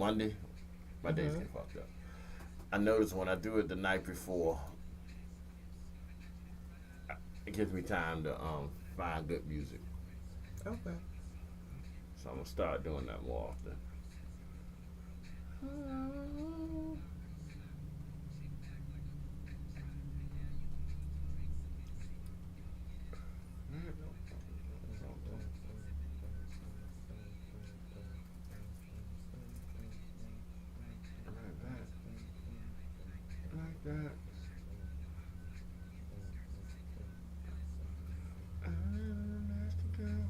Monday, my days get fucked up. I notice when I do it the night before, it gives me time to find good music. Okay. So I'm gonna start doing that more often. Like that. Nasty girl.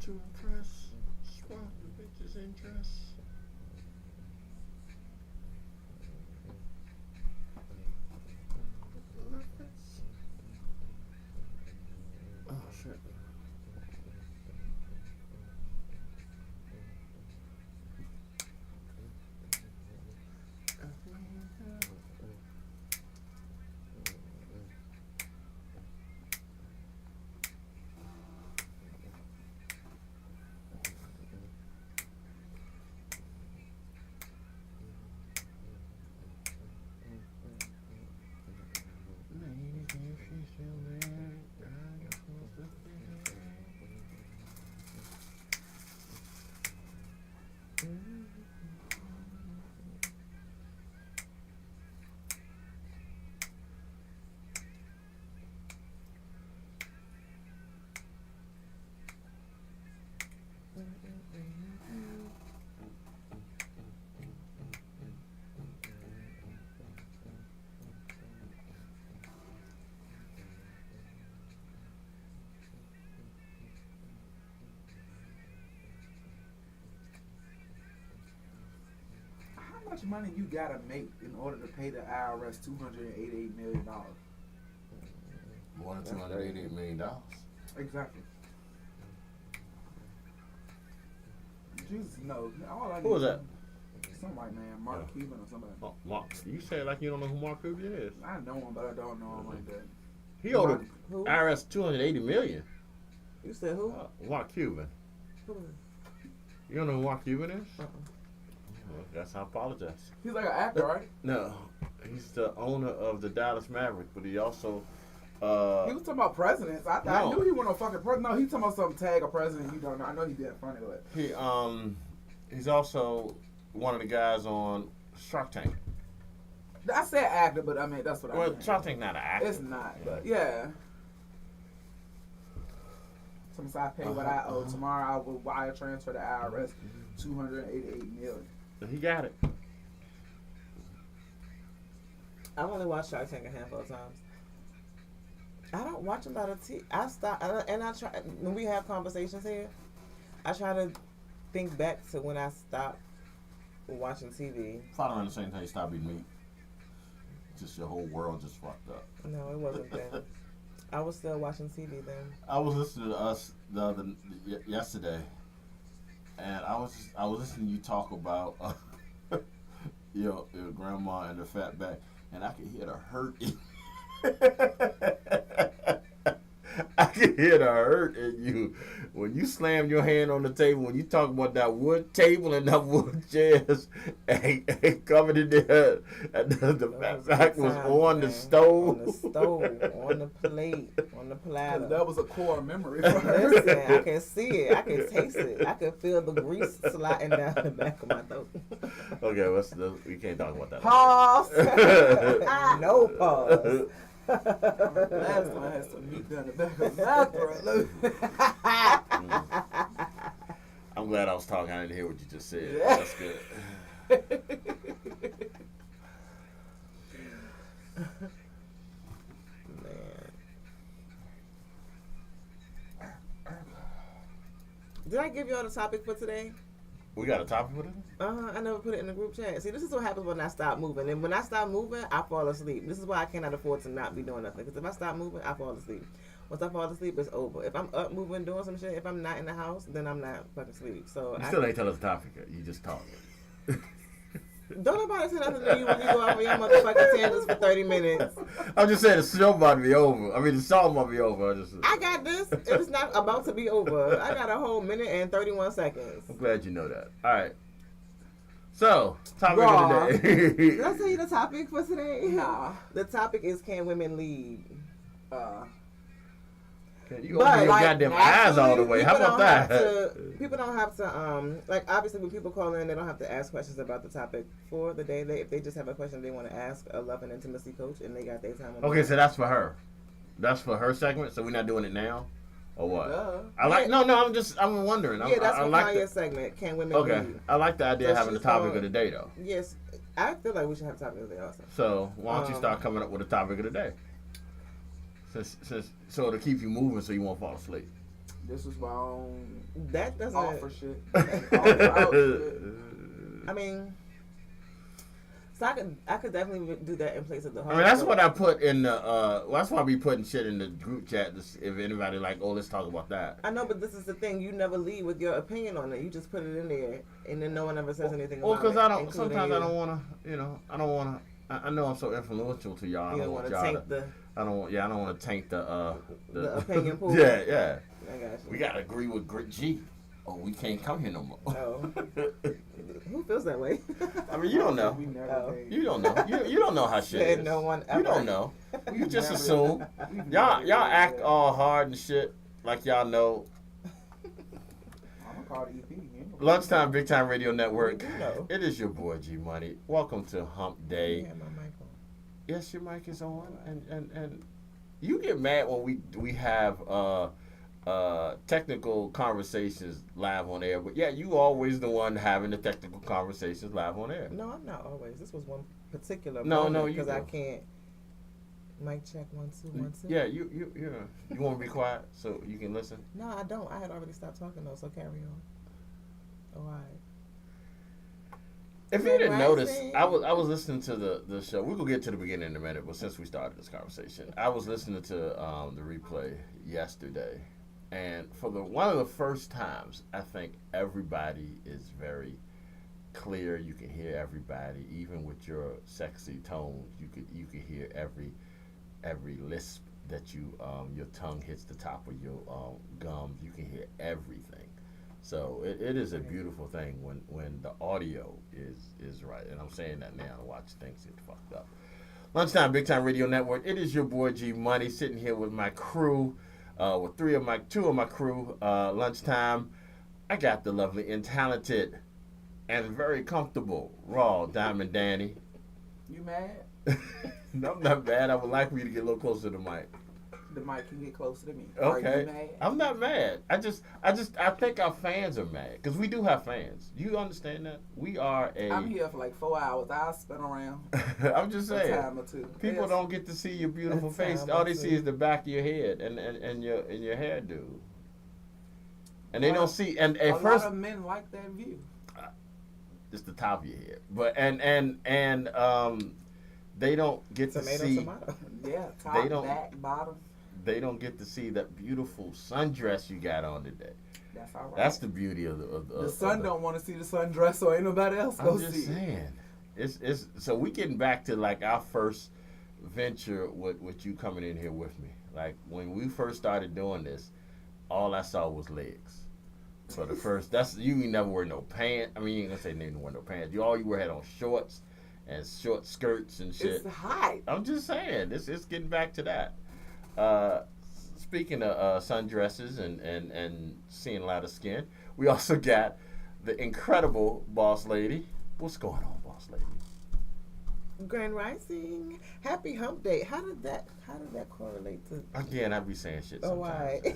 To impress, swap the bitch's interest. Oh shit. How much money you gotta make in order to pay the IRS $288 million? More than $288 million. Exactly. Jesus, no. All I Who was need- that? Some white man, Mark Yeah. Cuban or somebody. Oh, Mark. You say it like you don't know who Mark Cuban is. I know him, but I don't know him like that. He owed Mark, the Who? IRS $280 million. You said who? Mark Cuban. Who? You don't know who Mark Cuban is? Uh-uh. Well, that's I apologize. he's like an actor, right? No, he's the owner of the Dallas Mavericks, but he also He was talking about presidents. I No. knew he wasn't a fucking president. No, he's talking about some tag a president you don't know. I know he did funny with it. he's also one of the guys on Shark Tank. I said actor, but I mean, that's what I Well, meant. Shark Tank's not an actor. It's not, but yeah. Since I pay what I owe tomorrow, I will wire transfer the IRS $288 million. He got it. I've only watched Shark Tank a handful of times. I don't watch a lot of TV. I stop and I try when we have conversations here. I try to think back to when I stopped watching TV. Probably around the same time you stopped eating meat. Just your whole world just fucked up. No, it wasn't then. I was still watching TV then. I was listening to us yesterday, and I was listening to you talk about your grandma and the fat back, and I could hear the hurt. I could hear the hurt in you when you slammed your hand on the table. When you talk about that wood table and that wood chairs, and covered in there, and the fat back was on the stove. On the stove, on the plate, on the platter. That was a core memory for her. Listen, I can see it. I can taste it. I can feel the grease sliding down the back of my throat. Okay, we can't talk about that. Pause. No pause. Last time I had some meat down the back of my throat. I'm glad I was talking. I didn't hear what you just said. Yeah. That's good. Man. Did I give y'all the topic for today? We got a topic for this? I never put it in the group chat. See, this is what happens when I stop moving. And when I stop moving, I fall asleep. This is why I cannot afford to not be doing nothing. Because if I stop moving, I fall asleep. Once I fall asleep, it's over. If I'm up moving, doing some shit, if I'm not in the house, then I'm not fucking asleep. So You still ain't tell us the topic. You just talk. Don't nobody say nothing to you when you go off on your motherfucking tangents for 30 minutes. I'm just saying the show about to be over. I mean, the song about to be over. I got this. It's not about to be over. I got a whole minute and 31 seconds. I'm glad you know that. All right. So, topic of the day. Did I tell you the topic for today? Nah. The topic is, can women lead? You open your goddamn eyes all the way. How about that? People don't have to, like, obviously when people call in, they don't have to ask questions about the topic for the day. If they just have a question they want to ask a love and intimacy coach, and they got their time on Okay, so that's for her. That's for her segment, so we're not doing it now? Or what? I'm wondering. Yeah, that's I for like Kanya's segment, can women Okay, lead? I like the idea of having the topic of the day, though. Yes, I feel like we should have a topic of the day also. So, why don't you start coming up with a topic of the day? So it'll keep you moving so you won't fall asleep. This is my own That doesn't offer shit. Offer out shit. I mean, so I could definitely do that in place of the. I mean, that's what I put in the. That's why I be putting shit in the group chat. If anybody like, oh, let's talk about that. I know, but this is the thing. You never lead with your opinion on it. You just put it in there, and then no one ever says anything about it. Well, because I don't. Sometimes I don't want to. I don't want to. I know I'm so influential to y'all. You don't want to tank the. I don't want to tank the opinion pool. Yeah. I got you. We gotta agree with Grit G. Oh, we can't come here no more. Oh. Who feels that way? I mean, you don't know. You don't know. You don't know how shit is. No one ever. You don't know. You just assume. Y'all act all hard and shit like y'all know. I'm gonna call it EP. Lunchtime BigTyme Radio Network. You know. It is your boy G Money. Welcome to Hump Day. Yeah, my mic on. Yes, your mic is on, and you get mad when we have technical conversations live on air, but yeah, you always the one having the technical conversations live on air. No, I'm not always. This was one particular No, moment you because do. I can't. Mic check 1 2 1 2. Yeah, you want to be quiet so you can listen? No, I don't. I had already stopped talking though, so carry on. Oh, all right. If you didn't notice, I was listening to the show. We're gonna get to the beginning in a minute, but since we started this conversation, I was listening to the replay yesterday, and for one of the first times, I think everybody is very clear. You can hear everybody, even with your sexy tones. You could hear every lisp that your tongue hits the top of your gums. You can hear everything. So it is a beautiful thing when the audio is right. And I'm saying that now to watch things get fucked up. Lunchtime BigTyme Radio Network. It is your boy G Money sitting here with my crew, with two of my crew. Lunchtime. I got the lovely and talented and very comfortable Raw Diamond Danny. You mad? No, I'm not mad. I would like for you to get a little closer to the mic. The mic can get closer to me. Okay. Are you mad? I'm not mad. I think our fans are mad because we do have fans. You understand that? We are I'm here for like 4 hours. I'll spin around. I'm just saying. A time or two. People don't get to see your beautiful face. All they see is the back of your head and your hairdo. And they don't see and a first lot of men like that view. Just the top of your head, but and they don't get to see. Tomato. Yeah, top, They don't- back, bottom. They don't get to see that beautiful sundress you got on today. That's all right. That's the beauty of the sun don't want to see the sundress, so ain't nobody else go I'm just see. saying. It's so we getting back to like our first venture with you coming in here with me. Like when we first started doing this, all I saw was legs. For the first, you ain't never wear no pants. I mean, you ain't gonna say you didn't wear no pants. All you had on shorts and short skirts and shit. It's hot. I'm just saying, it's getting back to that. Speaking of sundresses and seeing a lot of skin, we also got the incredible Boss Lady. What's going on, Boss Lady? Grand Rising. Happy Hump Day. How did that correlate to? Again, I be saying shit Oh, sometimes. why?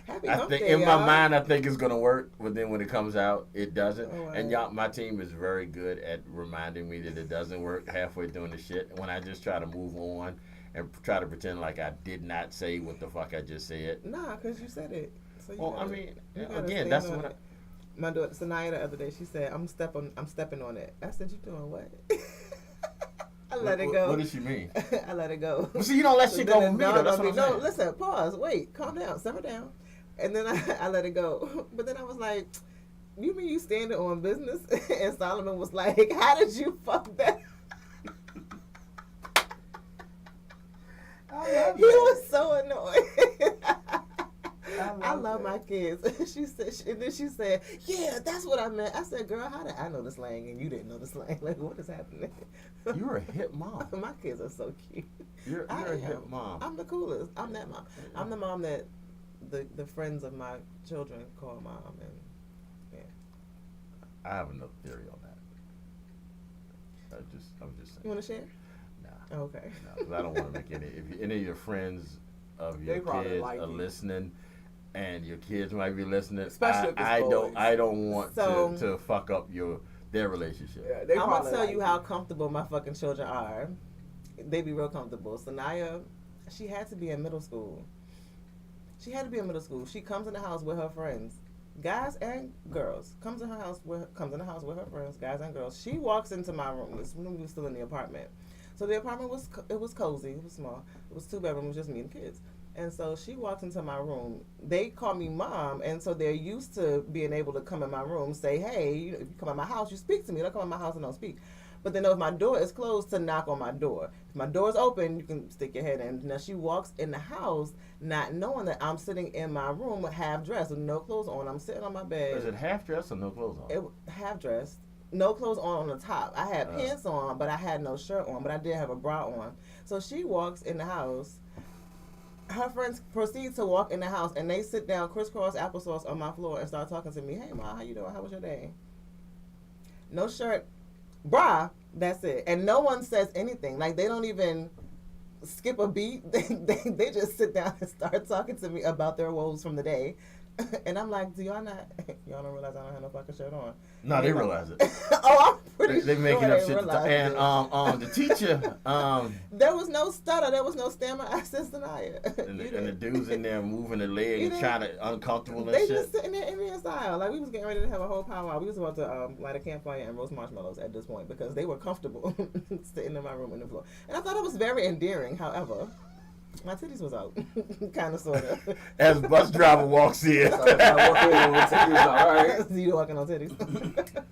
Happy I Hump think Day, in my y'all. mind, I think it's gonna work, but then when it comes out, it doesn't. Oh, And wow. y'all, my team is very good at reminding me that it doesn't work halfway doing the shit. When I just try to move on and try to pretend like I did not say what the fuck I just said. Nah, because you said it. So you Well, I gotta- mean, you gotta again, stand that's on what it. My daughter Sanaya the other day, she said, I'm stepping on it. I said, you doing what? I let it go. What does she mean? I let it go. Well, see, you don't let shit go with me, though. That's what I'm saying. No, listen, pause, wait, calm down, simmer down. And then I let it go. But then I was like, you mean you standing on business? And Solomon was like, how did you fuck that? He was so annoyed. I love my kids. And then she said, yeah, that's what I meant. I said, girl, how did I know the slang and you didn't know the slang? Like, what is happening? You're a hip mom. My kids are so cute. You're a hip mom. I'm the coolest. I'm that mom. I'm the mom that the friends of my children call mom. And yeah. I have another theory on that. I'm just saying. You want to share? Nah. Oh, okay. No, because I don't want to make if any of your friends of your kids are listening, and your kids might be listening, especially I don't want to fuck up their relationship. Yeah, I'm gonna tell you how comfortable my fucking children are. They be real comfortable. Sanaya, she had to be in middle school. She comes in the house with her friends, guys and girls. Comes in the house with her friends, guys and girls. She walks into my room. This when we were still in the apartment. So the apartment was cozy. It was small. It was 2 bedrooms, just me and kids. And so she walks into my room. They call me mom, and so they're used to being able to come in my room, say, hey, if you come in my house, you speak to me. Don't come in my house and don't speak. But then if my door is closed, to knock on my door. If my door is open, you can stick your head in. Now she walks in the house not knowing that I'm sitting in my room half dressed with no clothes on. I'm sitting on my bed. Is it half dressed or no clothes on? Half dressed. No clothes on the top. I had pants on, but I had no shirt on. But I did have a bra on. So she walks in the house. Her friends proceed to walk in the house, and they sit down crisscross applesauce on my floor and start talking to me. Hey, Ma, how you doing? How was your day? No shirt, bra, that's it. And no one says anything. Like, they don't even skip a beat. They just sit down and start talking to me about their woes from the day. And I'm like, y'all don't realize I don't have no fucking shirt on? No, they realize it. Oh, I'm pretty they sure making up shit. And the teacher, there was no stutter, there was no stammer. I said Sanaya. And the dudes in there moving their leg and trying to uncomfortable and they shit. They just sitting there Indian style. Like, we was getting ready to have a whole powwow. We was about to light a campfire and roast marshmallows at this point because they were comfortable sitting in my room on the floor. And I thought it was very endearing. However, my titties was out, kind of, sort of. As bus driver walks in. So I walk in on my titties, all right. So you walking on titties.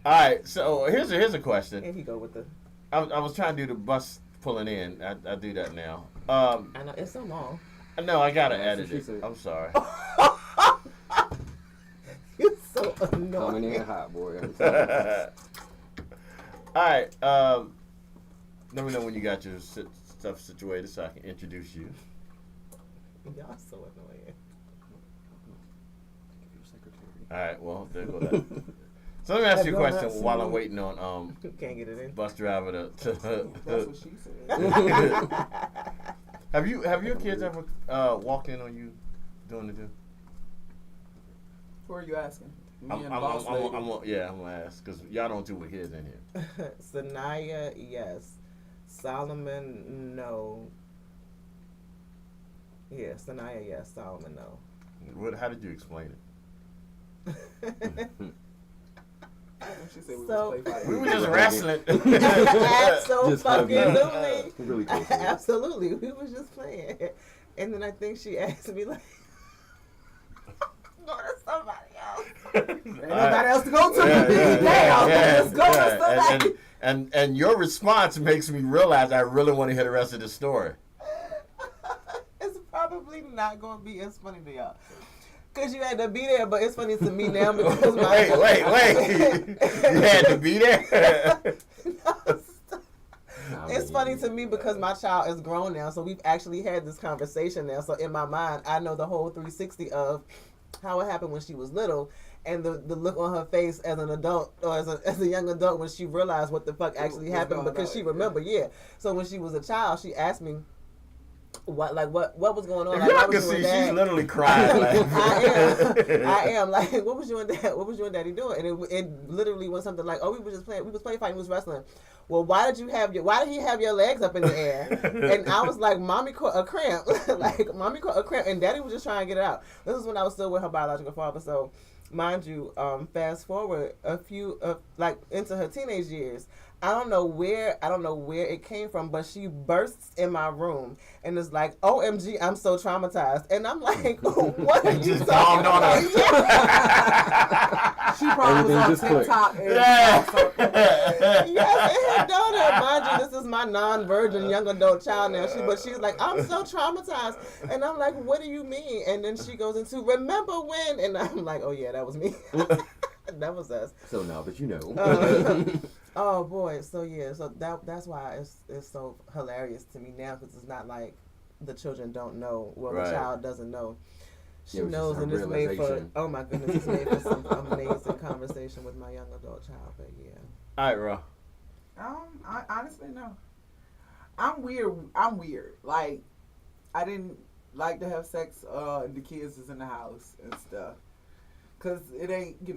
All right, so here's a question. And he go with the. I was trying to do the bus pulling in. I do that now. I know it's so long. No, I gotta edit it. I'm sorry. You're so annoying. Coming in hot, boy. All right. Let me know when you got your stuff situated so I can introduce you. Y'all so annoying. All right, well, there go that. So let me ask you a question while I'm waiting on can't get it in. bus driver to That's what she said. Have your kids ever walked in on you doing the do? Who are you asking? Me I'm and boss lady. I'm gonna ask because y'all don't do with kids in here. Sanaya, yes. Solomon, no. Yeah, Sanaya, yes. Solomon, no. How did you explain it? She said we were just wrestling. Absolutely. Really close. Absolutely. We was just playing. And then I think she asked me, like, go to somebody else. Ain't nobody else to go to. Let's go to somebody. And your response makes me realize I really want to hear the rest of the story. It's probably not going to be as funny to y'all. Because you had to be there, but it's funny to me now because my... Wait. You had to be there? No, it's funny to me because my child is grown now, so we've actually had this conversation now. So in my mind, I know the whole 360 of how it happened when she was little and the look on her face as an adult or as a young adult when she realized what the fuck actually happened because she remembered, So when she was a child, she asked me, what was going on? If y'all can see, she's literally crying. I am. Like, what was you and Daddy doing? And it literally was something like, oh, we was play fighting, we was wrestling. Well, why did he have your legs up in the air? And I was like, Mommy caught a cramp. Mommy caught a cramp, and Daddy was just trying to get it out. This is when I was still with her biological father. So mind you, fast forward a few, like into her teenage years. I don't know where it came from, but she bursts in my room and is like, "OMG, I'm so traumatized," and I'm like, "What are you talking about?" She probably was on TikTok. Yes, and her daughter, mind you, this is my non-virgin young adult child now. She's like, "I'm so traumatized," and I'm like, "What do you mean?" And then she goes into, "Remember when?" And I'm like, "Oh yeah, that was me." That was us. So now that you know. Oh boy, so yeah, so that's why it's so hilarious to me now, because it's not like the children don't know, well, the child doesn't know. She knows, and it's made for, oh my goodness, it's made for some amazing conversation with my young adult child. But yeah. All right, Ro. I honestly no. I'm weird. Like, I didn't like to have sex. The kids is in the house and stuff. Cause it ain't, you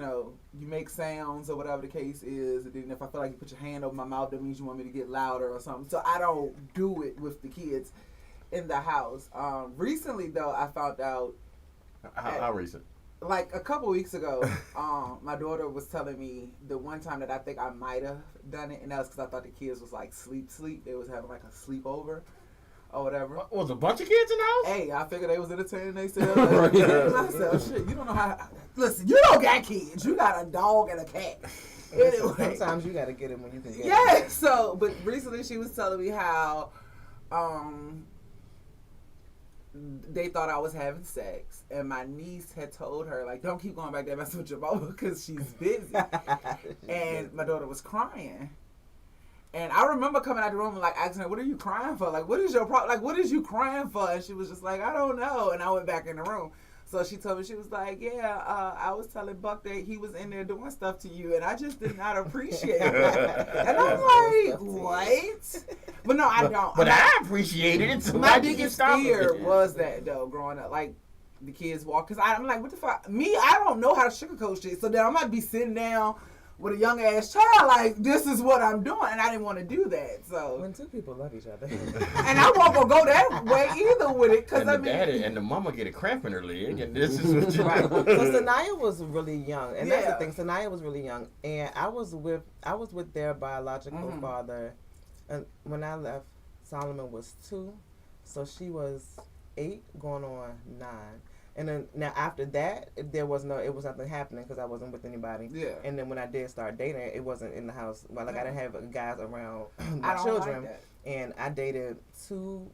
make sounds or whatever the case is, and then if I feel like you put your hand over my mouth, that means you want me to get louder or something. So I don't do it with the kids in the house. Recently though, I found out. How recent? Like a couple weeks ago, my daughter was telling me the one time that I think I might have done it, and that was because I thought the kids was like sleep. They was having like a sleepover. Or whatever. Was a bunch of kids in the house? Hey, I figured they was entertaining themselves. I said, shit, you don't know how. Listen, you don't got kids. You got a dog and a cat. Anyway. Sometimes you got to get them when you can get them. Yeah, so, but recently she was telling me how they thought I was having sex. And my niece had told her, like, don't keep going back there messing with your mama because she's busy. And my daughter was crying. And I remember coming out the room and like asking her, "What are you crying for? Like, what is your problem? Like, what is you crying for?" And she was just like, "I don't know." And I went back in the room. So she told me, she was like, "Yeah, I was telling Buck that he was in there doing stuff to you, and I just did not appreciate it." And I'm like, "What?" But no, I don't. But I appreciated it. So my biggest fear was that though, growing up, like the kids walk, because I'm like, "What the fuck?" Me, I don't know how to sugarcoat shit. So then I might be sitting down with a young ass child, like, this is what I'm doing, and I didn't want to do that. So when two people love each other, and I won't go that way either with it, because daddy and the mama get a cramp in her leg, and this is what you right. do. So Sanaya was really young, and that's the thing. Sanaya was really young, and I was with their biological father, and when I left, Solomon was 2, so she was 8, going on 9. And then now after that, it was nothing happening because I wasn't with anybody. Yeah. And then when I did start dating, it wasn't in the house. Well, like I didn't have guys around my I don't children. like that. And I dated 2.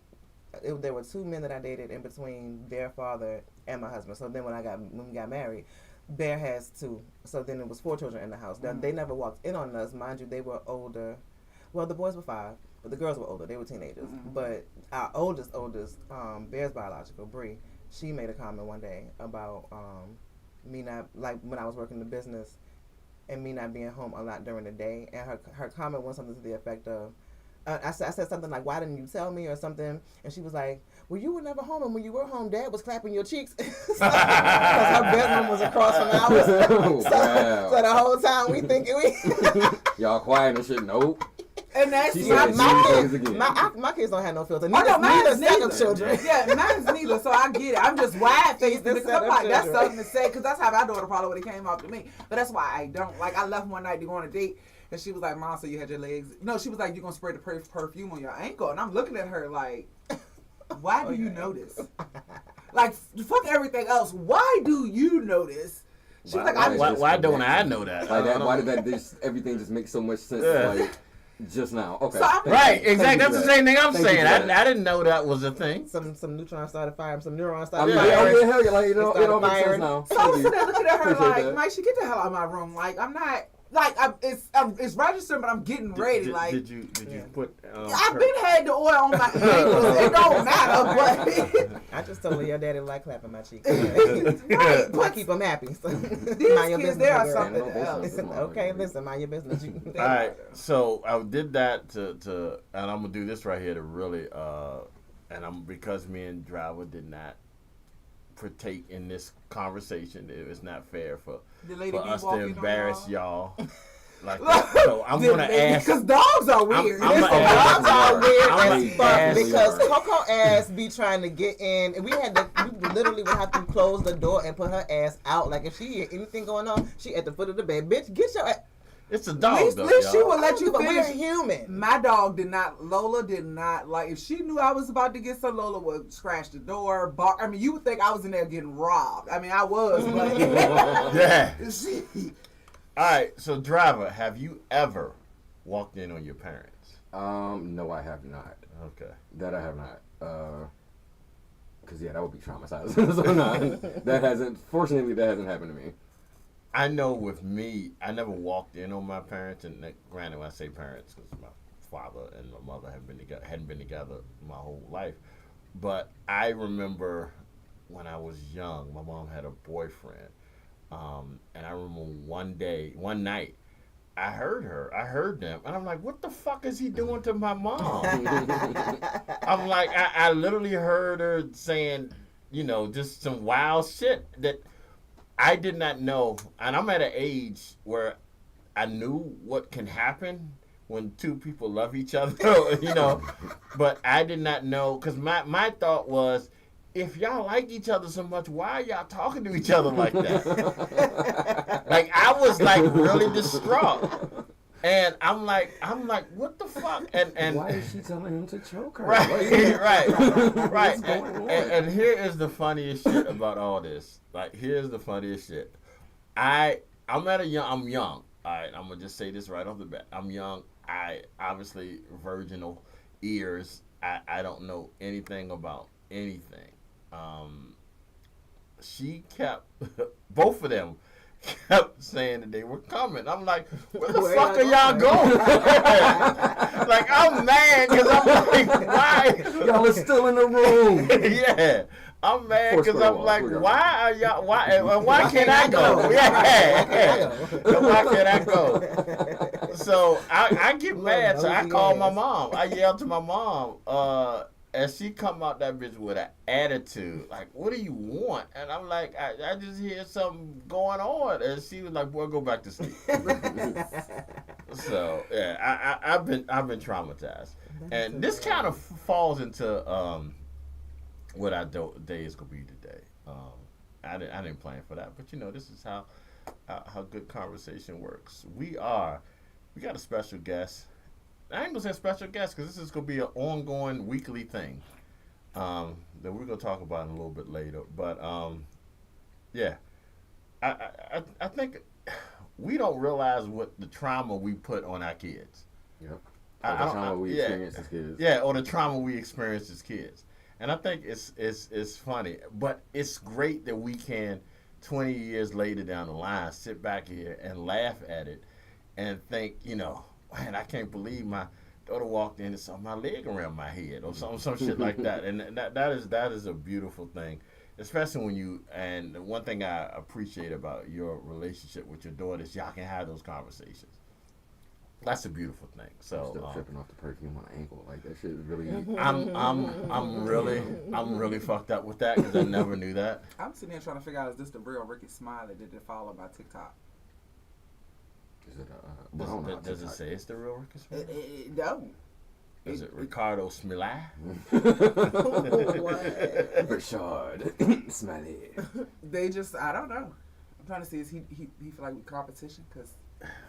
There were 2 men that I dated in between their father and my husband. So then when we got married, Bear has 2. So then it was 4 children in the house. Now they never walked in on us, mind you. They were older. Well, the boys were 5, but the girls were older. They were teenagers. But our oldest, Bear's biological, Bree. She made a comment one day about me not, like when I was working the business and me not being home a lot during the day. And her comment was something to the effect of, I said something like, "Why didn't you tell me?" or something. And she was like, "Well, you were never home, and when you were home, Dad was clapping your cheeks." Because her bedroom was across from ours. So the whole time we thinking y'all quiet and shit. Nope. And that's my kids don't have no filter. Neither set of children. Yeah, mine's neither, so I get it. I'm just wide faced because I'm like, that's something to say, because that's how my daughter probably would have came up to me. But that's why I don't. Like, I left one night to go on a date, and she was like, "Mom, so you had your legs?" No, she was like, "You're going to spray the perfume on your ankle." And I'm looking at her like, why do you notice? Like, fuck everything else. Why do you notice? She was like, why don't I know that? Like that? Why did that? Everything just makes so much sense. Like, just now. Okay. So right, exactly. That's the same thing I'm saying. I didn't know that was a thing. Some neutrons started firing, some neurons started firing. Oh yeah, hell yeah, like, it don't make sense now. So I was sitting there looking at her like, Mike, she get the hell out of my room. Like, I'm not, like, it's registered, but I'm getting ready. Did you put? I've been had the oil on my ankles. It don't matter, but I just told her your daddy like clapping my cheeks. Right, but I keep them happy. So these mind your kids, business. they are something else. Okay, listen, mind your business. All right, so I did that to, and I'm gonna do this right here to really, because me and Driver did not partake in this conversation. It was not fair for us to embarrass y'all. like that. So I'm gonna ask because dogs are weird. I'm gonna Dogs ask- are weird I'm as gonna fuck ask- because Coco ass be trying to get in, and we literally would have to close the door and put her ass out. Like if she hear anything going on, she at the foot of the bed. Bitch, get your ass. It's a dog, At least though, she y'all. will let you But we're finish. human. My dog Lola did not, like, if she knew I was about to get some, Lola would scratch the door, bark. I mean, you would think I was in there getting robbed. I mean, I was, but. Yeah. She, All right, so driver, have you ever walked in on your parents? No, I have not. Okay. That I have not. Cause that would be traumatizing. So no, fortunately, that hasn't happened to me. I know with me, I never walked in on my parents, and granted, when I say parents, because my father and my mother hadn't been together my whole life. But I remember when I was young, my mom had a boyfriend, and I remember one night, I heard them, and I'm like, what the fuck is he doing to my mom? I'm like, I literally heard her saying, just some wild shit that I did not know, and I'm at an age where I knew what can happen when two people love each other, but I did not know, because my thought was, if y'all like each other so much, why are y'all talking to each other like that? Like, I was like really distraught. And I'm like, what the fuck? And why is she telling him to choke her? Right. What's going on? And here is the funniest shit about all this. Like, here's the funniest shit. I'm young. All right, I'm gonna just say this right off the bat. I'm young. I obviously virginal ears. I don't know anything about anything. She kept both of them kept saying that they were coming. I'm like, where the fuck are y'all going? Like, I'm mad because I'm like, why? Y'all are still in the room. Yeah. I'm mad because I'm like, why are y'all, why can't I go? Yeah. Why can't I go? So I get mad, so I call my mom. I yell to my mom, and she come out that bitch with an attitude, like, what do you want? And I'm like, I just hear something going on. And she was like, boy, go back to sleep. So, yeah, I've been traumatized. And this kind of falls into what our day is going to be today. I didn't plan for that, but, this is how good conversation works. We got a special guest. I ain't gonna say special guest because this is gonna be an ongoing weekly thing that we're gonna talk about in a little bit later. But yeah, I think we don't realize what the trauma we put on our kids. Yep. Or the trauma we experience as kids. Yeah, or the trauma we experience as kids. And I think it's funny, but it's great that we can 20 years later down the line sit back here and laugh at it and think, man, I can't believe my daughter walked in and saw my leg around my head or some shit like that. And that is a beautiful thing, especially when and the one thing I appreciate about your relationship with your daughter is y'all can have those conversations. That's a beautiful thing. So I'm still tripping off the perfume on my ankle. Like, that shit is really. I'm really fucked up with that because I never knew that. I'm sitting there trying to figure out, is this the real Ricky Smiley that did follow by TikTok? Is it Does it say it's the real Ricky Smiley? It don't. Is it Ricardo Smiley? Richard Smiley. They just, I don't know. I'm trying to see, is he feel like we competition? Because,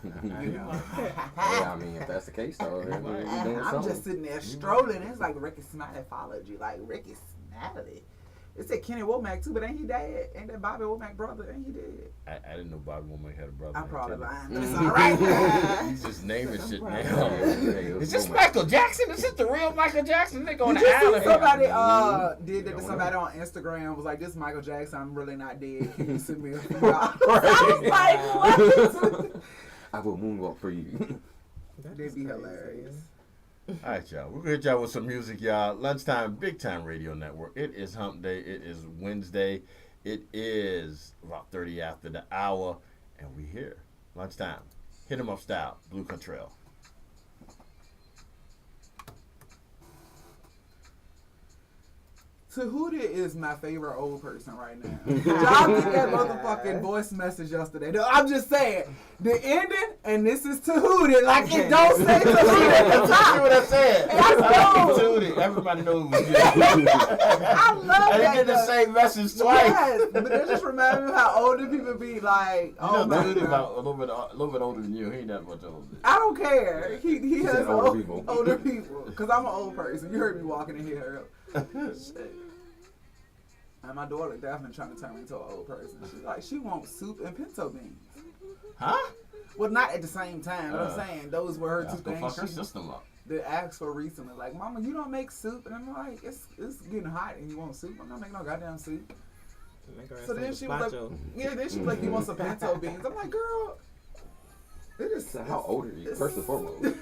Yeah, I mean, if that's the case, though, then we're doing I'm something. just sitting there strolling. It's like Ricky Smiley followed you. Like, Ricky Smiley. It said Kenny Womack, too, but ain't he dead? Ain't that Bobby Womack brother? Ain't he dead? I didn't know Bobby Womack had a brother. I'm probably Kenny. lying, but it's all right. He's just naming shit now. Yeah, Is this Michael Jackson? Is this the real Michael Jackson? They going Did to you see island. somebody did You that to don't somebody know. on Instagram was like, this Michael Jackson, I'm really not dead. Can you send me a few dollars? I was like, what? I will moonwalk for you. They'd be hilarious. All right, y'all. We're going to hit y'all with some music, y'all. Lunchtime, BigTyme Radio Network. It is hump day. It is Wednesday. It is about 30 after the hour, and we here. Lunchtime. Hit 'em up style. Blue Contrail. Tahuti is my favorite old person right now. Y'all get that motherfucking voice message yesterday. No, I'm just saying, the ending, and this is Tahuti. Like, it don't say Tahuti at the top. See what I said? That's Tahuti. Everybody knows it was you. I love that. And they get the same message twice. Yes, but it just reminds me of how older people be like, oh my Tahuti God. about a little bit older than you. He ain't that much older. I don't care. He has said older people. Older people. Because I'm an old person. You heard me walking in here. Shit. And my daughter definitely trying to turn me into an old person. She's like, she wants soup and pinto beans. Huh? Well, not at the same time. I'm saying those were her two Fuck her things system up. they asked for recently. Like, Mama, you don't make soup. And I'm like, it's getting hot and you want soup. I'm not making no goddamn soup. So then she was like, yeah, then she was like, you want some pinto beans? I'm like, girl, it is. So how old are you? First and foremost.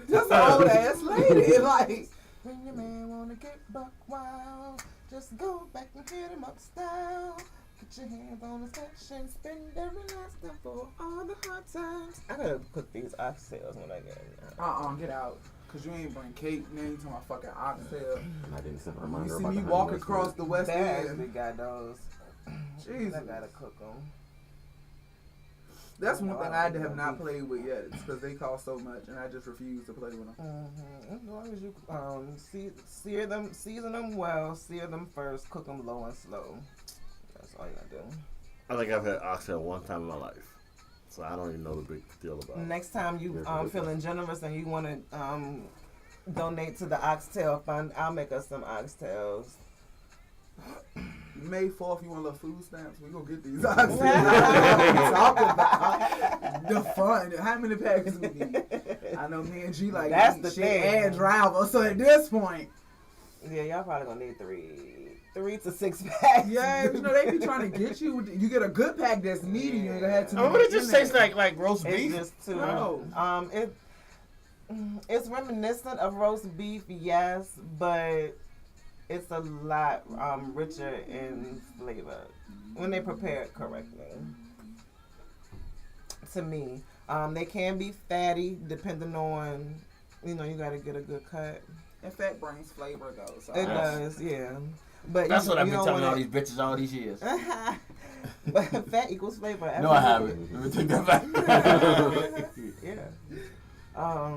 Just an old ass lady. Like, when your man wanna get buck wild, just go back and hit him up style. Put your hands on his action, spend every last time for all the hard times. I gotta cook these oxtails when I get in. get out. Cause you ain't bring cake, now you talking about fucking oxtail. I didn't send a You reminder see about me the walk honey across mustard. the West They actually End. got those. Jesus. I gotta cook them. That's one thing I have not played with yet. It's because they cost so much, and I just refuse to play with them. Mm-hmm. As long as you sear them, season them well, sear them first, cook them low and slow. That's all you gotta do. I think I've had oxtail one time in my life, so I don't even know the big deal about it. Next time you feeling generous and you want to donate to the oxtail fund, I'll make us some oxtails. May 4th, you want a little food stamps? We gonna get these oxtails. Talking about the fun. How many packs we need? I know me and G like That's eat the shit thing. and drive. So at this point, Yeah, y'all probably gonna need three to 6 packs. yeah, you know they be trying to get you. You get a good pack that's meaty. You ain't gonna have to. Oh, but it just tastes like roast It's beef. just too. No. It's reminiscent of roast beef, yes, but it's a lot richer in flavor when they prepare it correctly. To me, they can be fatty depending on, you gotta get a good cut. And fat brings flavor though. So It does, yeah. But That's what I've been telling all these. these bitches all these years. But fat equals flavor. No, I haven't. Let me take that back. Yeah.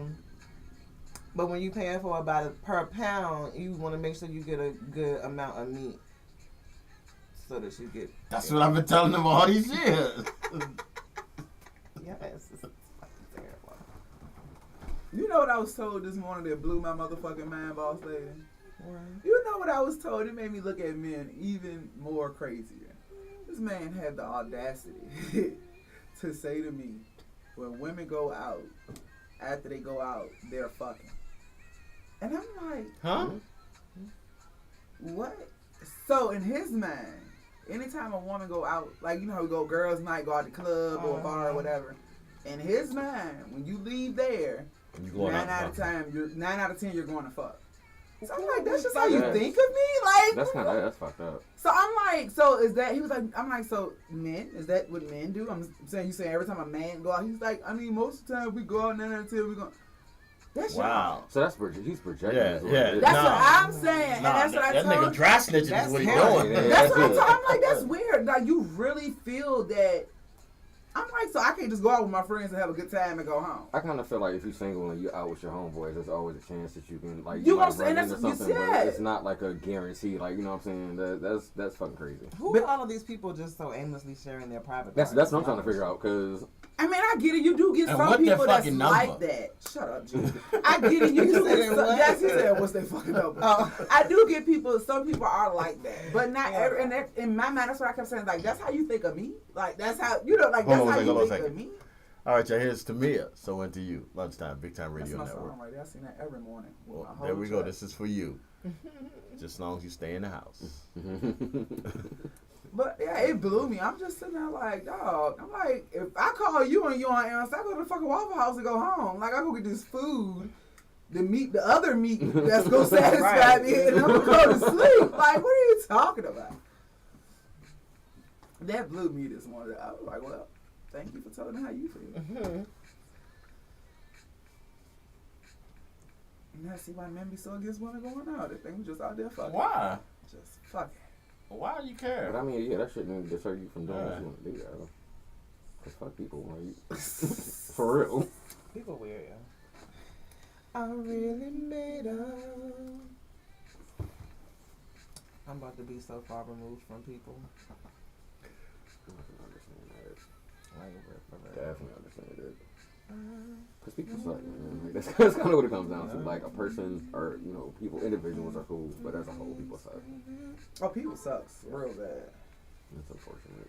But when you paying for about it per pound, you want to make sure you get a good amount of meat, so that you get. That's what I've been telling them all these years. Yes, it's fucking terrible. you know what I was told this morning that blew my motherfucking mind, boss lady? What? You know what I was told? It made me look at men even more crazier. This man had the audacity to say to me, when women go out, after they go out, they're fucking. And I'm like, Huh? what? So in his mind, anytime a woman go out, like you know how we go girls' night, go out to the club or a bar or whatever. In his mind, when you leave there, You going 9 out out of to fuck. 10, you're 9 out of 10, you're going to fuck. So I'm like, that's just Yeah. how you think of me, like. That's fucked up. So I'm like, so is that? He was like, I'm like, so men, is that what men do? I'm saying, you saying every time a man go out, he's like, I mean, most of the time we go out 9 out of 10, we go. That's Wow. So he's projecting. Yeah, is what yeah. it is. That's Nah. what I'm saying, and that's what I that told. nigga dry snitching is That's what he him. doing. Yeah. That's what I it. told. I'm like, that's weird. Like you really feel that. I'm like, so I can't just go out with my friends and have a good time and go home. I kind of feel like if you're single and you're out with your homeboys, there's always a chance that you can like You might gonna say- run and into that's- you something, but said. it's not like a guarantee. Like you know what I'm saying? That's fucking crazy. Who are all of these people just so aimlessly sharing their private? That's parts? what I'm trying to figure out because I mean, I get it. You do get And some what their people that's fucking like number? that. Shut up, G. I get it. You do said get some. what? Yes, he said, what's their fucking number? Oh. I do get people. Some people are like that, but not Yeah. every. And that, in my mind, that's what I kept saying. Like, that's how you think of me. Like, that's how you know. Like, Hold that's on a how second, you hold on a think of second. me. All right, y'all. Here's Tamia. So into you. Lunchtime, BigTyme That's Radio my Network. song right there. I sing that every morning. with Well, my whole there we go. track. This is for you. Just as long as you stay in the house. But yeah, it blew me. I'm just sitting there like, dog. I'm like, if I call you and you on answer, I go to the fucking Waffle House and go home. Like I go get this food, the other meat that's gonna satisfy Right. me, and I'm gonna go to sleep. Like, what are you talking about? That blew me this morning. I was like, well, thank you for telling me how you feel. Mhm. And I see why men be so against women going out. They think we just out there fucking. Why? Just fuck it. Why do you care? But I mean, yeah, that shouldn't deter you from doing what you want to do, though. Cause fuck people, like, for real. People weird, yeah. I really made up. I'm about to be so far removed from people. I can understand that. Like, Definitely understand it. Cause people suck, man. Like, that's kind of what it comes down to. Like a person, or you know, people, individuals are cool, but as a whole, people suck. Oh, people sucks real bad. That's unfortunate.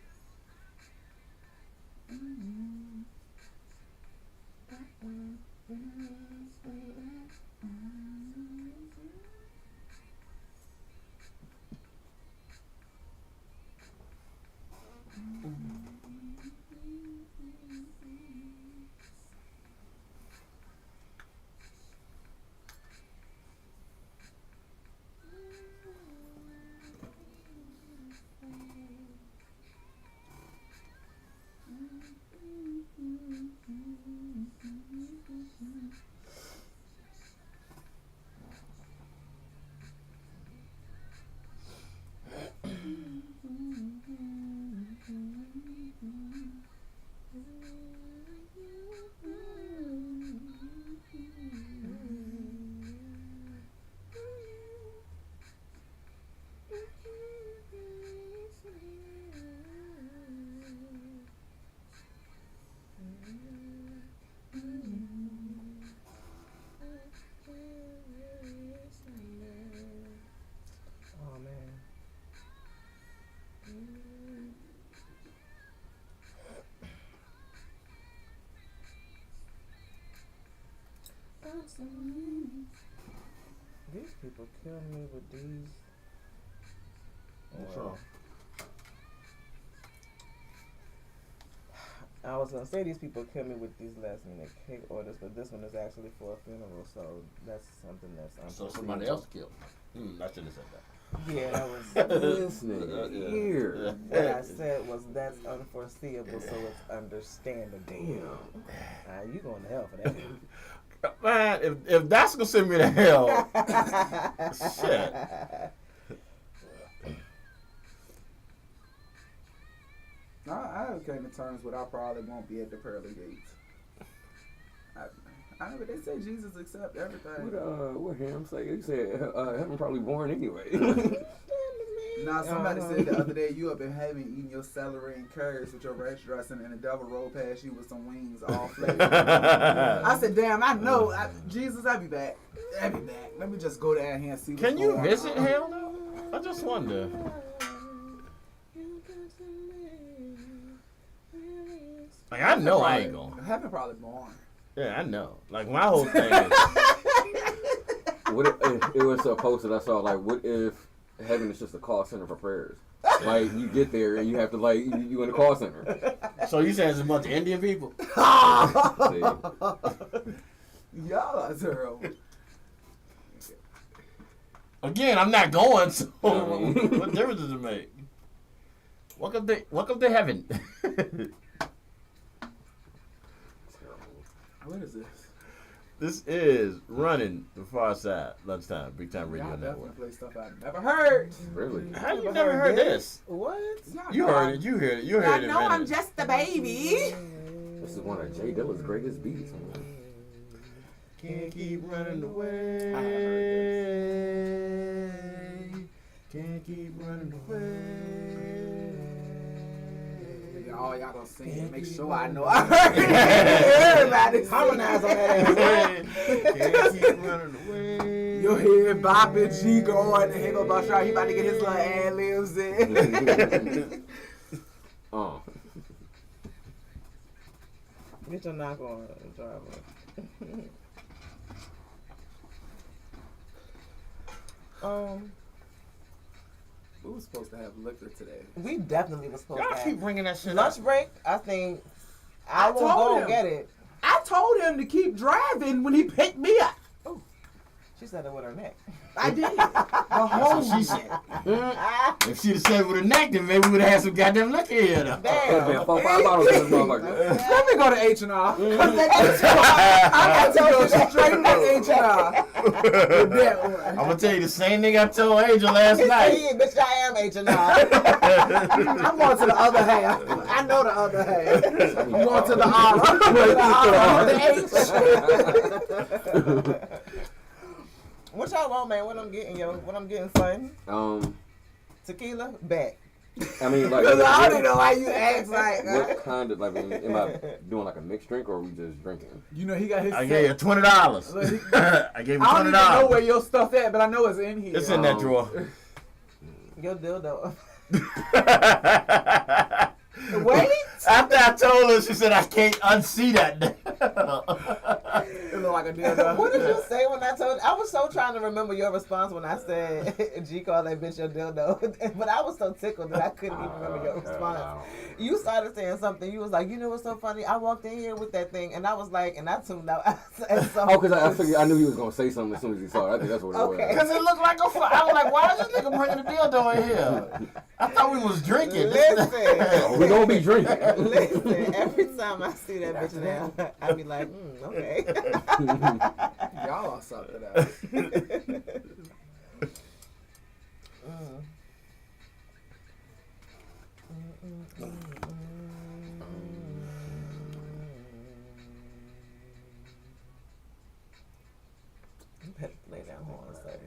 oh man. These people kill me with these. What's wrong? I was gonna say these people kill me with these last minute cake orders, but this one is actually for a funeral, so that's something that's So unforeseen. somebody else killed. I shouldn't have said that. Yeah, that was. This nigga here. What I said was that's unforeseeable, so it's understandable. You going to hell for that? Man, if that's gonna send me to hell, shit. I came to terms with I probably won't be at the pearly gates. I know, but they say Jesus accepts everything. What him say? He said heaven probably born anyway. Nah, somebody said the other day you up in heaven eating your celery and carrots with your ranch dressing and the devil rolled past you with some wings all flavored. I said, damn, I know. Jesus, I'll be back. I'll be back. Let me just go down here and see what's Can you going visit on. hell though? I just wonder. Like I know I ain't going. Heaven probably born. Yeah, I know. Like my whole thing is. What if it was a post that I saw? Like, what if heaven is just a call center for prayers? Like, you get there and you have to you in the call center. So you saying it's a bunch of Indian people? See? Y'all are terrible. Again, I'm not going. So what difference does it make? Welcome to heaven. What is this? This is Running the Far Side. Lunchtime, BigTyme Radio Y'all Network. definitely play stuff I've never heard. Really? How you never heard this? What? You heard it. You heard it. You heard it. I know I'm just a baby. This is one of Jay Dilla's greatest beats, man. Can't keep running I away. have heard Can't keep running away. All y'all gonna sing it. Make sure I know I heard it. Everybody Harmonize on that Can't keep running away. You hear Bobby G going, and here go Busta. He about to get his little ad-libs in. Get your knock on, driver. We were supposed to have liquor today. We definitely was supposed Y'all to keep have. bringing that shit Lunch up. break, I think I will told go him. get it. I told him to keep driving when he picked me up. She said it with her neck. I did. The whole That's what she said. If she'd have said it with her neck, then maybe we'd have had some goddamn liquor here. It'd been 4-5 bottles in this motherfucker. Let me go to H&R. I got to go straight to H&R. With that one. I'm gonna tell you the same thing I told Angel last night. Yeah, bitch, I am H&R. I'm going to the other half. I know the other half. I'm going to the R. The H. What y'all want, man? What I'm getting, yo? What I'm getting, son? Tequila? Bet. I mean, like, I don't know why you ask like that. what kind of, like, am I doing like a mixed drink or are we just drinking? You know, he got his. I gave you $20. I gave you $20. I don't even know where your stuff at, but I know it's in here. It's in that drawer. Your dildo. Wait. After I told her, she said, I can't unsee that. It look like a dildo. What did you say when I told? I was so trying to remember your response when I said G called that bitch your dildo, but I was so tickled that I couldn't even remember your response. You started saying something. You was like, you know what's so funny? I walked in here with that thing, and I was like, and I tuned out. Oh, because I figured I knew he was gonna say something as soon as he saw it. I think that's what it was. Because it looked like a I was like, why is this nigga bringing the dildo in here? I thought we was drinking. Listen, We gonna be drinking. listen. Every time I see that bitch now, I be like, okay. Y'all are something else. You better lay down hold on a second.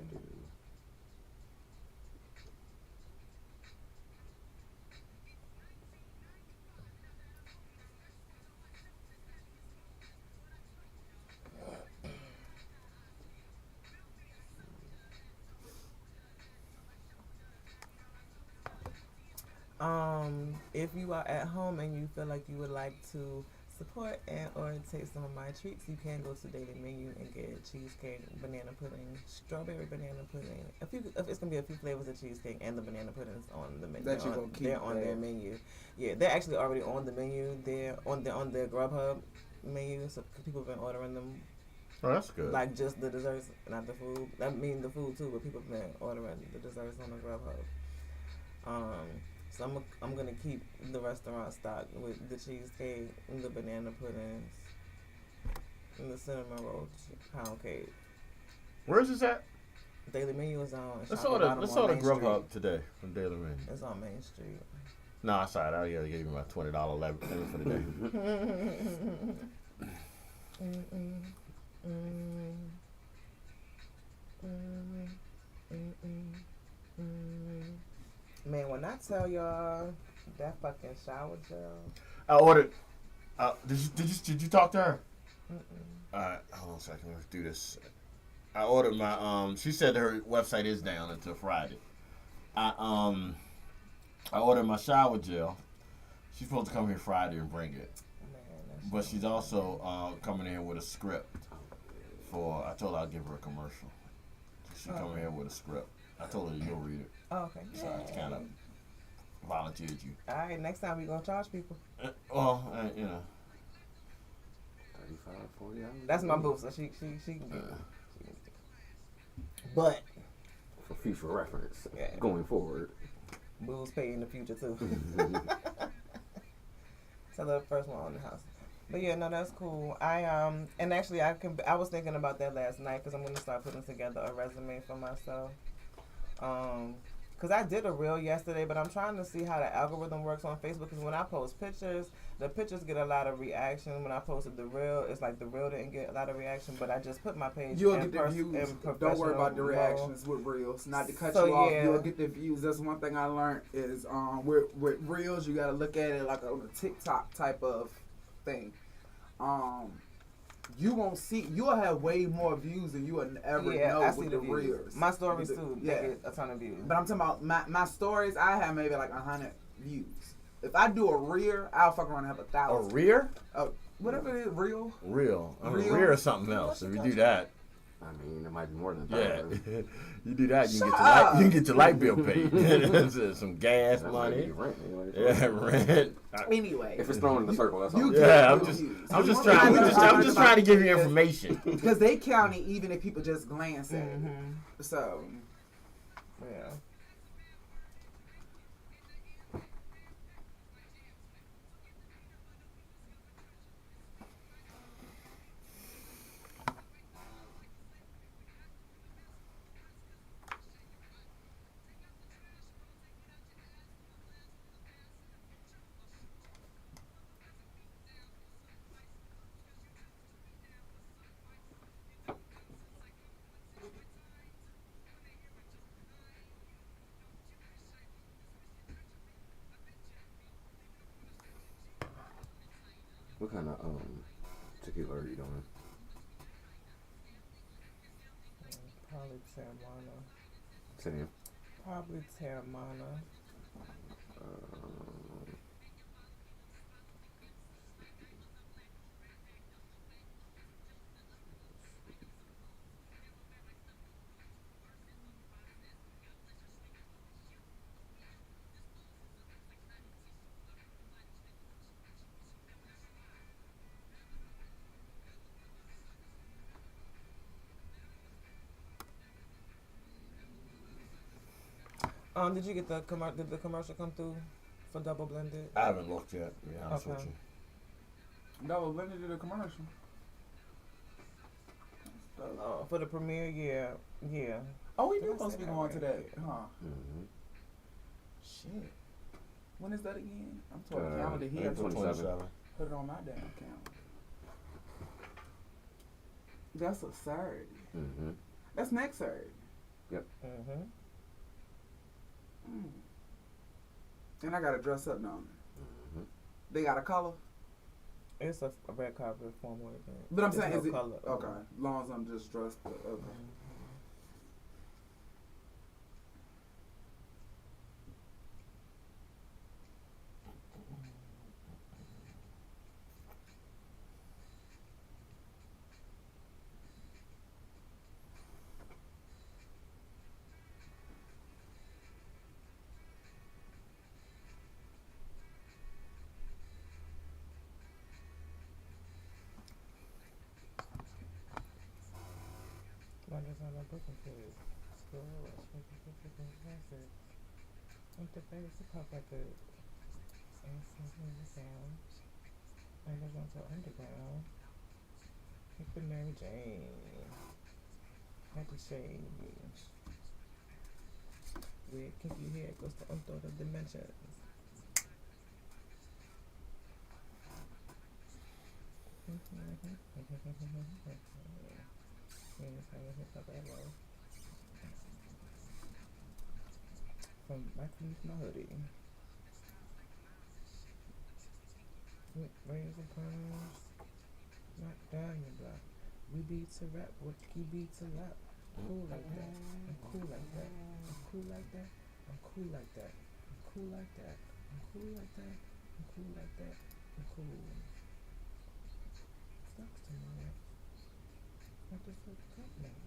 If you are at home and you feel like you would like to support and or take some of my treats, you can go to Daily Menu and get cheesecake, banana pudding, strawberry banana pudding. It's gonna be a few flavors of cheesecake and the banana puddings on the menu. That you gonna keep. They're on their menu. Yeah, they're actually already on the menu. They're on their Grubhub menu, so people have been ordering them. Oh, that's good. Like just the desserts, not the food. I mean the food too, but people have been ordering the desserts on the Grubhub. So I'm gonna keep the restaurant stock with the cheesecake, and the banana puddings, and the cinnamon roll pound cake. Where's this at? Daily Menu is on. Let's order Grubhub today from Daily Menu. It's on Main Street. No, I saw it. I gotta give you my $20 limit for the day. Man, when I tell y'all that fucking shower gel. I ordered. Did you talk to her? Alright, hold on a second. Let's do this. I ordered my She said her website is down until Friday. I ordered my shower gel. She's supposed to come here Friday and bring it. Man, But she's also coming in with a script for. I told her I'd give her a commercial. She's coming here with a script. I told her you'll read it. Oh, okay. So I kind of volunteered you. All right, next time we're going to charge people. You know. 35, 40 hours. That's my boo, so she can get it. But For future reference, Yeah. going forward. boo's pay in the future too. So the first one on the house. But yeah, no, that's cool. And actually I was thinking about that last night because I'm gonna start putting together a resume for myself. Because I did a reel yesterday, but I'm trying to see how the algorithm works on Facebook. Because when I post pictures, the pictures get a lot of reaction. When I posted the reel, it's like the reel didn't get a lot of reaction. But I just put my page. You'll get the views. Don't worry about the reactions with reels. Not to cut you off. Yeah. You'll get the views. That's one thing I learned is with reels, you got to look at it like a TikTok type of thing. You won't see. You'll have way more views than you will ever know I with see the views. reels. My stories too. They get a ton of views. But I'm talking about my stories. I have maybe like 100 views. If I do a reel, I'll fuck around and have 1,000. A rear? Whatever it is, reel. Real. I mean, Real? rear is something else. If you do that. I mean, it might be more than Yeah, $1,000. you do that, you Shut can up. you can get your light bill paid. Some gas That might money. be rent anyway. Yeah, rent. Anyway, If it's thrown in the circle, that's all. You Yeah, I'm get just confused. I'm just I trying know, I'm just trying to give you information. because they count it even if people just glance at it. Mm-hmm. So Yeah. What kind of tequila are you doing? Probably Terramana. Sam. Probably Terramana. Did you get did the commercial come through for double blended? I haven't looked yet, to be honest with Okay. you. Double blended did a commercial. Oh, for the premiere, yeah. Oh, we Did do I supposed say to be that going right? to that, huh? Mm-hmm. Shit. When is that again? I'm talking calendar here. April 27. Put it on my damn calendar. That's a Saturday. Mm-hmm. That's next Saturday. Mm-hmm. Mm. And I gotta dress up now. Mm-hmm. They got a color, It's a red carpet formal event. but I'm There's saying no is it color. okay? As long as I'm just dressed up. Okay. Like it's on my booking page. Scroll, classic. With the face, it pop like a sound. And it goes to underground. Pick the Mary Jane. Had to shade. Weird kinky hair goes to unthought of dimensions. From right beneath my hoodie. Raise the palms. Knock down your block. We beat to rap, what key beat to rap. Cool like that. I'm cool like that. I'm cool like that. I'm cool like that. I'm cool like that. I'm cool like that. I'm cool like that. I'm cool. Sucks to me. What the fuck happening?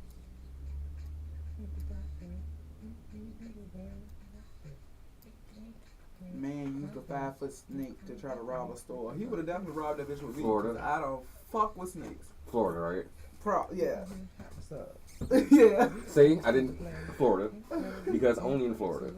What the fuck happening? Man used a 5-foot snake to try to rob a store. He would have definitely robbed that bitch with me. Florida. 'Cause I don't fuck with snakes. Florida, right? Yeah. What's up? Yeah. See, I didn't. Florida. Because only in Florida.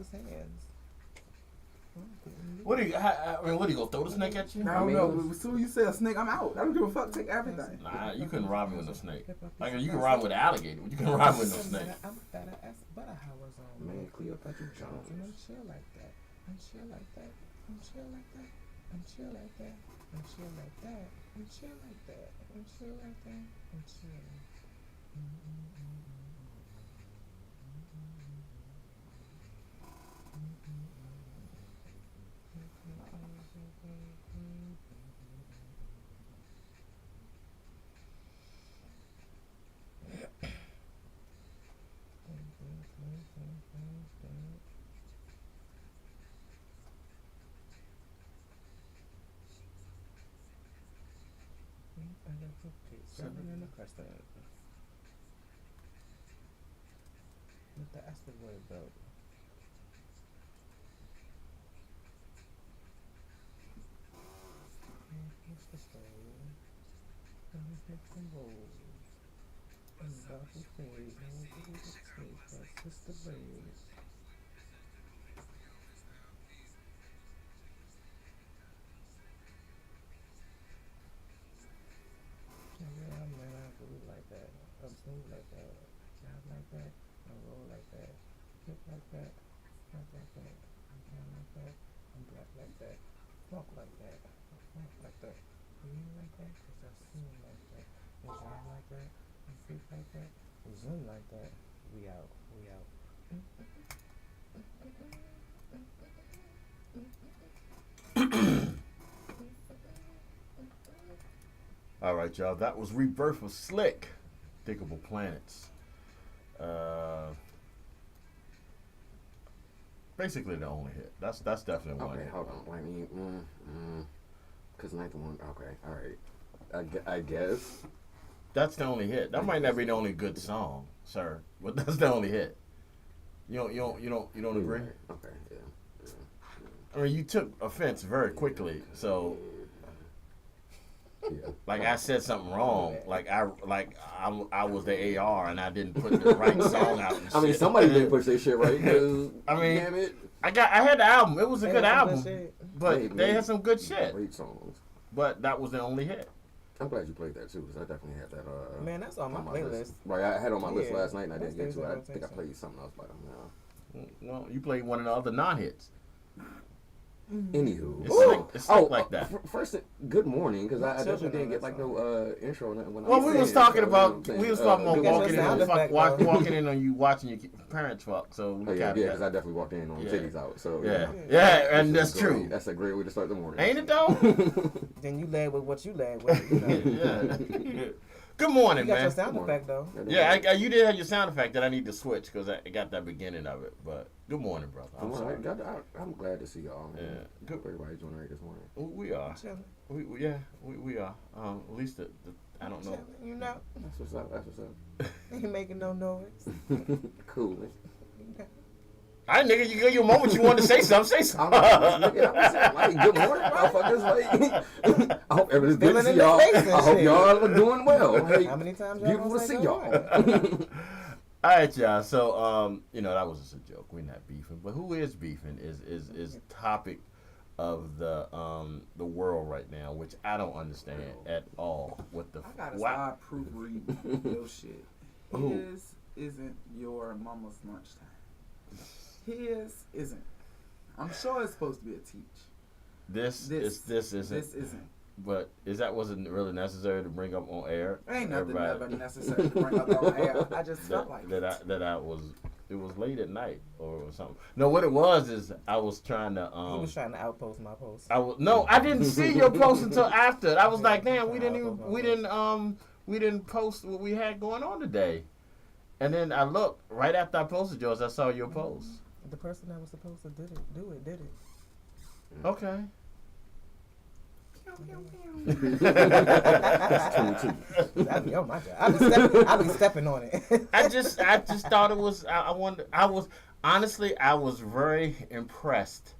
What do you? What do you go throw the snake at you? I don't know. As soon as you say a snake, I'm out. I don't give a fuck. Take everything. Nah, you couldn't rob me with no snake. Like you can rob me with an alligator, but you can rob me with no snake. I'm better as butter hours on. Man, Cleopatra Jones. And I'm chill like that. I'm chill like that. I'm chill like that. I'm chill like that. I'm chill like that. I'm chill like that. I'm chill like that. I'm chill. Serving in the custard. That's the way about. What's the story? Let me hit the road. I'm about to fade. Nobody to take that sister babe. Yeah, man, I do it like that. I'm smooth like that. Drive like that. I roll like that. Hit like that. Talk like that. I'm down like that. I'm black like that. Walk like that. Walk like that. You like that? Cause I seen like that. And drive like that. And freak like that. And zoom like that. We out. We out. All right, y'all. That was Rebirth of Slick. Thinkable Planets. Basically the only hit. That's definitely one Okay, hit. hold on. I mean, because ninth one. Okay, all right. I guess. That's the only hit. That might not be the only good song, sir, but that's the only hit. You don't agree? Right. Okay, yeah. I mean, you took offense very quickly. So, Yeah. like, I said something wrong. Like I was the AR and I didn't put the right song out. And I mean, shit. somebody did push their shit right. 'Cause, I mean, damn it. I had the album. It was a They good had some album, good shit. but they had some good shit. Great songs. But that was the only hit. I'm glad you played that too, because I definitely had that. Man, that's on my list. playlist. Right, I had it on my list Yeah, last night and I that didn't get stays to it. in I think I rotation. played something else, but no. Well, you played one of the other non-hits. Anywho, It's slick like that. First, good morning, because I Children definitely didn't know get that like song. no intro. When Well, I we said was it, talking so, about you know what I'm we was saying? talking about Good Got your walking in sound on effect, though. walking in on you watching your parents fuck. So we Oh yeah, got because I definitely walked in on Yeah. titties out. So yeah, and Which is that's true. great. That's a great way to start the morning. Ain't it though? Then you led with what you led with. You know. Yeah. Good morning, You got man. your sound Good morning. effect though. Yeah, you did have your sound effect that I need to switch because I got that beginning of it. But good morning, brother. I'm sorry. I'm glad to see y'all. Man. Yeah. Good. Everybody's doing right this morning. We are. Chilling. We are. At least I don't know. Chilling, you know. That's what's up. That's what's Ain't making no noise. up. Cool. All right, nigga, you got your moment. You wanted to say something. Say I'm something. like, good morning, motherfuckers. Like, I hope everything's good to Feeling in see the y'all. face and I hope shit. y'all are doing well. Hey, How many times y'all beautiful gonna to say see good y'all. morning? All right, y'all. So, that was just a joke. We're not beefing, but who is beefing is topic of the world right now, which I don't understand at all. What the I gotta wow. start proofreading your shit. Who? His isn't your mama's lunchtime. His isn't. I'm sure it's supposed to be a teach. This isn't. This isn't. But wasn't really necessary to bring up on air. Ain't nothing Everybody- ever necessary to bring up on air. I just felt like it. It was late at night or something. No, what it was is I was trying to He was trying to outpost my post. I didn't see your post until after. I was like, damn, we didn't post what we had going on today. And then I looked right after I posted yours. I saw your post. The person that was supposed to did it. Okay. That's 22. That'd be on my job. I'll be stepping on it. I just thought it was. I was very impressed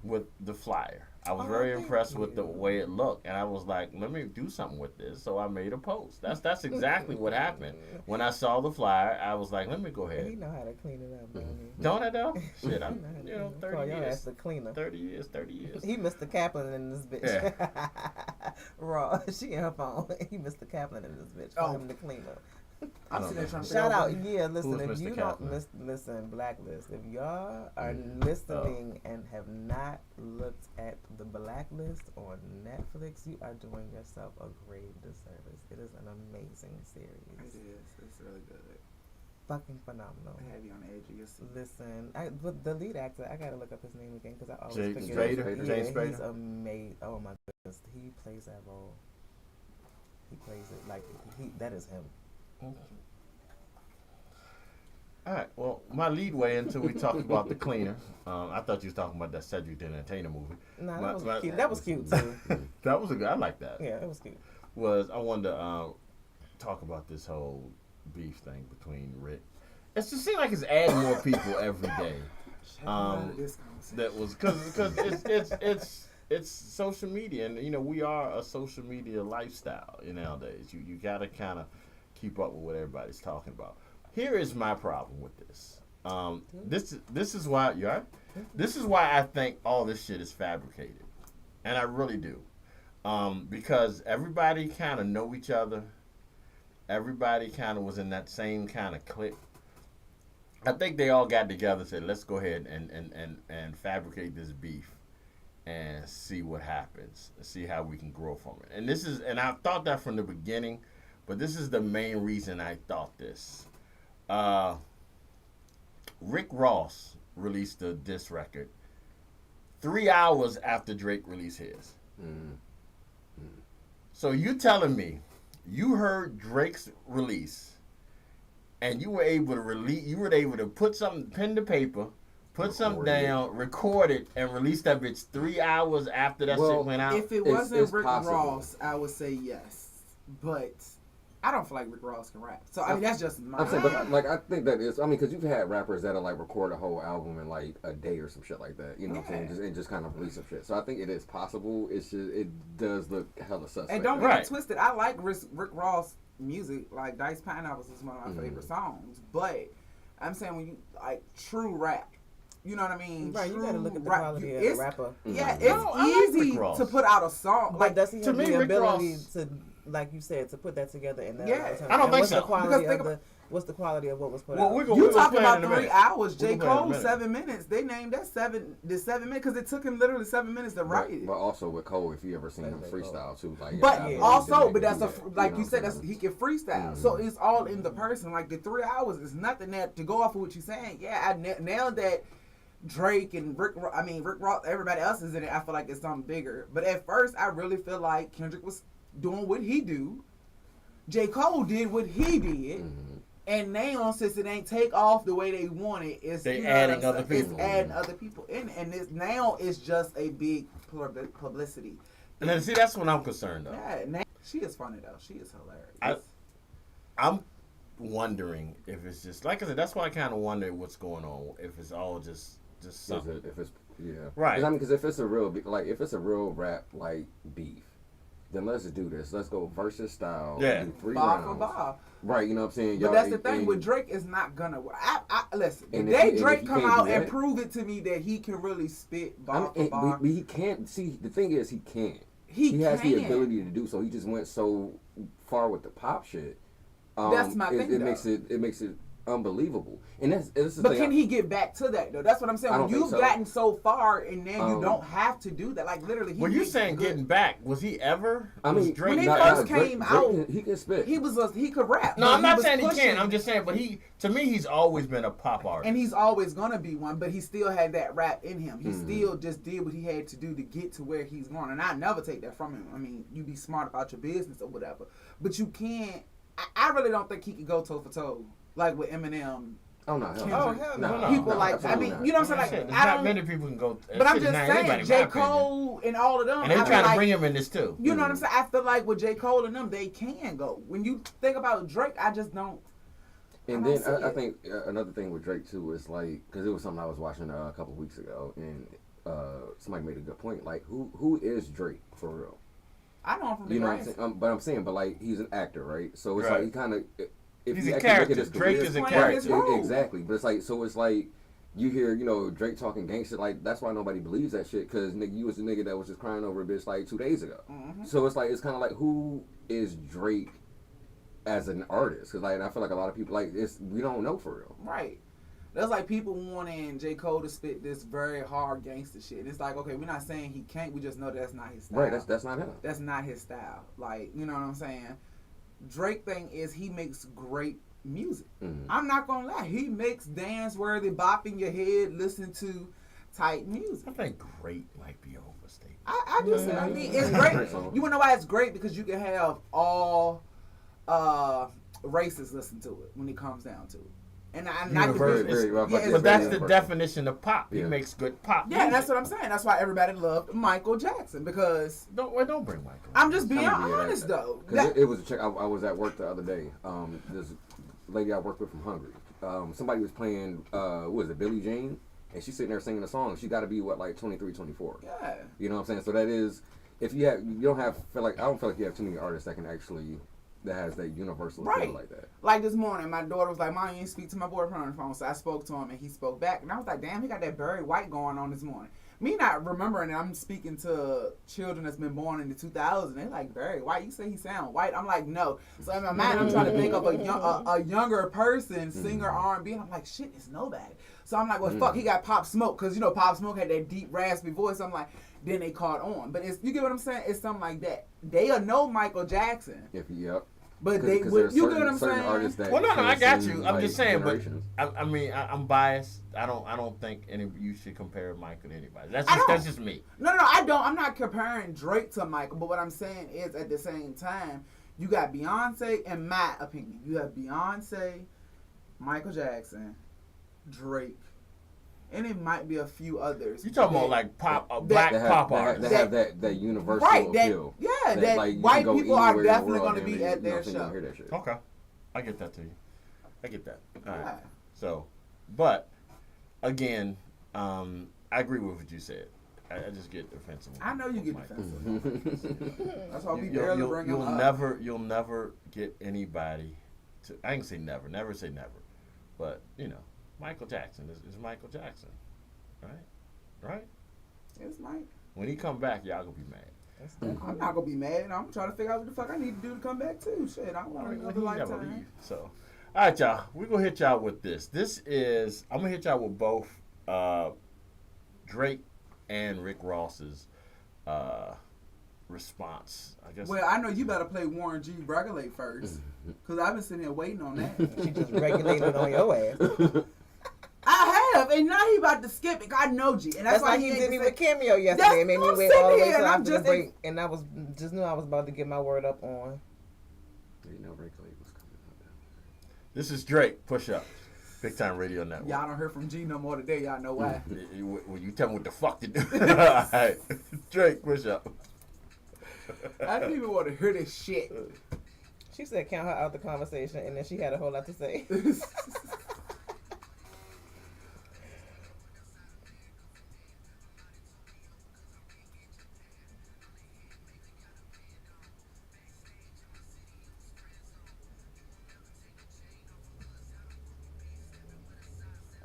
with the flyer. I was very thank impressed with the you. way it looked, and I was like, let me do something with this. So I made a post. That's exactly what happened. When I saw the flyer, I was like, let me go He ahead. know how to clean it up, don't he? Don't I though? Shit, I'm He know how to 30 call your ass years. the cleaner. 30 years. He Mr. Kaplan in this bitch. Raw. She in her phone. He Mr. Kaplan in this bitch. Call him the cleaner. I'm don't sitting there know. trying to Shout out, figure yeah. Listen, Who's if Mr. you Kaplan? don't listen, Blacklist. If y'all are listening and have not looked at the Blacklist on Netflix, you are doing yourself a great disservice. It is an amazing It series. is. It's really good. Fucking phenomenal. I have you on the edge of your seat. Listen, but the lead actor, I gotta look up his name again because I always James forget. Spader? Yeah, James he's Spader? amazing. Oh my goodness, he plays that role. He plays it like that is him. All right. Well, my lead way until we talked about the cleaner. I thought you was talking about that Cedric the Entertainer movie. Nah, My- that was my- cute. That was cute too. That was a good. I like that. Yeah, that was cute. I wanted to talk about this whole beef thing between Rick It just seems like it's adding more people every day. That was because it's social media, and you know we are a social media lifestyle nowadays. You gotta kind of keep up with what everybody's talking about. Here is my problem with this. This is why This is why I think all this shit is fabricated, and I really do, because everybody kind of know each other. Everybody kind of was in that same kind of clique. I think they all got together and said, let's go ahead and fabricate this beef and see what happens, see how we can grow from it. And I thought that from the beginning, but this is the main reason I thought this. Rick Ross released a diss record 3 hours after Drake released his. So you telling me you heard Drake's release and you were able to put something, pen to paper, put something down, record it, and release that bitch 3 hours after that shit went out? If it wasn't Rick Ross, I would say yes. But I don't feel like Rick Ross can rap. So, I mean, that's just my... I'm saying, but, like, I think that is... I mean, because you've had rappers that'll, like, record a whole album in, like, a day or some shit like that. You know what I'm saying? Just kind of release some shit. So, I think it is possible. It's just... It does look hella suspect. And don't get it twisted. I like Rick Ross music. Like, Dice Pineapples is one of my favorite songs. But, I'm saying when you... Like, true rap. You know what I mean? Right, true you gotta look at the quality of the rapper. Yeah, it's easy to put out a song. But Like, does he have the Rick ability Ross, to... Like you said, to put that together in that. Yeah, I don't think so. What's the quality of what was put out? You talking about 3 hours? J. Cole 7 minutes. They named that 7 minutes because it took him literally 7 minutes to write it. But also with Cole, if you ever seen him freestyle too, like. But that's like you said, he can freestyle. So it's all in the person. Like the 3 hours is nothing that to go off of what you're saying. Yeah, I nailed that. Drake and Rick Ross, everybody else is in it. I feel like it's something bigger. But at first, I really feel like Kendrick was doing what he do. J. Cole did what he did. And now, since it ain't take off the way they want it, it's adding other people. It's adding other people in. And now it's just a big publicity. And then, see, that's what I'm concerned of. Yeah, now, she is funny, though. She is hilarious. I'm wondering if it's just, like I said, that's why I kind of wonder what's going on. If it's all just something. If it's, right. I mean, because if it's a real, like, if it's a real rap, like, beef, then let's just do this. Let's go versus style. Yeah. Do 3 bar rounds. for bar. Right, you know what I'm saying? But that's the thing with Drake, is not gonna work. Listen, if Drake come out and prove it to me that he can really spit bar for bar. But he can't. See, the thing is, he can't. He has the ability to do so. He just went so far with the pop shit. That's my thing. It makes it unbelievable. And that's the but thing. Can he get back to that though? That's what I'm saying. You've gotten so far, and now you don't have to do that. Like literally. When you saying getting back, was he ever? I mean, Drake, when he first came out, he can spit. He could rap. No, I'm not saying he can't. I'm just saying, but to me, he's always been a pop artist, and he's always gonna be one. But he still had that rap in him. He still just did what he had to do to get to where he's going. And I never take that from him. I mean, you be smart about your business or whatever, but you can't. I really don't think he could go toe for toe like with Eminem. Oh no! Hell no. People like, I mean, you know what I'm saying? Like, I don't. Many people can go. But I'm just saying, J. Cole and all of them, and they trying to bring him in this too. You know what I'm saying? I feel like with J. Cole and them, they can go. When you think about Drake, I just don't. And then I think another thing with Drake too is like, because it was something I was watching a couple weeks ago, and somebody made a good point. Like, who is Drake for real? I know him from the You know what I'm saying? But I'm saying, but like, he's an actor, right? So it's like he kind of. He's a character. Drake is a character. Exactly. But it's like, so it's like, you hear, Drake talking gangster, like, that's why nobody believes that shit, because, nigga, you was a nigga that was just crying over a bitch, like, 2 days ago. So it's like, it's kind of like, who is Drake as an artist? Because, like, I feel like a lot of people, like, we don't know for real. Right. That's like people wanting J. Cole to spit this very hard gangster shit. And it's like, okay, we're not saying he can't, we just know that's not his style. Right, that's not him. That's not his style. Like, you know what I'm saying? Drake thing is he makes great music. I'm not gonna lie, he makes dance worthy, bop in your head, listen to type music. I think great might be overstated. I just I mean it's great. You wanna know why it's great? Because you can have all races listen to it when it comes down to it. And but that's the definition of pop. He makes good pop. Yeah, and that's what I'm saying. That's why everybody loved Michael Jackson, because don't bring Michael. I'm just being honest though. Because it was a chick. I was at work the other day. This lady I work with from Hungary. somebody was playing, what was it, Billie Jean? And she's sitting there singing a song. She got to be, what, like 23, 24. Yeah. You know what I'm saying? So that is, if you have, you don't have, I don't feel like you have too many artists that can actually, that has that universal appeal like that. Like this morning, my daughter was like, Mom, you didn't speak to my boyfriend on the phone. So I spoke to him and he spoke back. And I was like, damn, he got that Barry White going on this morning. Me not remembering that I'm speaking to children that's been born in the 2000s. They're like, Barry White, you say he sound white? I'm like, no. So in my mind, I'm trying to think of a younger person, singer, R&B. And I'm like, shit, it's nobody. So I'm like, well, fuck, he got Pop Smoke. Because, you know, Pop Smoke had that deep, raspy voice. I'm like, then they caught on. But it's, you get what I'm saying? It's something like that. They'll know Michael Jackson. Yep. But they would, you get what I'm saying? Well, no, I got you. I'm just saying, but I mean, I'm biased. I don't think any you should compare Michael to anybody. That's just me. No, I don't. I'm not comparing Drake to Michael. But what I'm saying is, at the same time, you got Beyonce. In my opinion, you have Beyonce, Michael Jackson, Drake, and it might be a few others. You talking about like black pop artists that have that universal appeal. That like, white people are definitely going to be at their show. Okay, I get that too. I get that. All right. Yeah. So, but again, I agree with what you said. I just get defensive. I know you get defensive. That's why we barely bring them up. You'll never get anybody to. I can say never say never, but you know, Michael Jackson is Michael Jackson, right? It's Mike. When he come back, y'all gonna be mad. I'm not gonna be mad. I'm trying to figure out what the fuck I need to do to come back too. Shit, I want another lifetime. So, all right, y'all. We're gonna hit y'all with this. I'm gonna hit y'all with both Drake and Rick Ross's response. I guess. Well, I know you better play Warren G. Regulate first, cause I've been sitting here waiting on that. She just regulated on your ass. I have, and now he about to skip it. I know G, and that's why he did me with Cameo yesterday. It made me wait all the way till after the break, and I was just knew I was about to get my word up on. You know, Regulate was coming up. This is Drake. Push up. BigTyme Radio Network. Y'all don't hear from G no more today. Y'all know why. Well, you tell me what the fuck to do. All right. Drake, push up. I didn't even want to hear this shit. She said count her out the conversation, and then she had a whole lot to say.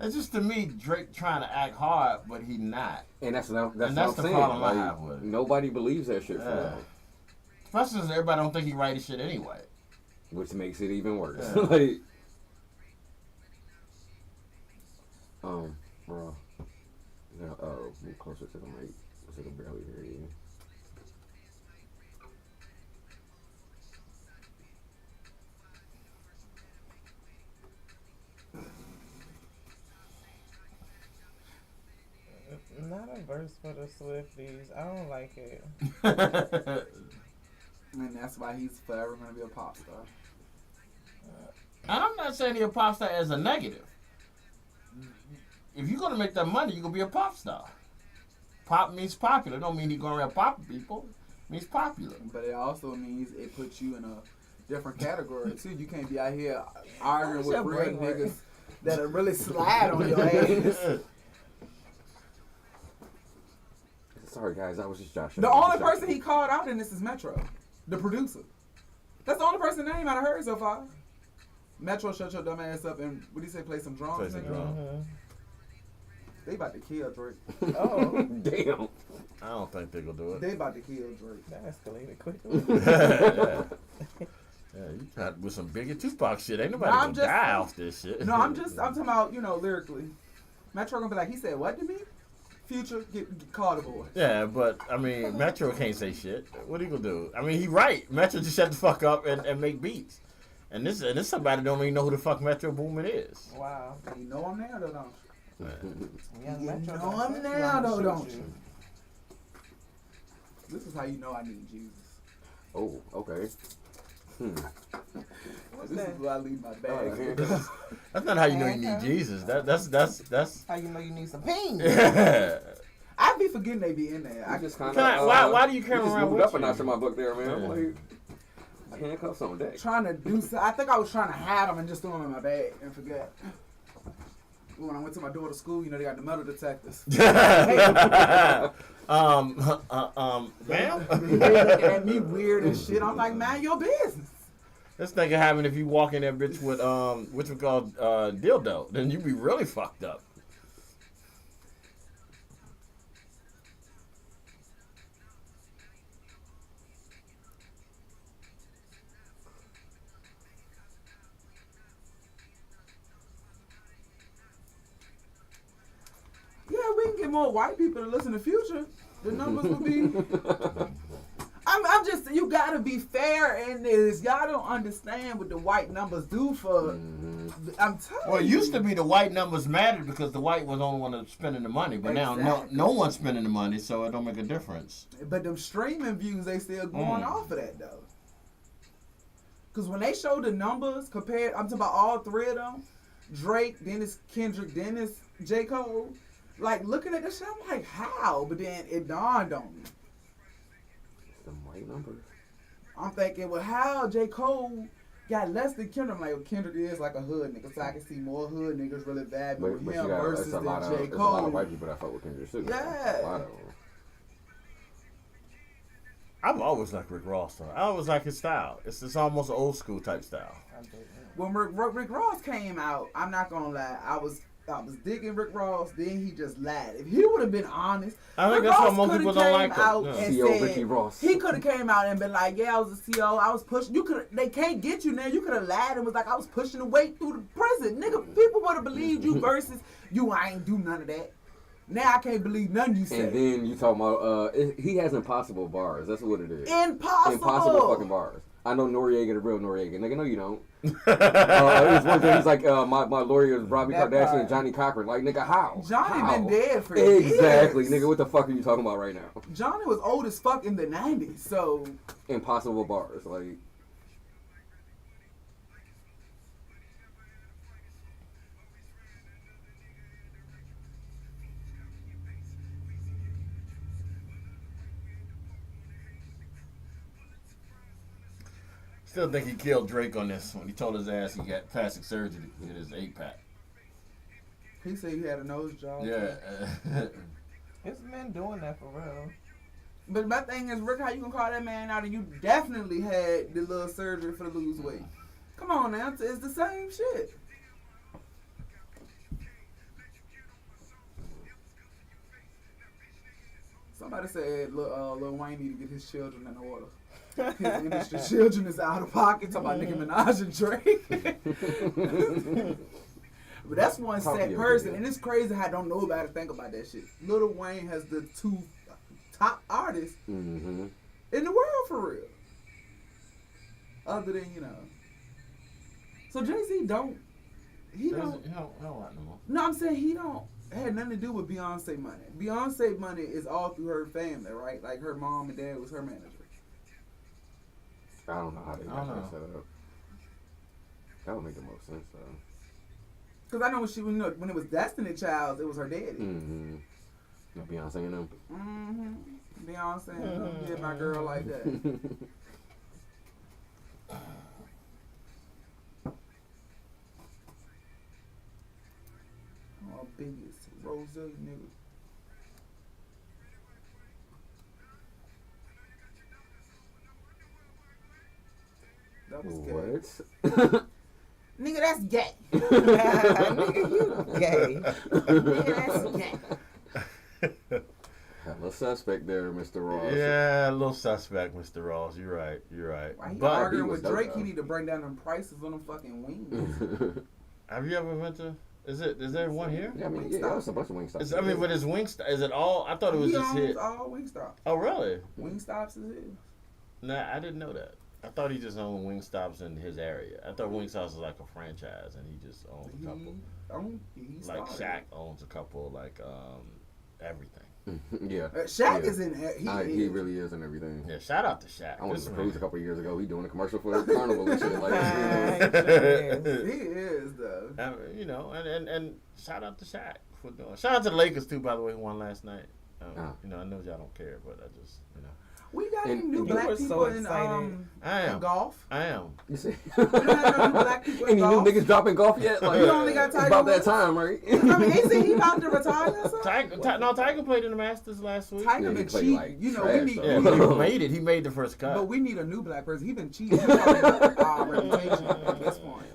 It's just to me, Drake trying to act hard, but he not. And that's what I'm the saying. problem I have with it. Nobody believes that shit for him. Especially since everybody don't think he writes shit anyway. Which makes it even worse. Yeah. Bro. Move closer to the mic. So I can barely hear you. Not a verse for the Swifties. I don't like it. And that's why he's forever going to be a pop star. And I'm not saying he a pop star as a negative. If you're going to make that money, you're going to be a pop star. Pop means popular. Don't mean he's going to rap pop people. It means popular. But it also means it puts you in a different category, too. You can't be out here arguing with real niggas that'll really slide on your ass. Sorry, guys. I was just joshing. The only person he called out in this is Metro, the producer. That's the only person name I've heard so far. Metro, shut your dumb ass up and, what do you say, play some drums? Play some drums. Mm-hmm. They about to kill Drake. Oh. Damn. I don't think they're going to do it. They about to kill Drake. That escalated quickly. Yeah, you tried with some bigger Tupac shit. Ain't nobody going to die off this shit. No, I'm talking about, lyrically. Metro going to be like, he said what to me? Future, get called a boy. Yeah, but, I mean, Metro can't say shit. What he going to do? I mean, he right. Metro just shut the fuck up and make beats. And this somebody don't even know who the fuck Metro Boomin is. Wow. You know I'm there, though, don't you? Young You Metro know don't I'm say there, you though, shoot don't you. you? This is how you know I need Jesus. Oh, okay. What's This that? is where I leave my bag. That's not how you know you need Jesus. That's How you know you need some pain? I be forgetting they be in there. I just kind of. Why do you carry just around moved with up a you? notch in my book there, man. Yeah. I'm like, handcuffs on deck. trying to do so. I think I was trying to hide them and just throw them in my bag and forget. When I went to my daughter's school, you know, they got the metal detectors. Ma'am? They looking at me weird and shit. I'm like, man, your business. This thing can happen if you walk in that bitch with what we call dildo. Then you be really fucked up. Yeah, we can get more white people to listen to Future. The numbers would be. I'm just, you gotta be fair in this. Y'all don't understand what the white numbers do for. I'm telling you. Well, it used to be the white numbers mattered because the white was the only one that's spending the money. But now no one's spending the money, so it don't make a difference. But them streaming views, they still going off of that though. Cause when they show the numbers compared, I'm talking about all three of them, Drake, Dennis, Kendrick, Dennis, J. Cole. Like looking at this shit, I'm like, how? But then it dawned on me. Some white numbers. I'm thinking, well, how J. Cole got less than Kendrick? I'm like, well, Kendrick is like a hood nigga, so I can see more hood niggas really bad with him versus than J. Cole. There's a lot of white people that fuck with Kendrick too. Yeah. A lot of them. I've always liked Rick Ross though. I always like his style. It's almost an old school type style. When Rick Ross came out, I'm not gonna lie, I was digging Rick Ross. Then he just lied. If he would have been honest, I think Rick that's Ross why most people don't like him. Yeah. and CO said, Ricky Ross. He could have came out and been like, "Yeah, I was a CO. I was pushing. You could. They can't get you now. You could have lied and was like, I was pushing the weight through the prison, nigga. People would have believed you versus you. I ain't do none of that. Now I can't believe none you said. And then you talking about he has impossible bars. That's what it is. Impossible fucking bars. I know Noriega, the real Noriega. Nigga, no, you don't. It was one thing. He's like, my lawyer is Robbie Kardashian and Johnny Cochran. Like, nigga, how? Johnny how? been dead for years. Exactly, nigga. What the fuck are you talking about right now? Johnny was old as fuck in the 90s, so. Impossible bars, like. Still think he killed Drake on this when he told his ass he got plastic surgery to get his 8-pack. He said he had a nose job. Yeah. It's men doing that for real. But my thing is, Rick, how you gonna call that man out and you definitely had the little surgery for the lose weight? Come on now, it's the same shit. Somebody said Lil Wayne need to get his children in order. His industry children is out of pocket. Talking about Nicki Minaj and Drake. But that's one set person, and it's crazy how don't nobody think about that shit. Lil Wayne has the 2 top artists in the world for real. Other than, you know. So Jay-Z don't want no more. No, I'm saying he don't had nothing to do with Beyonce money. Beyonce money is all through her family, right? Like her mom and dad was her manager. I don't know how they got that set up. That would make the most sense, though. Because I know when it was Destiny Child, it was her daddy. Beyonce and them. Beyonce and them did my girl like that. Oh, biggest Rose, nigga. That was gay. What? Nigga, that's gay. Nigga, you gay. Nigga, that's gay. A little suspect there, Mr. Ross. Yeah, a little suspect, Mr. Ross. You're right. Why he But arguing he with was Drake? dope, He though. need to bring down them prices on them fucking wings. have you ever been to? Is there one here? Yeah, I mean, yeah, there's a bunch of Wingstops. I mean, with his Wingstop, is it all? I thought it was He just owns his. all Wingstops. Oh, really? Wingstops is his. Nah, I didn't know that. I thought he just owned Wingstops in his area. I thought Wingstops was like a franchise, and he just owns a couple. He Like started. Shaq owns a couple, like everything. Yeah. Shaq Yeah. is in. He really is and everything. Yeah, shout out to Shaq. I went This to man. cruise a couple of years ago. He doing a commercial for Carnival and shit. Like, He is though. You know, and shout out to Shaq for doing. Shout out to the Lakers too, by the way, who won last night. You know, I know y'all don't care, but I just, you know. We got any And new you black were people so in excited. I am. in golf. I am. You see? You don't have no new black people in Any new golf. niggas dropping golf yet? Like, You only got it's Tiger about that Woods. time, right? I mean, isn't he about to retire or something? Tiger played in the Masters last week. Tiger Yeah, he been played cheating. like You know, trash, we need. though. Yeah, we but need he made it. He made the first cut. but we need a new black person. He been cheating. He fucking our reputation at this point.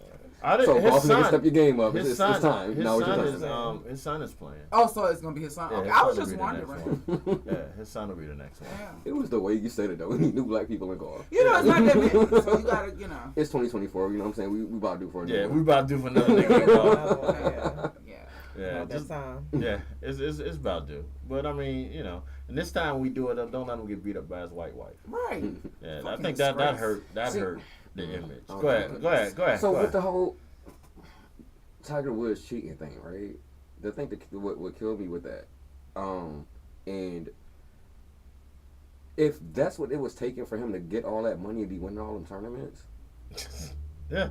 So, his golf niggas, son, step your game up. his It's son, time. his Now it's son your is time. his son is playing. Oh, so it's gonna be his son. Yeah, Okay, his I was son just will be the wondering. next one. Yeah, his son will be the next one. Yeah. It was the way you said it, though. We need new black people in golf. You know, it's not that many, so you gotta, you know. It's 2024, you know what I'm saying? We about to do for a new Yeah, one. we about to do for another nigga. Yeah. Yeah, About that just, time. yeah, it's about due. But I mean, you know, and this time we do it. Don't let him get beat up by his white wife. Right. Yeah, I Fucking think that disgrace. hurt. That See- hurt the image. Oh, Go ahead. So go with the ahead. whole Tiger Woods cheating thing, right? The thing that what killed me with that, and if that's what it was taking for him to get all that money and be winning all them tournaments, Yeah.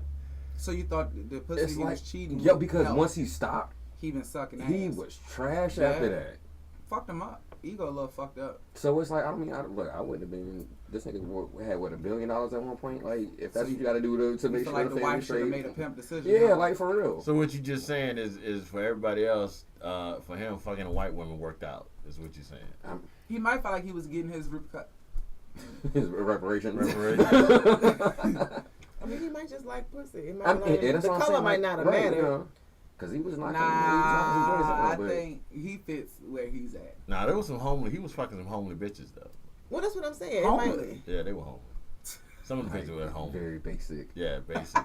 So you thought the pussy it's he like was cheating? yeah, with because helped. once he stopped, he been sucking ass. he was trash Yeah. after that. Fucked him up. Ego a little fucked up. So it's like I mean, look, I wouldn't have been. This nigga had what $1 billion at one point. Like if that's what you got to do to You make feel sure like the the family wife should have straight. made a pimp decision. Yeah, huh? like for real. So what you just saying is for everybody else, for him fucking a white woman worked out. Is what you're saying. He might feel like he was getting his rip cut. His reparations. I mean, he might just like pussy. It might I mean, like, yeah, that's the what I'm color saying, might like, not have right, mattered. you know, cause he was knocking. Nah, I but think he fits where he's at. Nah, there was some homely. He was fucking some homely bitches though. Well, that's what I'm saying. It Homely. Yeah, they were homely. Some of the bitches were homely. very basic. Yeah, basic.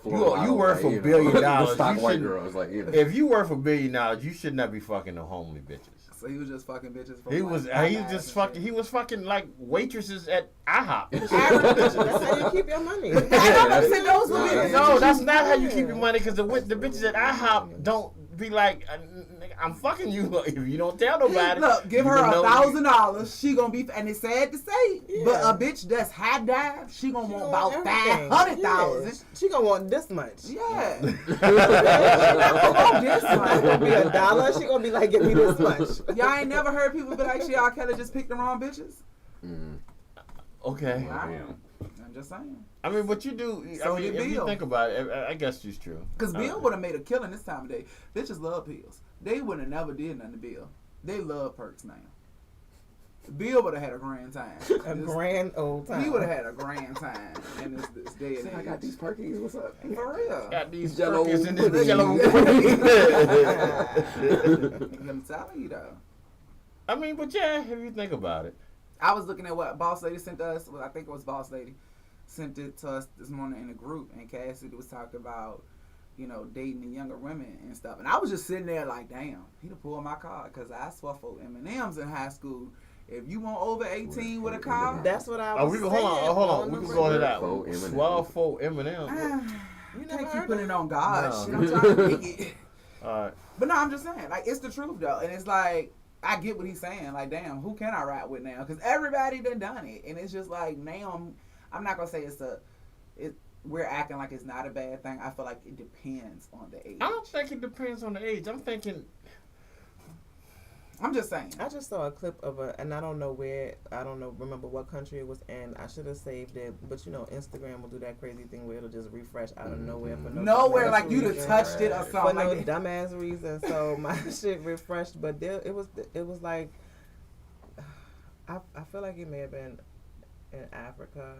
Floral you worth like, for you $1 billion. The stock You white shouldn't- girls, like you know. If you worth $1 billion, you should not be fucking no homely bitches. So he was just fucking bitches. From He like was Popeyes just and fucking. shit. He was fucking like waitresses at IHOP. That's how you keep your money. I know, but that's- said those nah, women. that's- No, that's not how you keep your money. Because the bitches at IHOP don't be like, nigga, I'm fucking you if you don't tell nobody. Look, give you her gonna know- $1,000. She gonna be, and it's sad to say, but Yeah. a bitch that's high dive, she gonna She want gonna about want everything. 500,000. Yeah. She gonna want this much. Yeah. Oh, this It's gonna be $1. She gonna be like, give me this much. Y'all ain't never heard people be like, shit, R. Kelly just picked the wrong bitches? Okay. Wow. I'm just saying. I mean, but you do. So I mean, did if you Bill. think about it, I guess it's true. Because Bill would have made a killing this time of day. Bitches love pills. They would have never did nothing to Bill. They love perks now. Bill would have had a grand time. A grand old time. He would have had a grand time in this day and Say, I got age. these perkies. What's up? For real. Got these Jello Perkins in this pudding. Jello. I'm telling you though. I mean, but yeah, if you think about it, I was looking at what Boss Lady sent us. Well, I think it was Boss Lady sent it to us this morning in the group, and Cassidy was talking about, you know, dating the younger women and stuff. And I was just sitting there like, damn, he done pulled my card because I swore for M&Ms in high school. If you want over 18 with a car, That's what I oh, was we can saying. hold on. We can go into that Faux one. M&M. 12 for Eminem. You you never can't keep heard putting it that? on God. No. Shit, I'm trying to make it. All right. But no, I'm just saying, like, it's the truth though, and it's like I get what he's saying. Like, damn, who can I ride with now? Because everybody done it, and it's just like now I'm not gonna say we're acting like it's not a bad thing. I feel like it depends on the age. I don't think it depends on the age. I'm thinking. I'm just saying. I just saw a clip of and I don't know remember what country it was in. I should have saved it, but you know, Instagram will do that crazy thing where it'll just refresh out of nowhere for no Nowhere, dumbass like you'd have reason. touched it or For something no like that. dumbass reason. So my shit refreshed, but there it was like I feel like it may have been in Africa.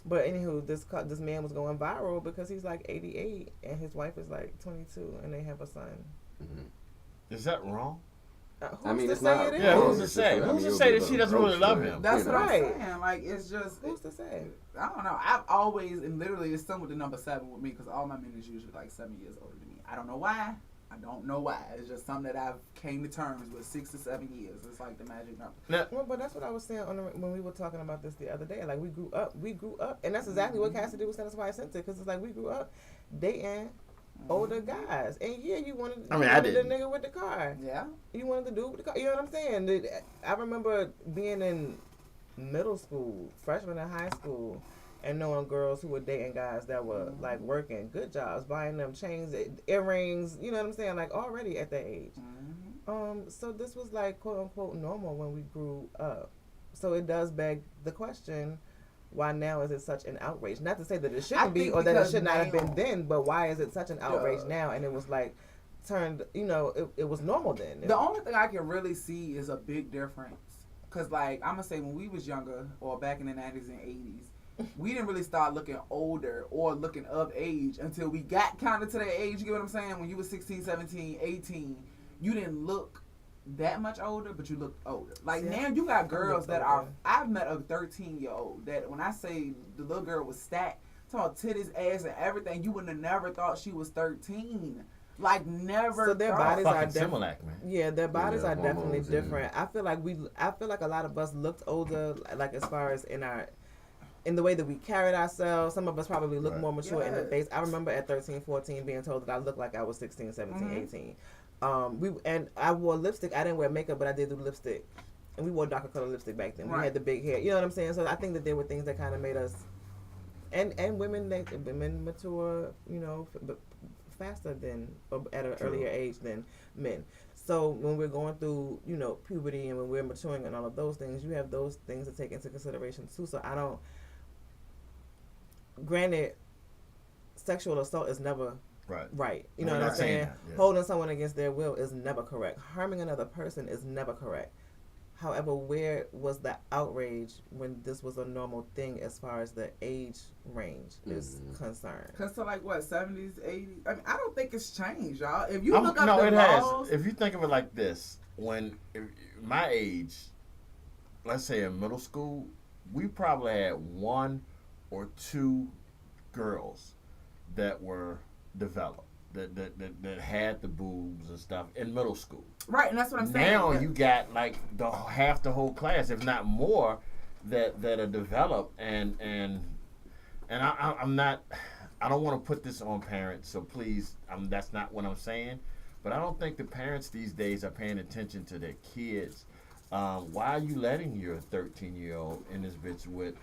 But anywho, this man was going viral because he's like 88 and his wife is like 22 and they have a son. Is that wrong? Who's I mean, to it's say not. it is? Yeah, who's to It's say? just, I Who's mean, to it'll say be that she a doesn't really roast love for him? That's you what know. I'm Right. saying. Like, it's just Who's to say? I don't know. I've always, and literally, it's something with the number 7 with me because all my men is usually like 7 years older than me. I don't know why. It's just something that I've came to terms with. 6 to 7 years. It's like the magic number. Well, but that's what I was saying when we were talking about this the other day. Like we grew up, and that's exactly what Cassidy was saying. That's why I sent it because it's like we grew up dating older guys, and yeah, you wanted. I mean, you I wanted didn't. the nigga with the car. Yeah. You wanted the dude with the car. You know what I'm saying? I remember being in middle school, freshman in high school, and knowing girls who were dating guys that were like working good jobs, buying them chains, earrings. You know what I'm saying? Like already at that age. So this was like quote unquote normal when we grew up. So it does beg the question, why now is it such an outrage? Not to say that it shouldn't be think or that it because should not have now- been then, but why is it such an outrage now? And it was like turned, it was normal then. The only thing I can really see is a big difference. Because, like, I'm going to say when we was younger, or back in the 90s and 80s, we didn't really start looking older or looking of age until we got kind of to that age. You get what I'm saying? When you was 16, 17, 18, you didn't look that much older, but you looked older. Like, now you got girls that are, I've met a 13-year-old that when I say the little girl was stacked, talking about titties, ass, and everything, you wouldn't have never thought she was 13. Like, never. So their thought. bodies are Fucking different. Similac, man. Yeah, their bodies Yeah, are definitely hormones, yeah. different. I feel like a lot of us looked older, like as far as in the way that we carried ourselves. Some of us probably look Right. more mature in the Yes. face. I remember at 13, 14 being told that I looked like I was 16, 17, 18. And I wore lipstick. I didn't wear makeup, but I did do lipstick. And we wore darker color lipstick back then. We Right. had the big hair. You know what I'm saying? So I think that there were things that kind of made us, and women mature, faster than at an True. earlier age than men. So when we're going through, puberty and when we're maturing and all of those things, you have those things to take into consideration too. So granted, sexual assault is never right. You know We're what I'm not saying saying? that, yeah. Holding someone against their will is never correct. Harming another person is never correct. However, where was the outrage when this was a normal thing as far as the age range is concerned? Because to like what, 70s, 80s? I mean, I don't think it's changed, y'all. If you look up no, the it laws, has. If you think of it like this, my age, let's say in middle school, we probably had one or two girls that were developed, that had the boobs and stuff in middle school. right, and that's what I'm saying. Now you got like half the whole class, if not more, that are developed, and I'm not. I don't want to put this on parents, so please, that's not what I'm saying. But I don't think the parents these days are paying attention to their kids. Why are you letting your 13-year-old in this bitch with?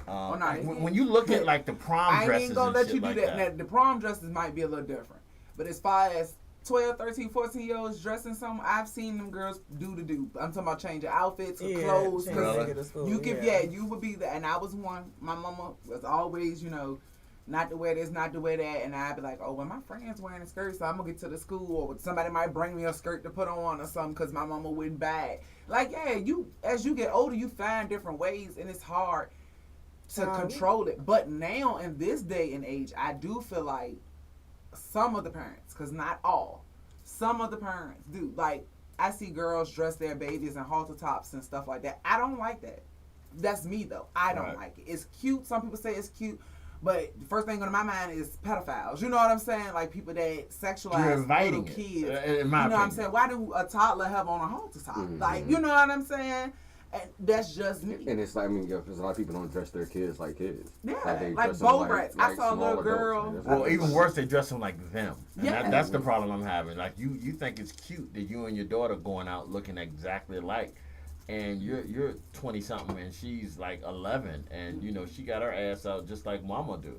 When you look at like the prom dresses, I ain't gonna and let shit you do like that. Now, the prom dresses might be a little different. But as far as 12, 13, 14-year-olds dressing something, I've seen them girls do. I'm talking about changing outfits or clothes. changing Really? to get to school, You could, you would be there. And I was one. My mama was always, not to wear this, not to wear that. And I'd be like, oh, well, my friend's wearing a skirt, so I'm going to get to the school. Or somebody might bring me a skirt to put on or something because my mama wouldn't buy it. Like, yeah, as you get older, you find different ways, and it's hard to control it. But now, in this day and age, I do feel like some of the parents, because not all, some of the parents do. Like, I see girls dress their babies in halter tops and stuff like that. I don't like that. That's me, though. I don't like it. It's cute. Some people say it's cute. But the first thing on my mind is pedophiles. You know what I'm saying? Like people that sexualize little kids. In my you know what I'm opinion. saying? Why do a toddler have on a halter top? Like, you know what I'm saying? And that's just me. And it's like, because a lot of people don't dress their kids like kids. Yeah, they like dress them Bo Rats. I saw a small little girl. adults, Well, even worse, they dress them like them. And Yeah. that's the problem I'm having. Like you think it's cute that you and your daughter going out looking exactly alike, and you're 20 something and she's like 11, and she got her ass out just like Mama do.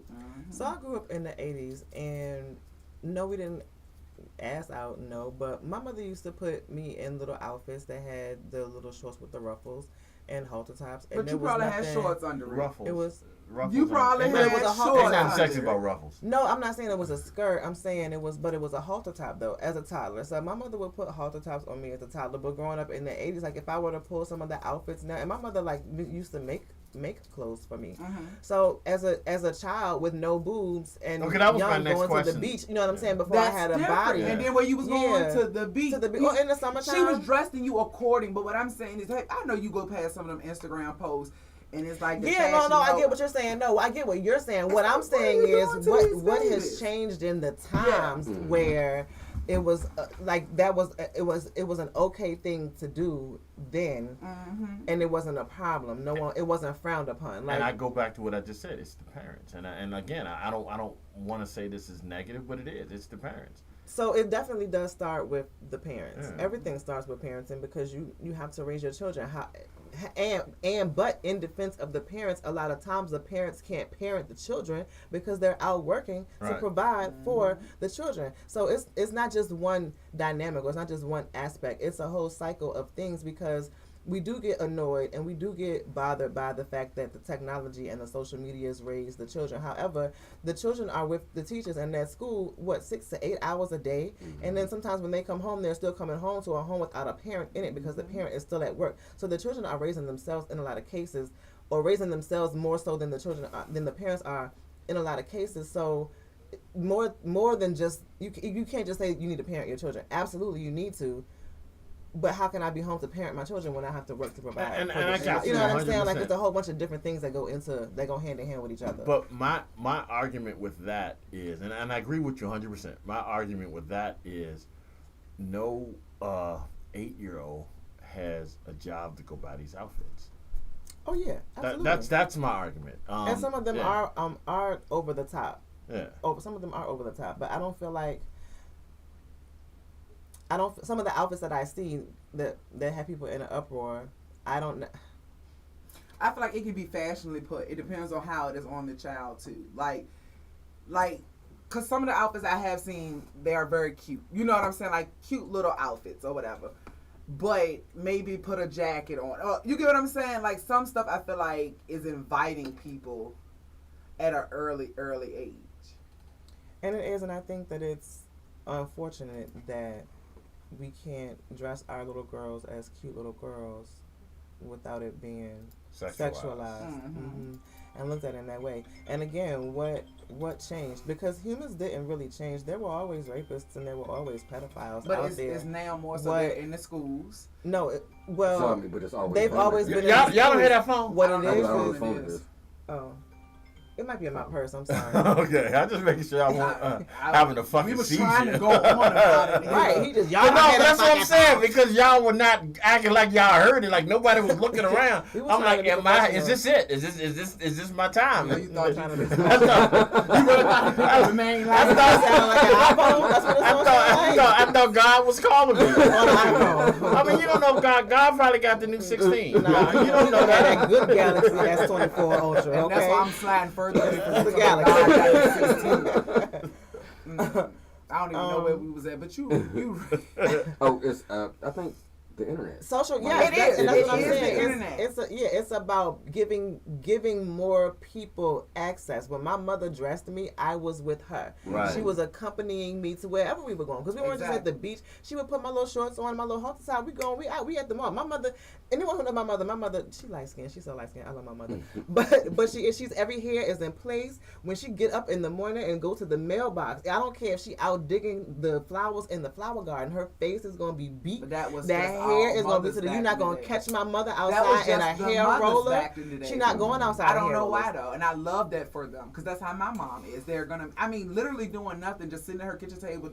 So I grew up in the 80s, and no, we didn't ass out, no, but my mother used to put me in little outfits that had the little shorts with the ruffles and halter tops. And But you probably had shorts under it. Ruffles. It was. Ruffles. You probably But had it was a shorts halter Ain't nothing under sexy it. about ruffles. No, I'm not saying it was a skirt. I'm saying it was a halter top though, as a toddler. So my mother would put halter tops on me as a toddler. But growing up in the 80s, like if I were to pull some of the outfits now, and my mother like used to make clothes for me. So as a child with no boobs and Okay, that was my young next going to question. the beach, you know what I'm saying? Before That's I had a different. body, And then when you was going to the beach. Well, in the summertime, She was dressing you according, but what I'm saying is, hey, I know you go past some of them Instagram posts, and it's like the fashion I get what you're saying. No, I get what you're saying. What I'm saying is what has changed in the times where it was it was an okay thing to do then, and it wasn't a problem. It wasn't frowned upon. Like, And I go back to what I just said. It's the parents, and again, I don't want to say this is negative, but it is. It's the parents. So it definitely does start with the parents. Yeah. Everything starts with parenting because you have to raise your children. But in defense of the parents, a lot of times the parents can't parent the children because they're out working to Right. provide for the children. So it's not just one dynamic or it's not just one aspect. It's a whole cycle of things because we do get annoyed and we do get bothered by the fact that the technology and the social media has raised the children. However, the children are with the teachers in that school, 6 to 8 hours a day. And then sometimes when they come home, they're still coming home to a home without a parent in it because the parent is still at work. So the children are raising themselves in a lot of cases, or raising themselves more so than the children than the parents are in a lot of cases. So more than just, you can't just say you need to parent your children. Absolutely, you need to. But how can I be home to parent my children when I have to work to provide? And I got you know what I'm saying? 100%. Like, it's a whole bunch of different things that go hand in hand with each other. But my argument with that is, and I agree with you 100%. My argument with that is, no 8-year-old has a job to go buy these outfits. Oh yeah, absolutely. That's my argument. And some of them are over the top. Yeah. Some of them are over the top, but I don't feel like. Some of the outfits that I see that have people in an uproar, I don't know. I feel like it can be fashionably put. It depends on how it is on the child too. Like, cause some of the outfits I have seen, they are very cute. You know what I'm saying? Like cute little outfits or whatever. But maybe put a jacket on. You get what I'm saying? Like some stuff I feel like is inviting people at an early age. And it is, and I think that it's unfortunate that we can't dress our little girls as cute little girls without it being sexualized. And looked at in that way. And again, what changed? Because humans didn't really change. There were always rapists and there were always pedophiles out there. But it's now more so they're in the schools. No, but it's always they've always been. Y'all don't hear that phone? What I it don't is? know what what phone it it is. is. Oh. It might be in my purse. I'm sorry. Okay, I'm just making sure I won't having a fucking We was seizure. trying to go on about it. Right, he just But no, that's what I'm saying, because y'all were not acting like y'all heard it, like nobody was looking around. I'm like, is this it? Is this my time? You thought you trying to be I thought God was calling me. I mean, you don't know God probably got the new 16. Nah, you don't know that good Galaxy S24 Ultra. And Okay? that's why I'm sliding further into The the Galaxy. I don't even know where we was at, but you. Oh, it's I think the internet. Social, yeah, it is. and that's It what I'm is saying. the internet. It's about giving more people access. When my mother dressed me, I was with her. Right. She was accompanying me to wherever we were going, because we weren't just at the beach. She would put my little shorts on, my little halter top. We at the mall. My mother. Anyone who knows my mother, she light skinned. She's so light skinned. I love my mother. but she's every hair is in place. When she get up in the morning and go to the mailbox, I don't care if she out digging the flowers in the flower garden. Her face is gonna be beat. But that hair is gonna be to the. You're not gonna catch my mother outside in a hair roller. She's not going outside. I don't know why though, and I love that for them because that's how my mom is. They're gonna, literally doing nothing, just sitting at her kitchen table.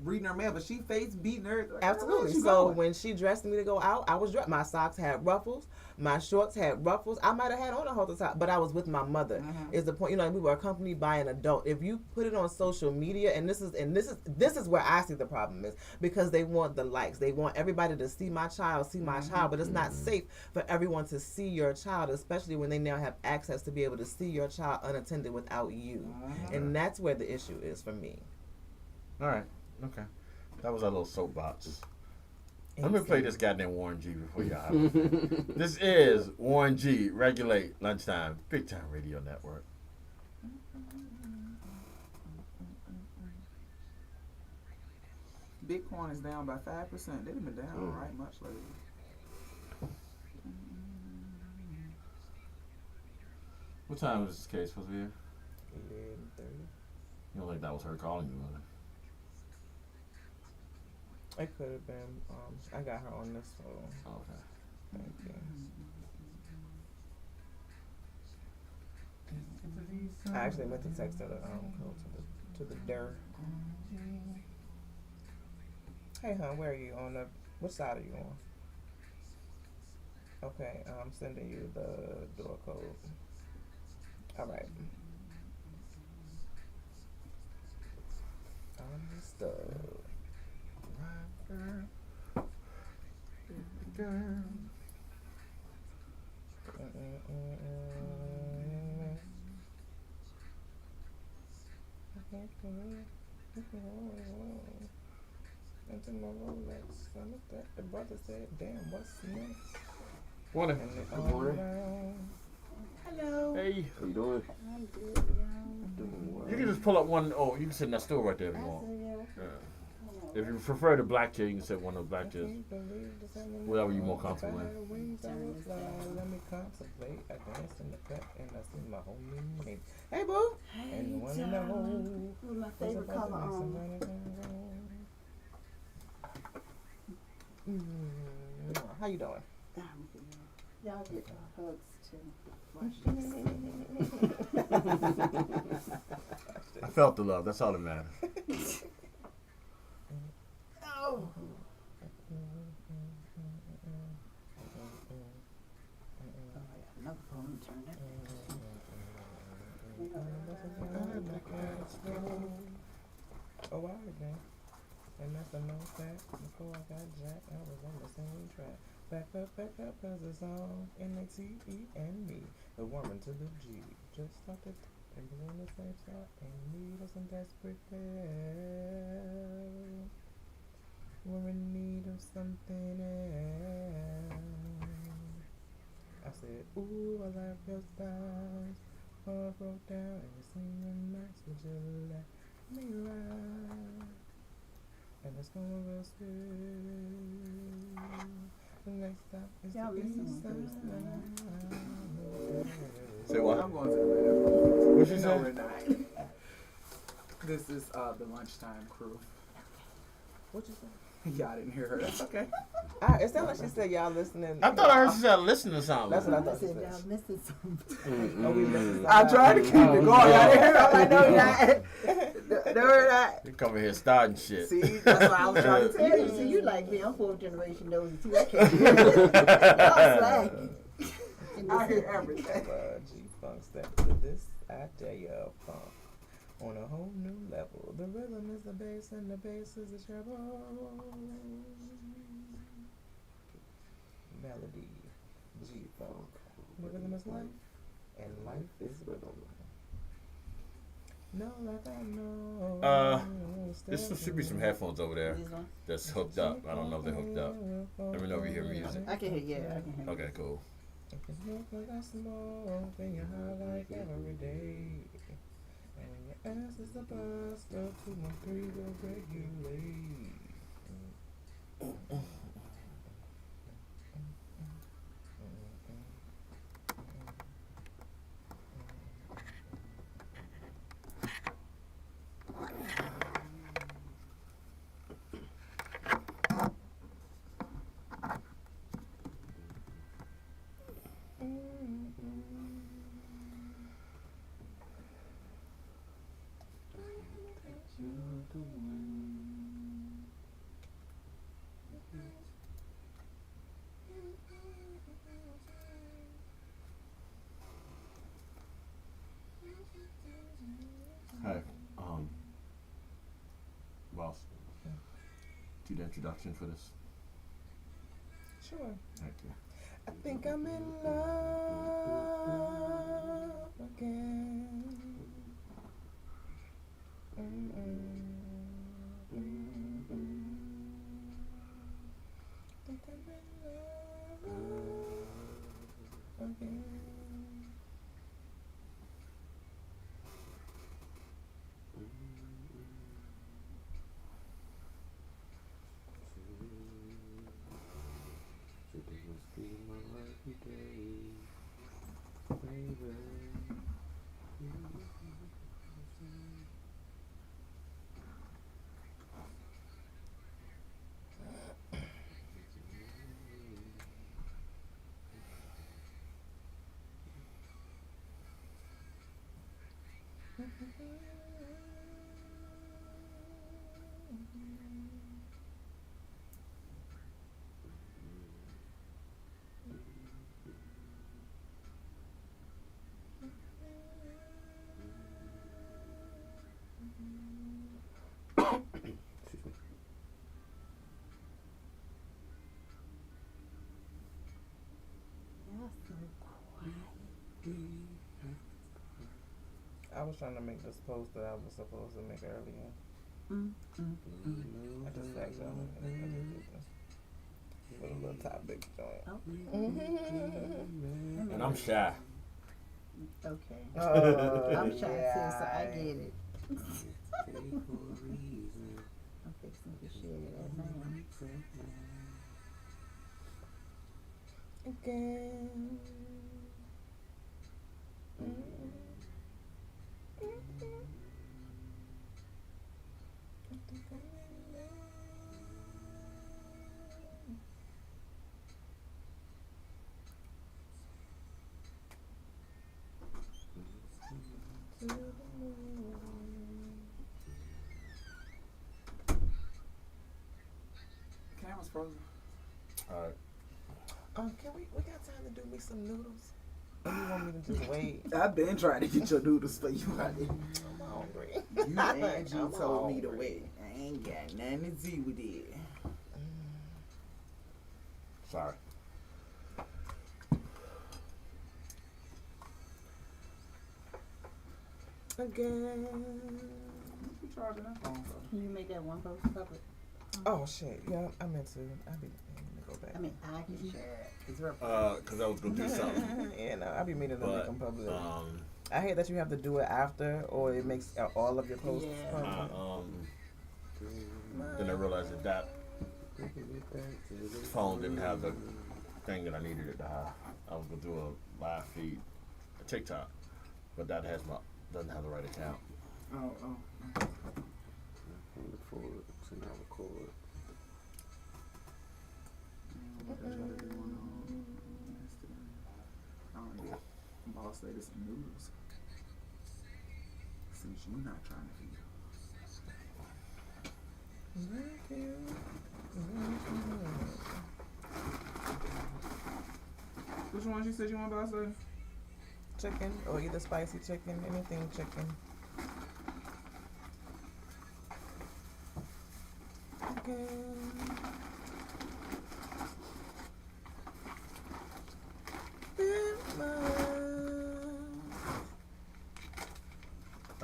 Reading her mail, but she face beating her. Like, absolutely. So when she dressed me to go out, I was dressed. My socks had ruffles. My shorts had ruffles. I might have had on a halter top, but I was with my mother. Is the point? You know, we were accompanied by an adult. If you put it on social media, and this is where I see the problem is, because they want the likes. They want everybody to see my child, but it's not safe for everyone to see your child, especially when they now have access to be able to see your child unattended without you. And that's where the issue is for me. All right. Okay. That was our little soapbox. Let me play this goddamn Warren G before y'all have it. This is Warren G. Regulate Lunchtime, BigTyme Radio Network. Bitcoin is down by 5%. They've been down right much lately. What time was this case supposed to be here? 11:30. You don't think that was her calling you, was it? It could have been. I got her on this, so Okay. thank you. I actually meant to text her to go to the DIR. Hey, hon, where are you on which side are you on? Okay, I'm sending you the door code. All right. Understood. Girl. Into my Rolex. I looked at the brother said, damn, what's next? Morning. Good morning. Hello. Hey. How you doing? I'm good, y'all. Doing well. You can just pull up one. Oh, you can sit in that stool right there if you want. Yeah. If you prefer the black chair, you can sit one of the black chairs. Whatever you're more comfortable in. Let me contemplate. I dance in the cut and I see my homie name. Hey, boo. Hey, And one John. know What's my favorite color on? How you doing? I'm good. Y'all get hugs too. I felt the love. That's all that matters. Oh. Another phone. Turn that Oh, I again. And that's a no fact. Before I got jacked, I was on the same track. Back up, cause it's on N-A-T-E and me. The woman to the G. Just started and was on the same spot. And need of some desperate help. We're in need of something else. I said, ooh, I like your styles. Heart broke down and you sing the nights. Would you let me ride? And it's gonna go smooth. The next stop is Y'all the listen east to this side. Say what? I'm going to the bathroom. What she No, say? we're not. This is the LunchTyme Crew. What you say? Y'all didn't hear her. That's okay. It sounded like she said y'all listening. I thought I heard she said listen to something. That's what I I thought she said, said. y'all missing something. Oh, we missing I tried to keep it going. Y'all didn't hear her. I'm like, no, you're not. No, you're not. You come in here starting shit. See, that's what I was trying to tell You you. see, you like me. I'm fourth generation nosy too. I can't hear it. Y'all slacking. I hear everything. G-Funk step to this idea funk on a whole new level. The rhythm is the bass and the bass is the treble. Melody, G-Funk. The rhythm is life and life is rhythm. No, like I know. There should be some headphones over there This one? that's hooked up. I don't know if they're hooked up. Let me know if you hear music. I can hear, yeah, I can hear. Okay, cool. It can look like I smoke in your high life every day. And when your ass is a bus, go 213 will regulate. Hi, boss. Do the introduction for this. Sure. Thank you. I think I'm in love again. Think I'm in love again. Y'all so quiet. I was trying to make this post that I was supposed to make earlier. I just sacked y'all. With a little top big joint. Oh. And I'm shy. Okay. Oh, I'm shy yeah. too, so I get it. I'm fixing to share that now. Again. Camera's frozen. All right. Can we got time to do me some noodles? Or you want me to just wait? I've been trying to get your noodles for you, honey. I'm hungry. You Angie I'm told me to hungry. wait. I ain't got nothing to do with it. Sorry. Again. You charging that phone for? Can you make that one post public? Oh shit! Yeah, I meant to. Let me go back. I mean, I can share it. It's real. Cause I was gonna do something. Yeah, no, I be meaning to make But them public. um, I hate that you have to do it after, or it makes all of your posts Yeah. public. then I realized that phone didn't have the thing that I needed it to have. I was gonna do a live feed, a TikTok, but that doesn't have the right account. Oh. Look forward to now record. Boss lady some noodles. Since you're not trying to feed Which one you said you want, boss lady? Chicken, or either spicy chicken, anything chicken.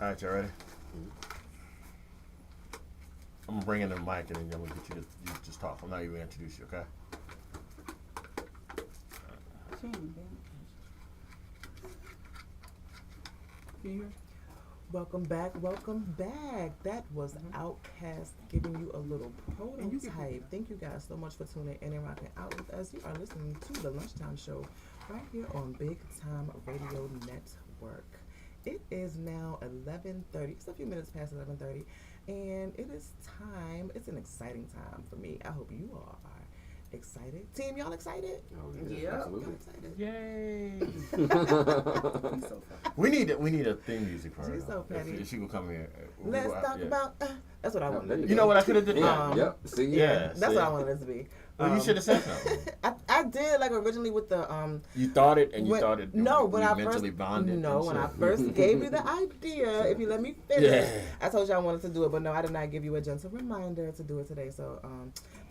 All right, y'all ready? I'm gonna bring in the mic and then I'm gonna get you just talk. I'm not even gonna introduce you, okay? Can you hear? Welcome back. That was Outkast giving you a little prototype. Thank you guys so much for tuning in and rocking out with us. You are listening to the Lunchtime Show right here on BigTyme Radio Network. It is now 11:30. It's a few minutes past 11:30, and it is time. It's an exciting time for me. I hope you all are excited. Team, y'all excited? Oh, Yeah. absolutely. Y'all excited? Yay! He's so fun. we need a theme music for her. She's so though. petty. If she will come here. Let's we'll go out, talk yeah. about. That's what I Oh, wanted. there to you do. You know what I could have did? Yeah. Yep. See. Yeah. That's see? what I wanted it to be. Well, you should have said something. I did like originally with the You thought it, and you when- thought it. No, we when I mentally first bonded. no, and when I shit. first gave you the idea, if you let me finish, Yeah. I told you I wanted to do it, but no, I did not give you a gentle reminder to do it today. So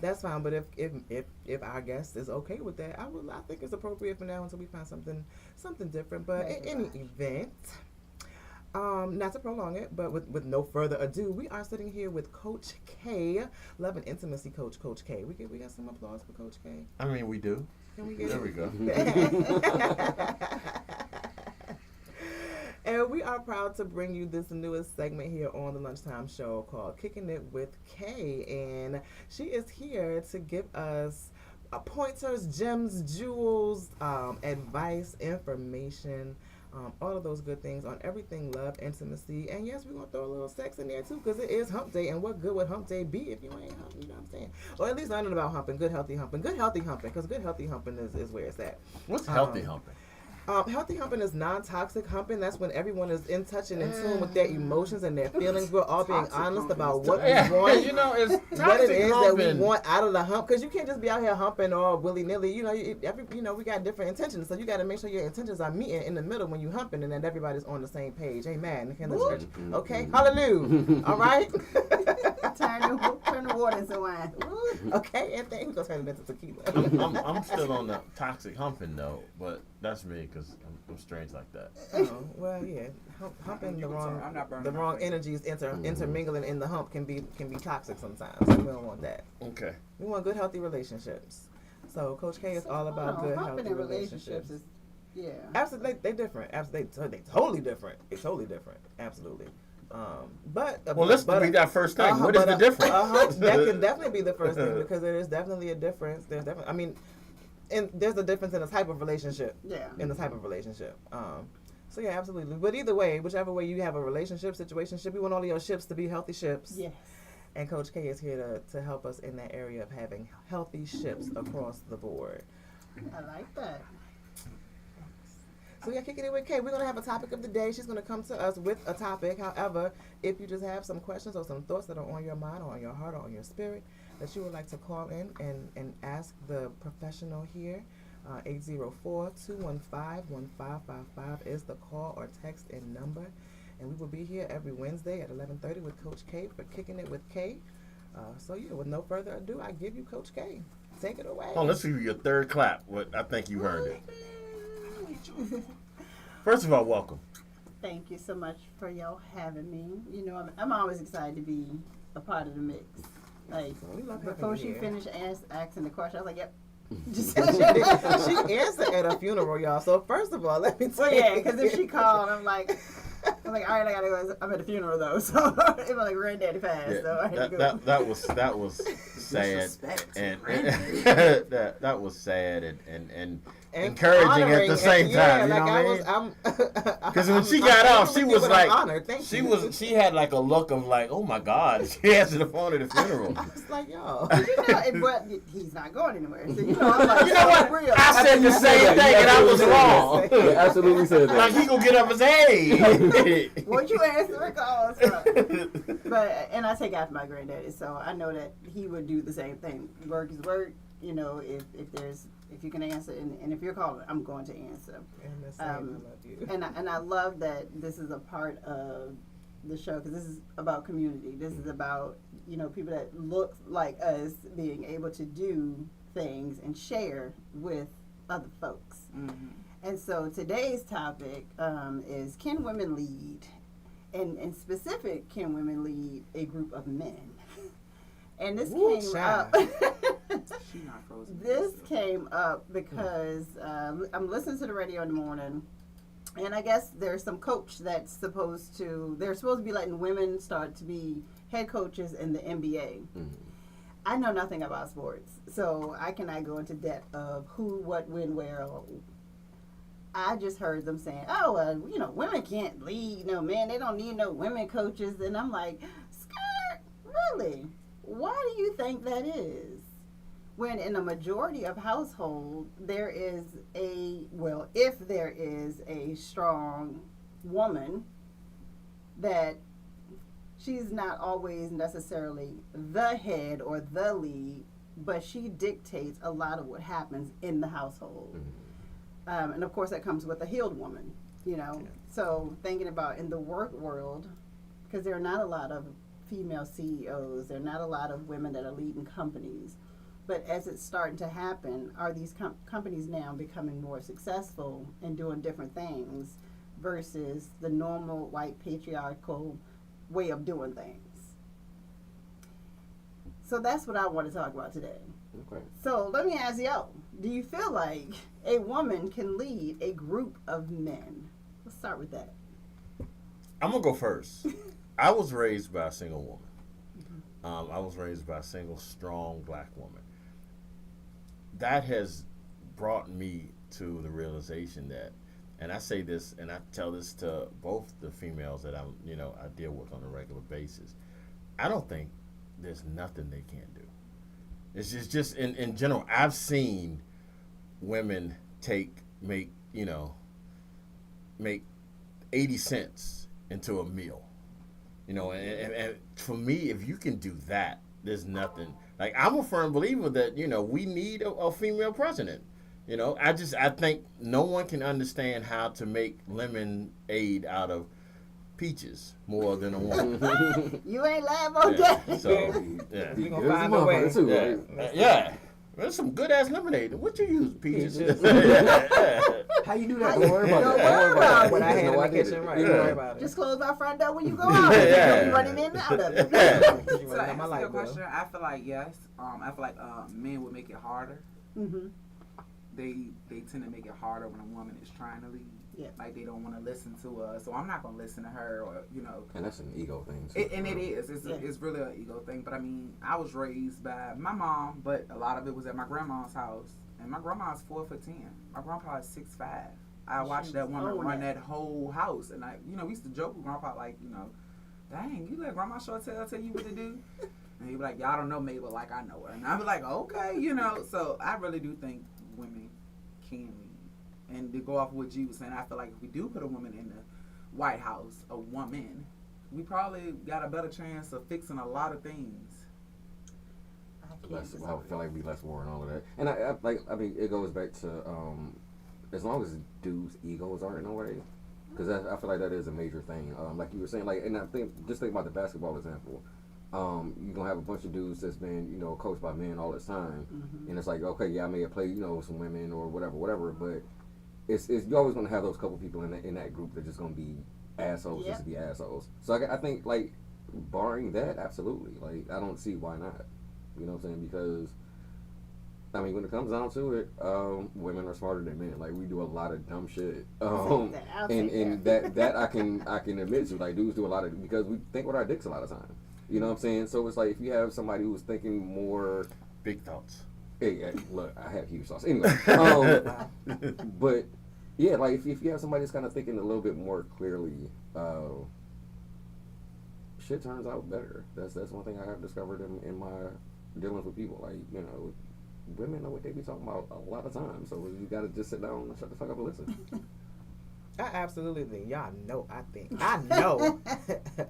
that's fine. But if our guest is okay with that, I think it's appropriate for now until we find something different. But in any event. Not to prolong it, but with no further ado, we are sitting here with Coach K, Love and Intimacy Coach, Coach K. We got some applause for Coach K. I mean, we do. Can we get There we go. And we are proud to bring you this newest segment here on the Lunchtime Show called Kickin It With Kay, and she is here to give us pointers, gems, jewels, advice, information. All of those good things on everything love, intimacy, and yes, we're going to throw a little sex in there too, because it is hump day, and what good would hump day be if you ain't humping, you know what I'm saying? Or at least learning about humping, good healthy humping, because good healthy humping is where it's at. What's healthy humping? Healthy humping is non-toxic humping. That's when everyone is in touch and in tune with their emotions and their feelings. We're all being Toxic honest humping about is what we Yeah, want. you know, it's What it is that we humping. want out of the hump, because you can't just be out here humping all willy nilly. You know, we got different intentions, so you got to make sure your intentions are meeting in the middle when you humping, and that everybody's on the same page. Amen. In the church. Okay, hallelujah. All right. Turn the water into wine. Okay, and then go turn it into tequila. I'm still on the toxic humping though, but that's me because I'm strange like that. Oh, well, yeah, humping You the can wrong tell I'm not burning my face. energies intermingling in the hump can be toxic sometimes. We don't want that. Okay. We want good, healthy relationships. So Coach K is all about good, healthy in relationships. is, yeah. Absolutely, they're different. Absolutely, they totally different. It's totally different. Absolutely. But let's read that first thing. What is the difference? That can definitely be the first thing because there is definitely a difference. There's definitely, I mean, and there's a difference in the type of relationship. Yeah. In the type of relationship. So yeah, absolutely. But either way, whichever way you have a relationship, situationship, you want all of your ships to be healthy ships. Yes. And Coach K is here to help us in that area of having healthy ships across the board. I like that. So yeah, Kicking It With Kay. We're going to have a topic of the day. She's going to come to us with a topic. However, if you just have some questions or some thoughts that are on your mind or on your heart or on your spirit that you would like to call in and ask the professional here, 804-215-1555 is the call or text in number. And we will be here every Wednesday at 11:30 with Coach K for Kicking It With Kay. So yeah, with no further ado, I give you Coach K. Take it away. Oh, let's give you your third clap. I think you earned it. First of all, welcome. Thank you so much for y'all having me. You know, I'm always excited to be a part of the mix. Like, before she finished asking the question, I was like, yep. She answered at a funeral, y'all. So first of all, let me tell you. Well, yeah, because if she called, I'm like, all right, I gotta go. I'm at a funeral though, so it was like granddaddy passed. Yeah, So I had to go. that was sad, and that was sad and encouraging at the same time. You know what I mean? Because when she got off, she was like, she had like a look of like, oh my God, she answered the phone at the funeral. I was like, yo, But he's not going anywhere. So, you know, I'm like, you know what? I said the same thing, and I was wrong. You absolutely said that. Like he gonna get up and say, hey. Would you answer the calls? But I take after my granddaddy, so I know that he would do the same thing. Work is work. You know, if you can answer, and if you're calling, I'm going to answer. I love you. And I love that this is a part of the show because this is about community. This is about, you know, people that look like us being able to do things and share with other folks. Mm-hmm. And so today's topic is, can women lead? And in specific, can women lead a group of men? And this came up. This came up because I'm listening to the radio in the morning, and I guess there's some coach that's supposed to be letting women start to be head coaches in the NBA. Mm-hmm. I know nothing about sports, so I cannot go into depth of who, what, when, where. I just heard them saying, you know, women can't lead no men. They don't need no women coaches. And I'm like, skirt, really? Why do you think that is? When in a majority of households, if there is a strong woman, that she's not always necessarily the head or the lead, but she dictates a lot of what happens in the household. Mm-hmm. And of course that comes with a healed woman, you know. Yeah. So thinking about in the work world, because there are not a lot of female CEOs, there are not a lot of women that are leading companies. But as it's starting to happen, are these companies now becoming more successful and doing different things versus the normal white patriarchal way of doing things? So that's what I want to talk about today. Okay. So let me ask y'all, do you feel like a woman can lead a group of men? Let's start with that. I'm going to go first. I was raised by a single woman. Mm-hmm. I was raised by a single, strong black woman. That has brought me to the realization that, and I say this, and I tell this to both the females that I deal with on a regular basis, I don't think there's nothing they can't do. It's just in general, I've seen women make 80 cents into a meal. You know, and for me, if you can do that, there's nothing. Like, I'm a firm believer that, you know, we need a female president. You know, I think no one can understand how to make lemonade out of peaches more than a woman. You ain't lying about that. So, yeah. We're going to find a way. Too, right? Yeah. There's some good ass lemonade. What you use? Peaches. How you do that? Don't worry about it. What I had in the kitchen, right? Don't worry about it. Just close my front door when you go out. Yeah. You'll be running in and out of it. So to answer your question, I feel like yes. I feel like men would make it harder Mm-hmm. They tend to make it harder when a woman is trying to lead. Yeah. Like they don't want to listen to us, so I'm not gonna listen to her, or And that's an ego thing. Too. It is. It's really an ego thing. But I mean, I was raised by my mom, but a lot of it was at my grandma's house, and my grandma's 4'10". My grandpa is 6'5". I watched that woman run that whole house, and we used to joke with grandpa like, dang, you let grandma short tell you what to do. And he'd be like, y'all don't know Mabel like I know her. And I'd be like, okay, So I really do think women can lead. And to go off what G was saying, I feel like if we do put a woman in the White House, a woman, we probably got a better chance of fixing a lot of things. I feel like we less war and all of that. And I mean, it goes back to as long as dudes' egos aren't in the way, because I feel like that is a major thing. Like you were saying, like, and I think just think about the basketball example. You're gonna have a bunch of dudes that's been, coached by men all this time, and it's like, okay, yeah, I may have played, some women or whatever, but it's you're always gonna have those couple people in that group that are just gonna be assholes just to be assholes. So I think, like, barring that, absolutely, like, I don't see why not. You know what I'm saying? Because I mean, when it comes down to it, women are smarter than men. Like, we do a lot of dumb shit, and that I can admit to. Like, dudes do a lot of, because we think with our dicks a lot of time. You know what I'm saying? So it's like, if you have somebody who's thinking more big thoughts. Hey, look, I have huge thoughts. Anyway, but yeah, like if you have somebody that's kind of thinking a little bit more clearly, shit turns out better. That's one thing I have discovered in my dealings with people. Like, women know what they be talking about a lot of times, so you gotta just sit down and shut the fuck up and listen. I absolutely think y'all know. I know.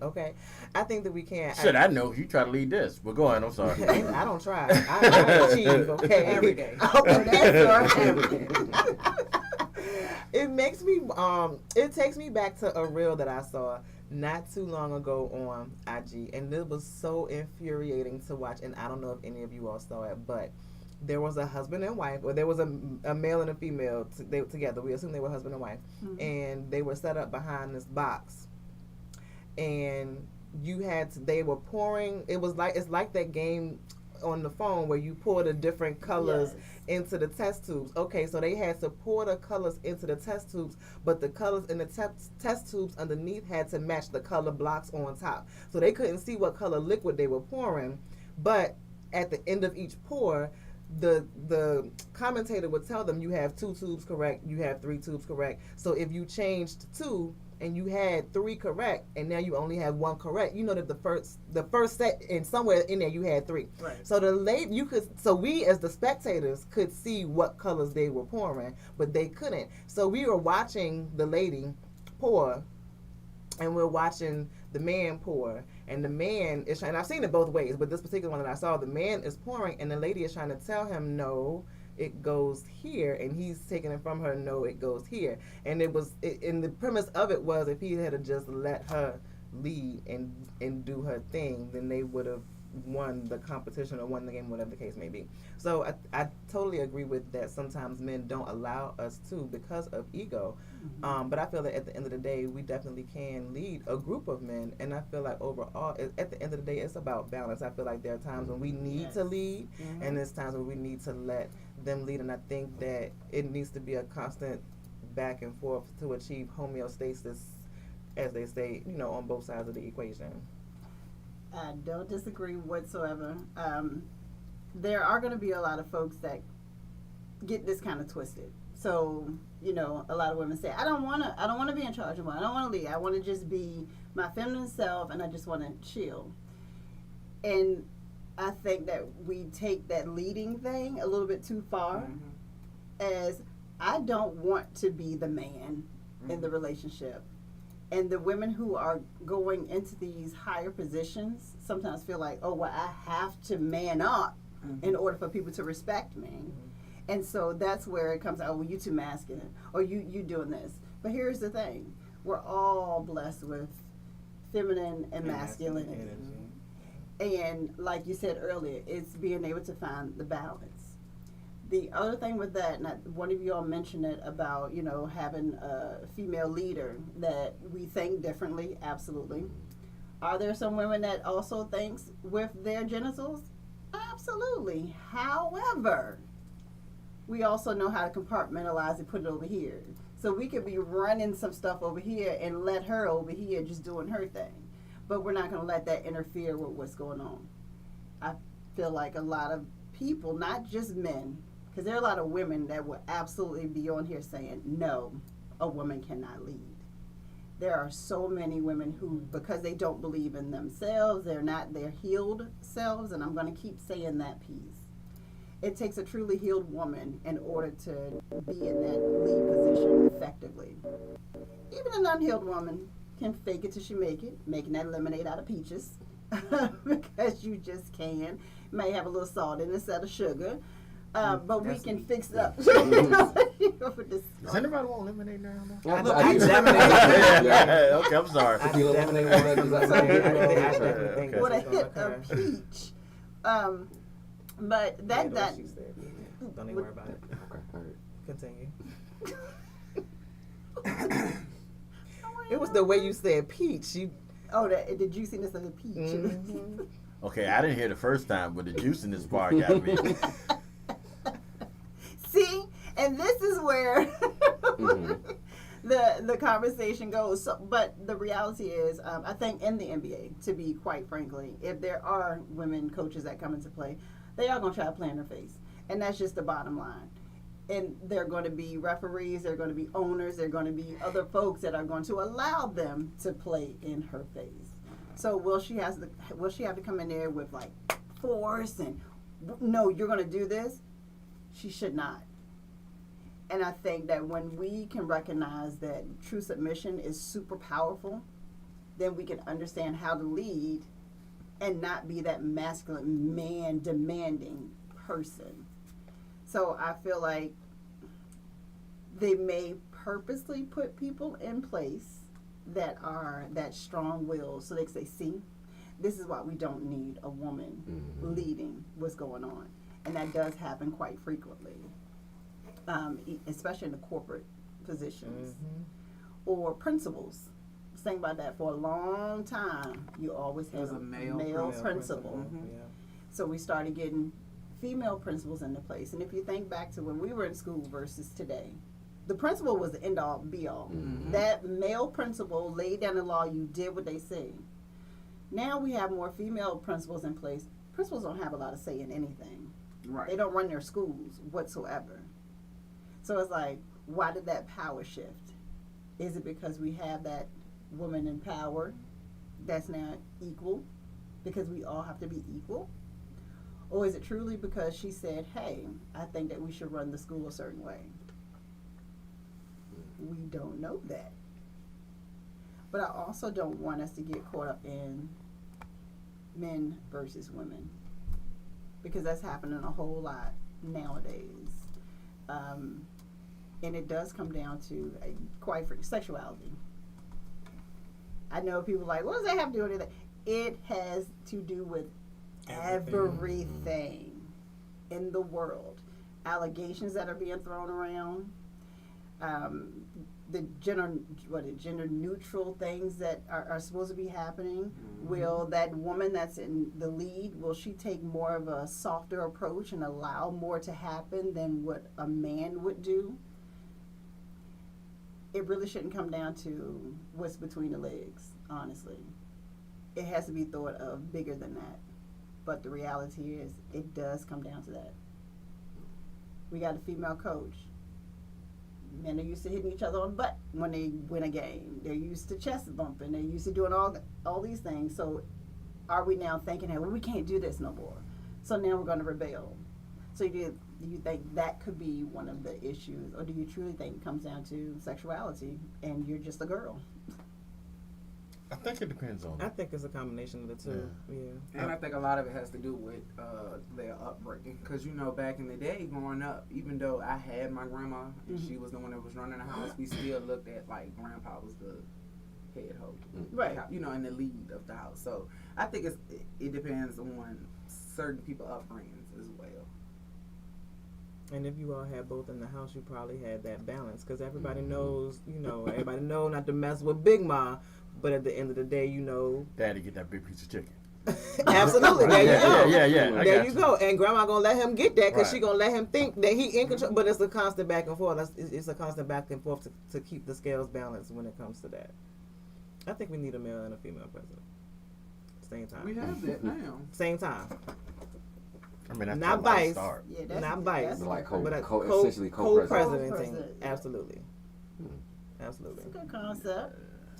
Okay, I think that we can. Shit, I know you try to lead this, but go ahead. I'm sorry. I don't try. I achieve. Okay, every day. It makes me. It takes me back to a reel that I saw not too long ago on IG, and it was so infuriating to watch. And I don't know if any of you all saw it, but there was a husband and wife, or there was a male and a female together. We assume they were husband and wife, and they were set up behind this box, and they were pouring. It's like that game on the phone where you pour the different colors into the test tubes. Okay, so they had to pour the colors into the test tubes, but the colors in the test tubes underneath had to match the color blocks on top. So they couldn't see what color liquid they were pouring, but at the end of each pour, the commentator would tell them, you have 2 tubes correct, you have 3 tubes correct. So if you changed 2 and you had 3 correct, and now you only have 1 correct, you know that the first set, and somewhere in there you had 3. Right. So so we as the spectators could see what colors they were pouring, but they couldn't. So we were watching the lady pour, and we're watching the man pour, and the man is trying, and I've seen it both ways, but this particular one that I saw, the man is pouring, and the lady is trying to tell him, no, it goes here, and he's taking it from her, no, it goes here. And and the premise of it was, if he had just let her lead and do her thing, then they would have won the competition or won the game, whatever the case may be. So I totally agree with that. Sometimes men don't allow us to because of ego. But I feel that at the end of the day, we definitely can lead a group of men. And I feel like overall, at the end of the day, it's about balance. I feel like there are times when we need to lead, and there's times when we need to let them lead. And I think that it needs to be a constant back and forth to achieve homeostasis, as they say, on both sides of the equation. I don't disagree whatsoever. There are going to be a lot of folks that get this kind of twisted. So, a lot of women say, I don't want to be in charge of one. I don't want to lead. I want to just be my feminine self, and I just want to chill. And I think that we take that leading thing a little bit too far, as I don't want to be the man in the relationship. And the women who are going into these higher positions sometimes feel like, oh, well, I have to man up in order for people to respect me. And so that's where it comes out, well, you too masculine, or you doing this. But here's the thing. We're all blessed with feminine and masculinity. And like you said earlier, it's being able to find the balance. The other thing with that, and one of you all mentioned it about, having a female leader, that we think differently, absolutely. Are there some women that also thinks with their genitals? Absolutely. However, we also know how to compartmentalize and put it over here. So we could be running some stuff over here and let her over here just doing her thing. But we're not going to let that interfere with what's going on. I feel like a lot of people, not just men, because there are a lot of women that will absolutely be on here saying, no, a woman cannot lead. There are so many women who, because they don't believe in themselves, they're not their healed selves, and I'm going to keep saying that piece. It takes a truly healed woman in order to be in that lead position effectively. Even an unhealed woman can fake it till she make it, making that lemonade out of peaches, because you just can. May have a little salt in it instead of sugar, but we can fix it up. Does anybody want lemonade now? I definitely. Okay, I'm sorry. Tequila lemonade water, does that sound good? definitely think With a that's hit gonna of peach. But that what she said. Don't even worry about it. Okay, all right. Continue. It was the way you said peach. You the juiciness of the peach. Mhm. Okay, I didn't hear the first time, but the juice in this bar got me. See, and this is where the conversation goes. So, but the reality is, I think in the NBA, to be quite frankly, if there are women coaches that come into play, they are going to try to play in her face, and that's just the bottom line. And they're going to be referees, they're going to be owners, they're going to be other folks that are going to allow them to play in her face. So will she have to come in there with like force and no, you're going to do this? She should not. And I think that when we can recognize that true submission is super powerful, then we can understand how to lead and not be that masculine man demanding person. So I feel like they may purposely put people in place that are that strong willed, so they can say, see, this is why we don't need a woman leading what's going on. And that does happen quite frequently, especially in the corporate positions or principals. Think about that. For a long time, you always had a male principal. Yeah. So we started getting female principals into place. And if you think back to when we were in school versus today, the principal was the end-all, be-all. That male principal laid down the law, you did what they say. Now we have more female principals in place. Principals don't have a lot of say in anything. Right. They don't run their schools whatsoever. So it's like, why did that power shift? Is it because we have that woman in power that's now equal? Because we all have to be equal? Or is it truly because she said, hey, I think that we should run the school a certain way? We don't know that. But I also don't want us to get caught up in men versus women, because that's happening a whole lot nowadays. And it does come down to, quite frankly, sexuality. I know people are like, what does that have to do with it? It has to do with everything in the world. Allegations that are being thrown around, the gender neutral things that are supposed to be happening. Will that woman that's in the lead, will she take more of a softer approach and allow more to happen than what a man would do? It really shouldn't come down to what's between the legs, honestly. It has to be thought of bigger than that. But the reality is, it does come down to that. We got a female coach. Men are used to hitting each other on the butt when they win a game. They're used to chest bumping. They're used to doing all these things. So are we now thinking, hey, well, we can't do this no more, so now we're going to rebel? So do you think that could be one of the issues? Or do you truly think it comes down to sexuality and you're just a girl? I think it depends on. I think it's a combination of the two. Yeah. And I think a lot of it has to do with their upbringing. Because, you know, back in the day, growing up, even though I had my grandma and she was the one that was running the house, we still looked at, like, grandpa was the head hoe. Right. You know, in the lead of the house. So I think it depends on certain people's upbringings as well. And if you all had both in the house, you probably had that balance. Because everybody knows, everybody know not to mess with Big Ma. But at the end of the day, Daddy, get that big piece of chicken. Absolutely. There you go. Yeah. I There got you go. And grandma gonna let him get that because Right. she gonna let him think that he in control. But it's a constant back and forth. It's a constant back and forth to keep the scales balanced when it comes to that. I think we need a male and a female president. Same time. We have that now. Same time. I mean, that's Not a light vice. start. Yeah, that's, Not vice. that's Like But a essentially co-president. co-presidenting. Yeah. Absolutely. Absolutely. That's a good concept.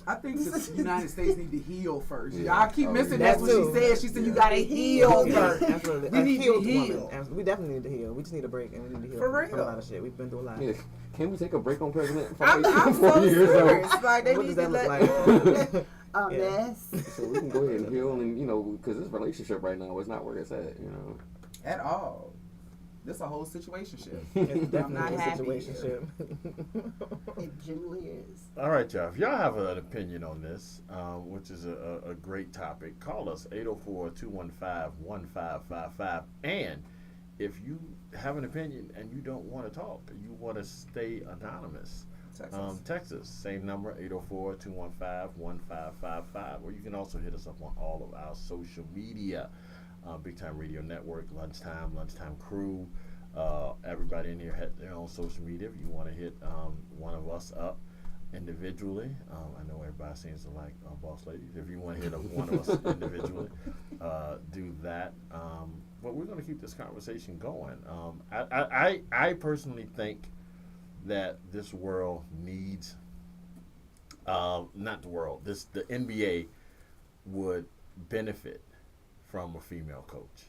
I think the United States need to heal first. Yeah. Y'all keep Oh, missing yeah. that's what she said. She said you gotta heal first. Absolutely. We A need to healed heal. woman. We definitely need to heal. We just need a break and we need to heal For from real. a lot of shit. We've been through a lot. Yeah. Can we take a break on president? I'm 4 so years serious. Like they What need does to that let. look like? A Yeah. mess. So we can go ahead and heal, and because this relationship right now is not where it's at. At all. This a whole situationship. It's I'm definitely not a happy. situationship. It generally is. All right, y'all. If y'all have an opinion on this, which is a great topic, call us 804-215-1555. And if you have an opinion and you don't want to talk, you want to stay anonymous, text us. Same number, 804-215-1555. Or you can also hit us up on all of our social media. BigTyme Radio Network, LunchTyme Crew. Everybody in here has their own social media. If you want to hit one of us up individually, I know everybody seems to like boss ladies. If you want to hit up one of us individually, do that. But we're going to keep this conversation going. I personally think that this world needs, not the world, the NBA would benefit from a female coach.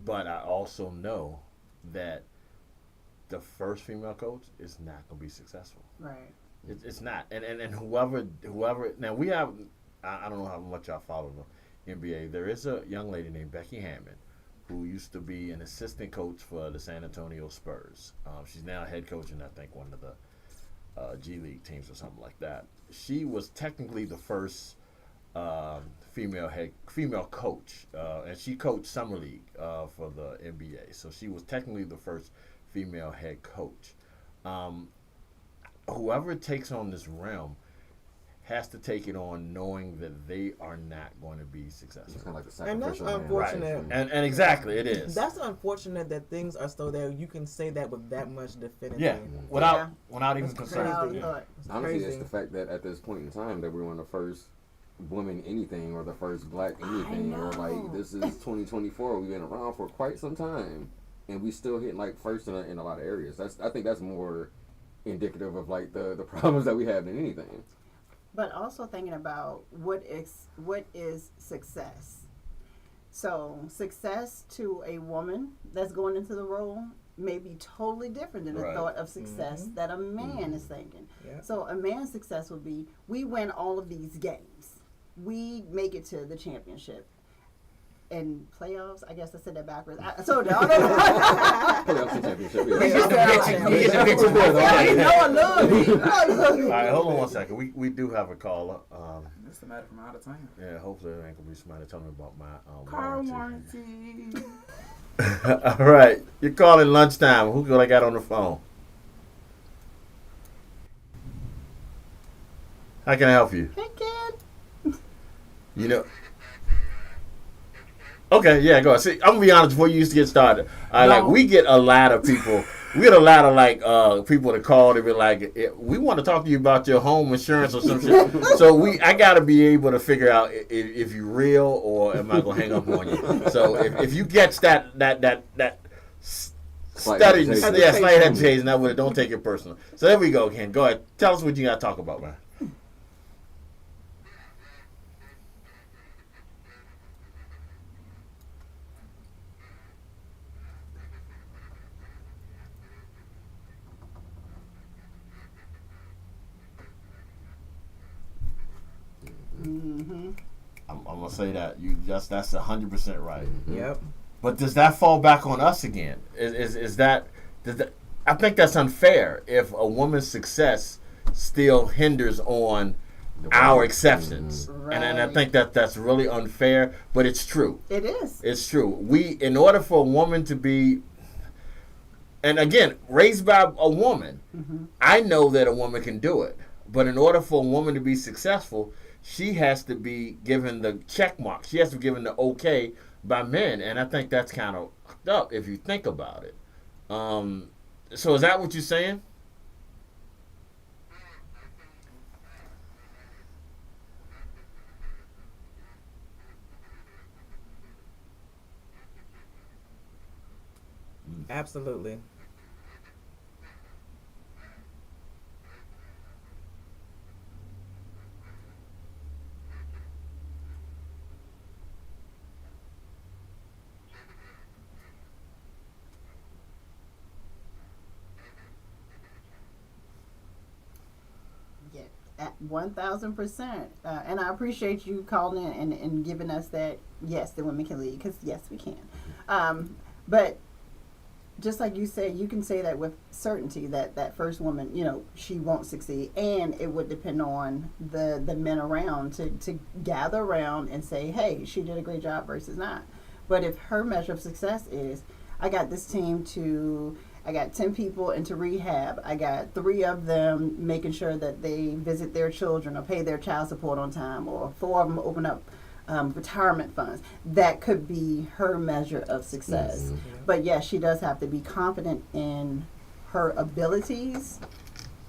But I also know that the first female coach is not going to be successful. Right. It's not. And whoever, now we have, I don't know how much y'all follow the NBA. There is a young lady named Becky Hammond who used to be an assistant coach for the San Antonio Spurs. She's now head coach in, I think, one of the G League teams or something like that. She was technically the first female coach, and she coached summer league for the NBA. So she was technically the first female head coach. Whoever takes on this realm has to take it on knowing that they are not going to be successful. It's kind of like the And that's sacrificial lamb. unfortunate. And exactly, it is. That's unfortunate that things are still there. You can say that with that much definitively. Yeah, without even That's concerning. crazy. Yeah. Honestly, Crazy. it's the fact that at this point in time that we were the first woman anything or the first black anything or like this is 2024. We've been around for quite some time and we still hitting like first in a lot of areas. I think that's more indicative of like the problems that we have than anything. But also thinking about what is success. So success to a woman that's going into the role may be totally different than the Right. thought of success that a man is thinking. Yeah. So a man's success would be, we win all of these games. We make it to the championship. And playoffs, I guess I said that backwards. So no. Playoffs and championship. We get the bitches there, though. I love me. All right, hold on one second. We do have a caller. That's the matter from out of town. Yeah, hopefully there ain't gonna be somebody telling me about my Car warranty. warranty. All right, you're calling lunchtime. Who I got on the phone? How can I help you? Hey, kid. You know. Okay, yeah, go ahead. See, I'm gonna be honest before you used to get started. Like we get a lot of people. We get a lot of like people that call to be like, we want to talk to you about your home insurance or some shit. So I gotta be able to figure out if you're real or am I gonna hang up on you. So if you catch that study, yeah, slight hesitation, that would don't take it personal. So there we go, Ken. Go ahead. Tell us what you gotta talk about, man. Mm-hmm. I'm gonna say that that's 100% right. Yep. But does that fall back on us again? Is that I think that's unfair if a woman's success still hinders on our exceptions, and I think that's really unfair. But it's true. It is. It's true. In order for a woman to be, and again, raised by a woman, I know that a woman can do it. But in order for a woman to be successful, she has to be given the check mark. She has to be given the okay by men, and I think that's kind of fucked up if you think about it. So is that what you're saying? Absolutely. Yeah, at 1,000%. And I appreciate you calling in and giving us that, yes, the women can lead, because yes, we can. But just like you said, you can say that with certainty that that first woman, she won't succeed. And it would depend on the men around to gather around and say, hey, she did a great job versus not. But if her measure of success is, I got this team I got 10 people into rehab. I got 3 of them making sure that they visit their children or pay their child support on time, or 4 of them open up retirement funds. That could be her measure of success. Mm-hmm. But yes, she does have to be confident in her abilities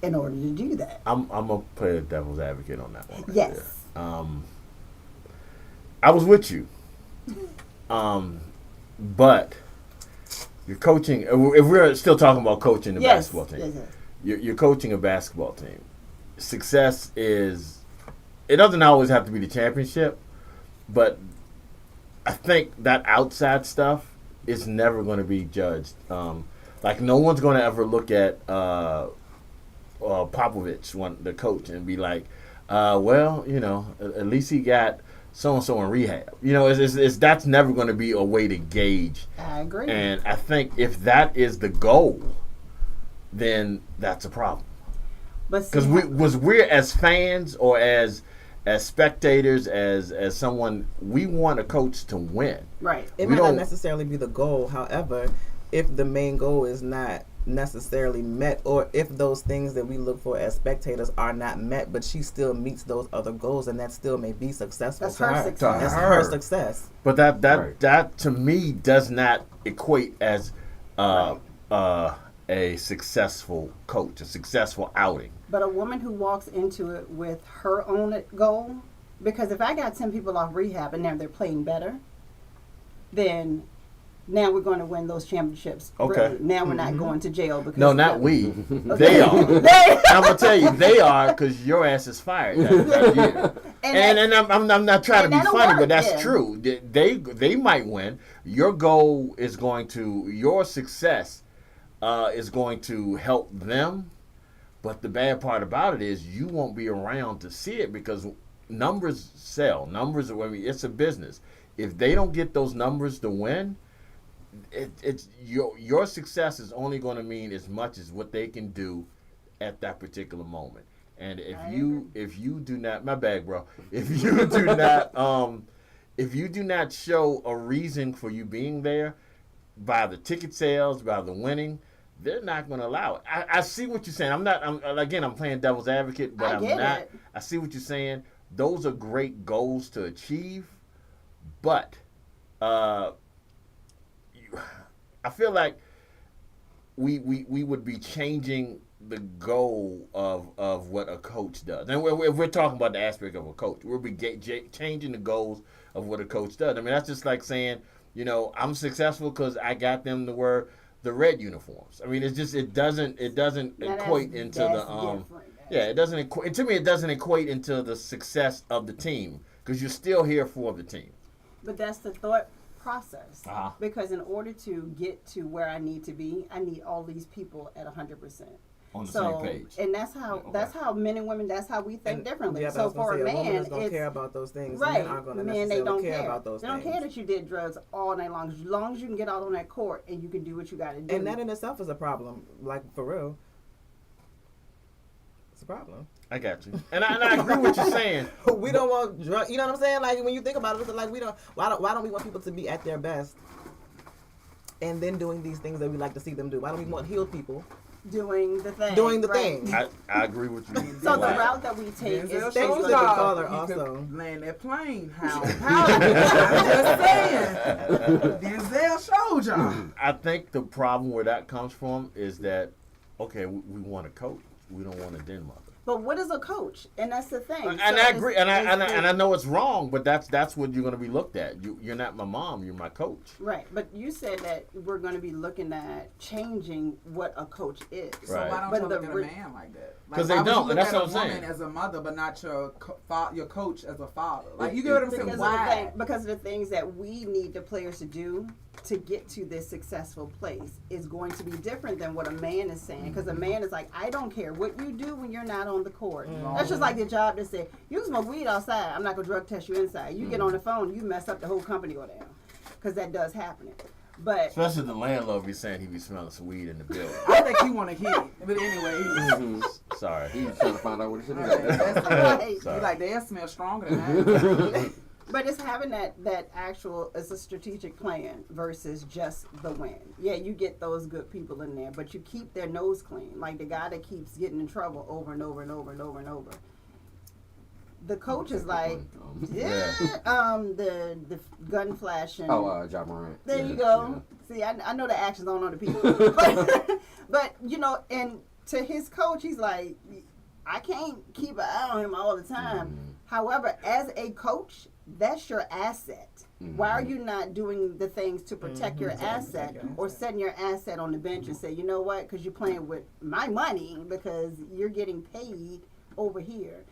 in order to do that. I'm gonna play the devil's advocate on that one. Right Yes. there. I was with you, but you're coaching. If we're still talking about coaching the basketball team, you're coaching a basketball team. Success is. It doesn't always have to be the championship, but I think that outside stuff is never going to be judged. Like no one's going to ever look at Popovich, the coach, and be like, well, at least he got so and so in rehab. It's that's never going to be a way to gauge. I agree. And I think if that is the goal, then that's a problem. Because we're as fans or as spectators, as someone, we want a coach to win. Right. It might not necessarily be the goal. However, if the main goal is not necessarily met, or if those things that we look for as spectators are not met, but she still meets those other goals, and that still may be successful. That's her success. That's her success. But that to me does not equate as a successful coach, a successful outing. But a woman who walks into it with her own goal, because if I got 10 people off rehab and now they're playing better, then now we're going to win those championships. Okay. Really. Now we're not going to jail. Because No, not we. They are. I'm going to tell you, they are, because your ass is fired that year. And I'm not trying to be funny, but that's true. They might win. Your goal is going to, your success is going to help them. But the bad part about it is you won't be around to see it, because numbers sell. Numbers, it's a business. If they don't get those numbers to win, it's your success is only going to mean as much as what they can do at that particular moment. And if you do not, my bad, bro. If you do not show a reason for you being there by the ticket sales, by the winning, they're not going to allow it. I see what you're saying. I'm playing devil's advocate, but I'm not. I see what you're saying. Those are great goals to achieve, but I feel like we would be changing the goal of what a coach does. And if we're talking about the aspect of a coach, we'll be changing the goals of what a coach does. I mean, that's just like saying, I'm successful because I got them to wear the red uniforms. I mean, it doesn't equate into the it doesn't equate, to me. It doesn't equate into the success of the team, because you're still here for the team. But that's the thought process. Because in order to get to where I need to be, I need all these people at 100%. On the same page. And that's how men and women, that's how we think differently. Yeah, so for a man, it's going to care about those things. Right. Men aren't going to Men, necessarily they don't care about those they things. They don't care that you did drugs all night long. As long as you can get out on that court and you can do what you got to do. And that in itself is a problem. Like, for real. It's a problem. I got you. And I agree with what you're saying. We don't want drugs. You know what I'm saying? Like, when you think about it, it's like why don't we want people to be at their best and then doing these things that we like to see them do? Why don't we want healed people doing the thing. Doing the right? thing. I agree with you. So the route that we take Denzel is Thanks shows for basically the y'all caller he also. could land that plane. How? I'm just saying. Denzel showed y'all. I think the problem where that comes from is that, okay, we want a coach. We don't want a den mother. But what is a coach? And that's the thing. And So I it's- agree, and it's- I know it's wrong, but that's what you're going to be looked at. You're not my mom. You're my coach. Right, but you said that we're going to be looking at changing what a coach is. So Right. why don't But you the look at a re- man like that? 'Cause why they would you don't, and look that's at what I'm a woman saying. as a mother, but not your coach as a father. Like you get what I'm saying? Because Why? because of the things that we need the players to do to get to this successful place is going to be different than what a man is saying. Because a man is like, I don't care what you do when you're not on the court. That's just like the job that said, you can smoke weed outside, I'm not going to drug test you inside. You get on the phone, you mess up the whole company go down. Because that does happen. But Especially the landlord be saying he be smelling some weed in the building. I think he want to hit it. But anyway, Sorry. He's trying to find out what it should be. that's Right. Sorry. like they smell stronger than that. But it's having that actual, it's a strategic plan versus just the win. Yeah, you get those good people in there, but you keep their nose clean. Like the guy that keeps getting in trouble over and over and over and over and over. The coach is like, yeah, the gun flashing. John Morant. There you go. See, I know the actions, I don't know the people. but you know, and to his coach, he's like, I can't keep an eye on him all the time. However, as a coach, that's your asset. Why are you not doing the things to protect your asset or setting your asset on the bench and say, you know what, because you're playing with my money because you're getting paid over here.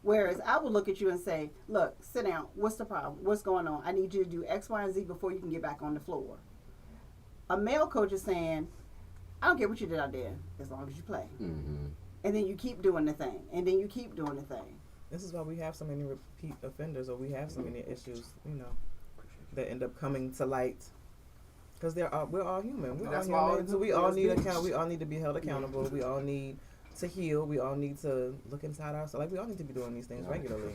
Whereas I would look at you and say, look, sit down. What's the problem? What's going on? I need you to do X, Y, and Z before you can get back on the floor. A male coach is saying, I don't care what you did out there as long as you play. And then you keep doing the thing. And then you keep doing the thing. This is why we have so many repeat offenders, or we have so many issues, you know, that end up coming to light. Because we're all human. We're That's all why all human. the So we all need bitch. We all need to be held accountable. We all need to heal. We all need to look inside ourselves. Like we all need to be doing these things regularly.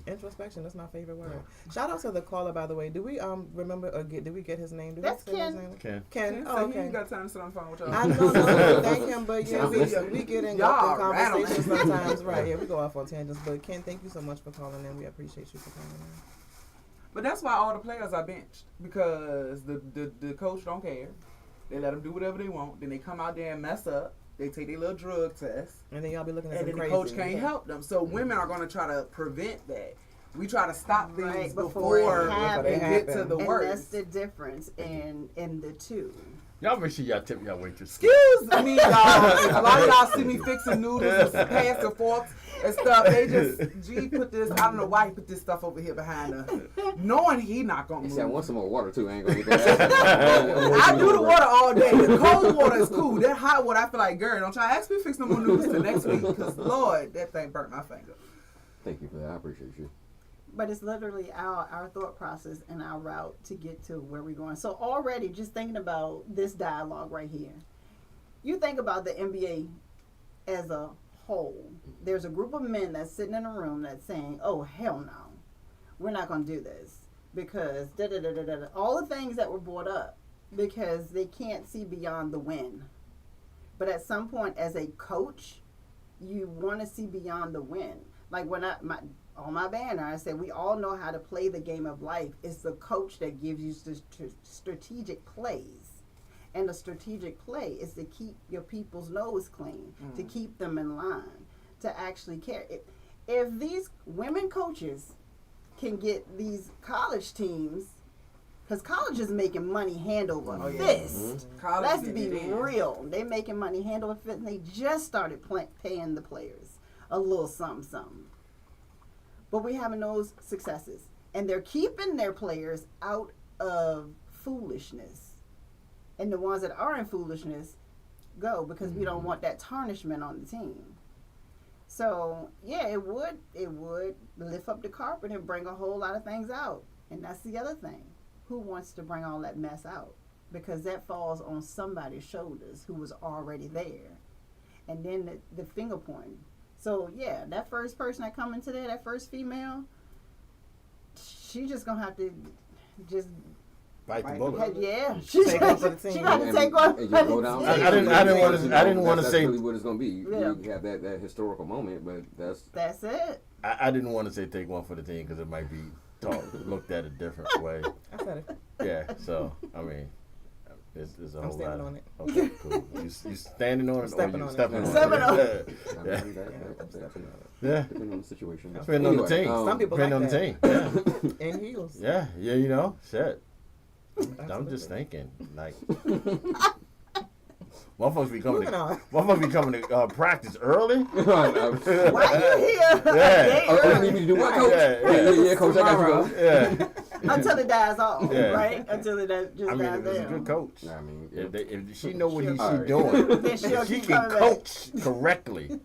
Introspection. That's my favorite word. Shout out to the caller, by the way. Do we remember or did we get his name? Did That's we say his Ken. name? Ken. Ken. So Oh, he okay. ain't got time to sit on the phone with y'all. I know, thank him, but yeah, Yeah. we get in Y'all conversations rattling. sometimes, right? Yeah, we go off on tangents, but Ken, thank you so much for calling in. We appreciate you for calling in. But that's why all the players are benched because the coach don't care. They let them do whatever they want. Then they come out there and mess up. They take their little drug test, And then y'all be looking at and them then crazy. the coach can't help them. So women are going to try to prevent that. We try to stop things Right, before before it they get to happen. the And worst. that's the difference in the two. Y'all make sure y'all tip y'all waitress. Excuse me, y'all. A lot of y'all see me fixing noodles and passing forks and stuff. They just, G put this, I don't know why he put this stuff over here behind her. Knowing he not going to See, I move. want some more water too. I ain't gonna get I do the water all day. The cold water is cool. That hot water, I feel like, girl, don't try to ask me to fix no more noodles till next week. Because, Lord, that thing burnt my finger. Thank you for that. I appreciate you. But it's literally our thought process and our route to get to where we're going. So already just thinking about this dialogue right here. You think about the NBA as a whole. There's a group of men that's sitting in a room that's saying, oh, hell no. We're not going to do this. Because da-da-da-da-da. All the things that were brought up. Because they can't see beyond the win. But at some point as a coach, you want to see beyond the win. Like when on my banner, I said, we all know how to play the game of life. It's the coach that gives you strategic plays. And the strategic play is to keep your people's nose clean, to keep them in line, to actually care. If these women coaches can get these college teams, because college is making money hand over fist. College Let's getting be it in. real. They making money hand over fist, and they just started paying the players a little something. But we're having those successes. And they're keeping their players out of foolishness. And the ones that are in foolishness go because we don't want that tarnishment on the team. So, yeah, it would lift up the carpet and bring a whole lot of things out. And that's the other thing. Who wants to bring all that mess out? Because that falls on somebody's shoulders who was already there. And then the finger pointing. So, yeah, that first person that come into there, that first female, she just going to have to just Bite the bullet. Yeah, she Take one for the team. She got to take one. And just go down. I didn't want to that's say. really what it's gonna be. Yeah. You have that historical moment, but That's it. I didn't want to say take one for the team because it might be looked at a different way. I said it. Yeah. So I mean, it's a I'm whole lot. standing on it. Okay, cool. You standing on it? Stepping or you on it. stepping on Stepping it? on it. I'm stepping on it. Yeah. depending on the situation. Depending on the team. Some people Depending on like the that. team. Yeah. In heels. Yeah. Yeah. You know. Shit. I'm Absolutely. just thinking, like, motherfuckers be coming. Moving on. Motherfuckers be coming to practice early. Why you here? Yeah. Oh, you need me to do what, coach? Yeah, coach. I got you, coach. Yeah. Until it dies off, Yeah. right? Until it just I mean, dies if it's a down. good coach. I mean, If she know what she's Alright. doing, Then she'll if she keep can coming back. coach correctly,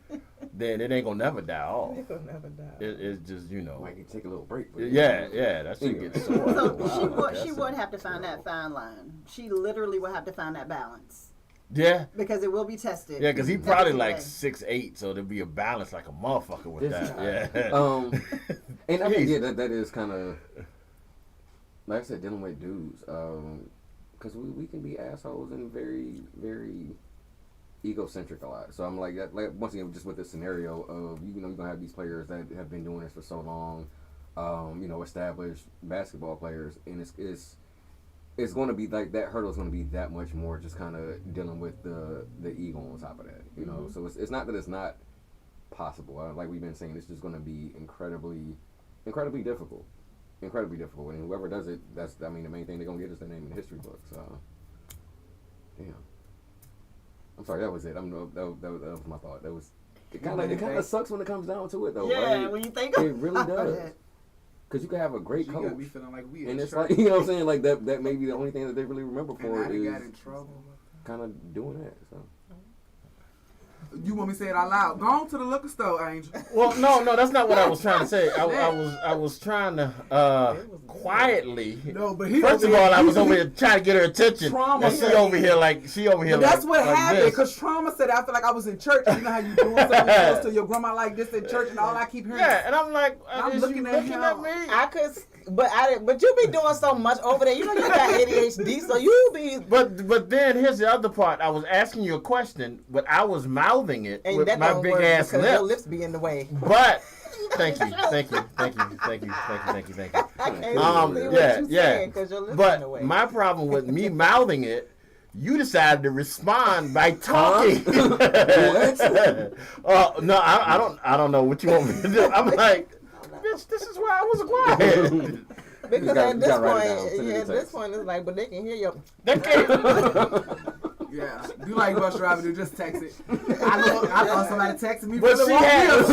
then it ain't gonna never die off. It will never die. It's just might need to take a little break. But yeah, that shit gets sore. So Wow, she would have to find that fine line. She literally would have to find that balance Yeah, because it will be tested. yeah, because he probably every like day. 6'8", so there'd be a balance like a motherfucker with This that. guy. Yeah. And I think Jeez. that is kind of, like I said, dealing with dudes. Because we can be assholes and very, very egocentric a lot. So I'm like once again, just with this scenario of, you're going to have these players that have been doing this for so long, established basketball players, and it's going to be like that hurdle is going to be that much more just kind of dealing with the ego on top of that, you know. So it's not that it's not possible. Like we've been saying, it's just going to be incredibly difficult. Incredibly difficult. And whoever does it, the main thing they're going to get is their name in the history book. So, damn. I'm sorry, that was it. That was my thought. It kind of sucks when it comes down to it, though. Yeah, right? when you think it really about does. it. Because you can have a great She coach, got me feeling like we and in it's trouble. like, you know what I'm saying, like that may be the only thing that they really remember for And I got is in trouble. kind of doing that. So. You want me to say it out loud? Go on to the liquor store, Angel. Well, no, that's not what I was trying to say. I was trying to quietly. No, but he First of all, I was over here trying to get her attention, Trauma. and she over here like. But that's what like happened, this. because Trauma said, I feel like I was in church. You know how you doing something close to your grandma like this in church, and all I keep hearing Yeah, and I'm like, I'm is looking you at looking him. at me? I could, but you be doing so much over there. You know you got ADHD, so you be. But then here's the other part. I was asking you a question, but I was mouthing it And with that my don't big work ass because your lips. lips be in the way. But thank you. I can't see what Yeah, you yeah. saying because your lips in the But way. my problem with me mouthing it, you decided to respond by talking. Oh no, I don't know what you want me to do. I'm like, bitch, this is why I was quiet. Because gotta- at you this gotta write it down, point, send it in at this text. point, it's like, but they can hear your. They can't. Yeah, do like Rush Avenue, just text it. I thought somebody texted me. But for the she wrong had- deal.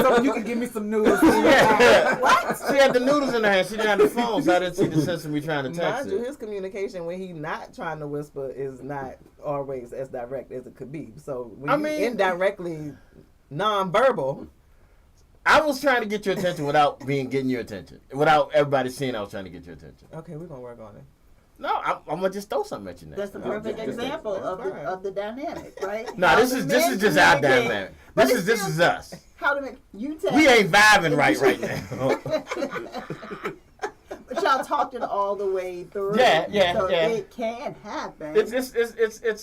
So you can give me some news. What? She had the noodles in her hand. She didn't have the phone, so I didn't see the sense of me trying to text Mind you, it. his communication when he not trying to whisper is not always as direct as it could be. So when I you mean- indirectly non-verbal, I was trying to get your attention without getting your attention. Without everybody seeing I was trying to get your attention. okay, we're gonna work on it. No, I'm gonna just throw something at you now. That's the perfect example That's of the dynamic, right? No, How this the is men just our communicate, dynamic. but This it's is still- us. How to make you tell. We ain't vibing right now. But y'all talked it all the way through. Yeah, So yeah. it can happen. It's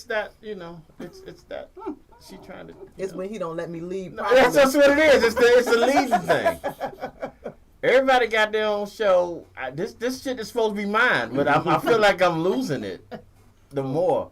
that, you know, it's that she trying to. It's when he don't let me leave. No, that's what it is. It's the leading thing. Everybody got their own show. This shit is supposed to be mine, but I feel like I'm losing it. The more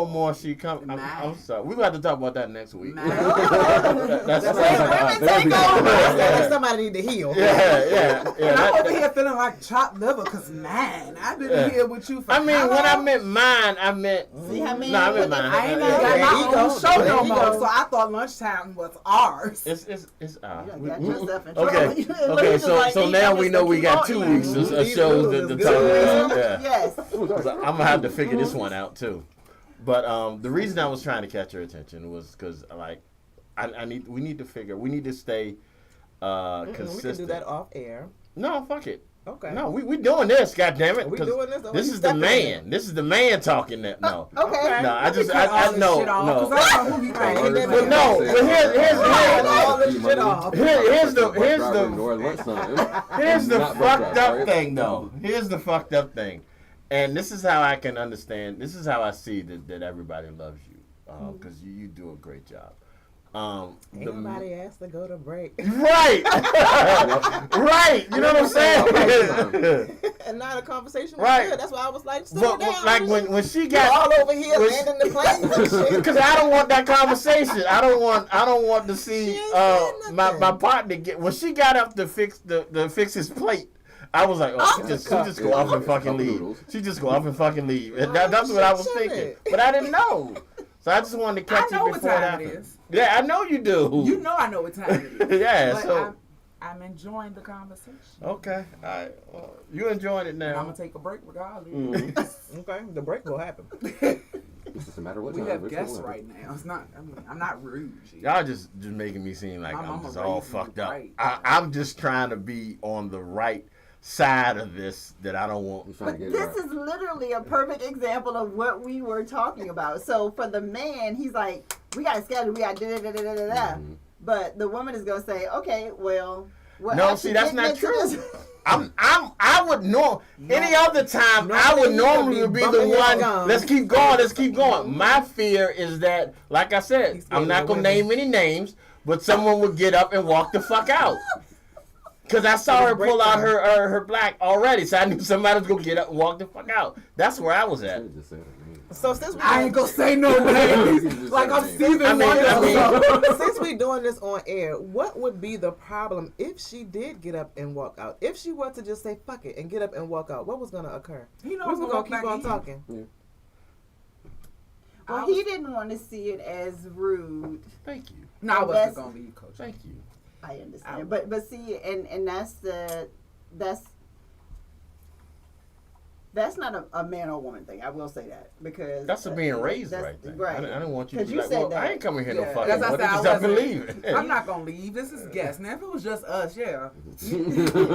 and more she comes. I'm sorry. We're going to have to talk about that next week. That's Women take over. Like somebody need to heal. Yeah. And I'm over here feeling like chopped liver, because, man, I've been here with you for I mean, how when I long? meant mine, I meant. See how many? No, I meant mine. I ain't even Yeah, got there my you own go. show There no you more, go. so I thought lunchtime was ours. It's You done got yourself in trouble. okay. You Okay, just like, so eat, now I'm we just know gonna we keep got on 2 eating. weeks of These shows noodles to is talk good. about. Yeah. Yes. So I'm gonna have to figure this one out too. But the reason I was trying to catch her attention was because like we need to stay consistent. We can do that off air. No, fuck it. Okay. No, we doing this, goddammit. We 'cause doing this? Or This we is the stepping in man. it? This is the man talking that. No. Okay. No, I just Cut all I this no shit off, no. 'cause I don't know who he Right. thinking. But no, but all this shit off. here's the lunchtime. Here's the Not fucked bus driver, up right? thing, though. Here's the fucked up thing. And this is how I can understand. This is how I see that everybody loves you, because you do a great job. Ain't nobody asked to go to break. Right, right. You know what I'm saying? And now the conversation was Right. good. That's why I was like, slow But down. like when she You're got all over here landing the planes and shit. because I don't want that conversation. I don't want to see She ain't saying my nothing. partner get when she got up to fix his plate. I was like, oh, she just go off and fucking leave. She just go off and fucking leave. And that's what I was thinking. But I didn't know. So I just wanted to catch I know it what before it time it happened. is. Yeah, I know you do. You know I know what time it is. Yeah, But so I'm enjoying the conversation. okay. All right. Well, you enjoying it And I'm now. gonna take a break regardless. Okay, the break will happen. It's just a matter of what We time. have Which guests one? right now. It's not. I mean, I'm not rude. G. Y'all just making me seem like My I'm mama just all raised me fucked up. right. I'm just trying to be on the right side of this that I don't want. I'm trying to But get this it right. is literally a perfect example of what we were talking about. So for the man, he's like, we got to schedule, we got da da da da da da. Mhm. But the woman is gonna say, okay, well, we're No, actually see, that's getting not into true. this. I would any other time I would normally be the bumping his one. gums. Let's keep going. My fear is that, like I said, He's scared I'm not of gonna women. name any names, but someone would get up and walk the fuck out. Cause I saw her pull out her black already, so I knew somebody was gonna get up and walk the fuck out. That's where I was at. Should've just said her name. So since we I ain't gonna say no names. Like I'm Stephen I mean- Wonder. since we doing this on air, what would be the problem if she did get up and walk out? If she were to just say fuck it and get up and walk out, what was gonna occur? You know We I'm were gonna gonna keep on talking. Well, he didn't want to see it as rude. Thank you. No, I wasn't That's- gonna leave, Coach. Thank you. I understand, but see, and that's not a man or woman thing. I will say that because That's a being raised that's- right thing. Right. I don't want you to 'Cause be you like, said well, that. I ain't coming here Yeah, no fucking that's more. what I Just said, I up and wasn't- leave. I'm not gonna leave. This is guests. Now if it was just us, yeah.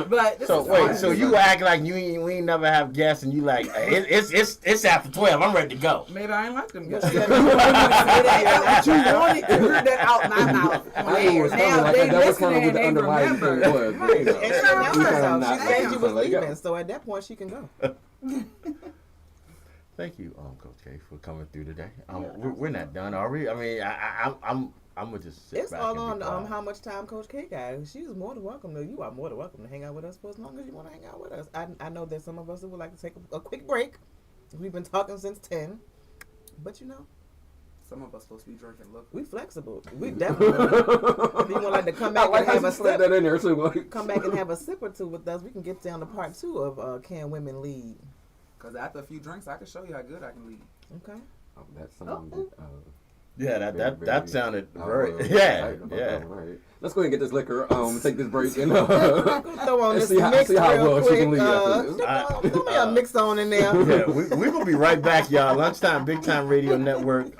But this So is wait, fine. so you act like we ain't never have guests, and you like it's after 12. I'm ready to go. Maybe I ain't like them guys. You You said wanted to hear that out my mouth. on I ain't air. was Now like they that was kind of listening what and the they underlying thing remember. was. but, you know, And she announced we kinda herself. not She said she like, was let it go. leaving, so at that point she can go. Thank you, Coach K, for coming through today. We're not done, are we? I mean, I'm gonna just sit It's back all and be on quiet. how much time Coach K got. She's more than welcome to. You are more than welcome to hang out with us for as long as you want to hang out with us. I know that some of us would like to take a quick break. We've been talking since 10, but you know Some of us supposed to be drinking liquor. we flexible. We definitely. If you would like to come I back like and how have you a slid sip, that in there too. Like, come back and have a sip or two with us. We can get down to part 2 of Can Women Lead? Because after a few drinks, I can show you how good I can lead. Okay. oh, that's something. Yeah, that sounded very. excited Yeah, about yeah. that one. All right. Let's go ahead and get this liquor. Take this break and Go throw on Let's this see how- mix see how real well she quick. can lead after this. Throw me a mix on in there. Yeah, we gonna be right back, y'all. Lunchtime, BigTyme Radio Network.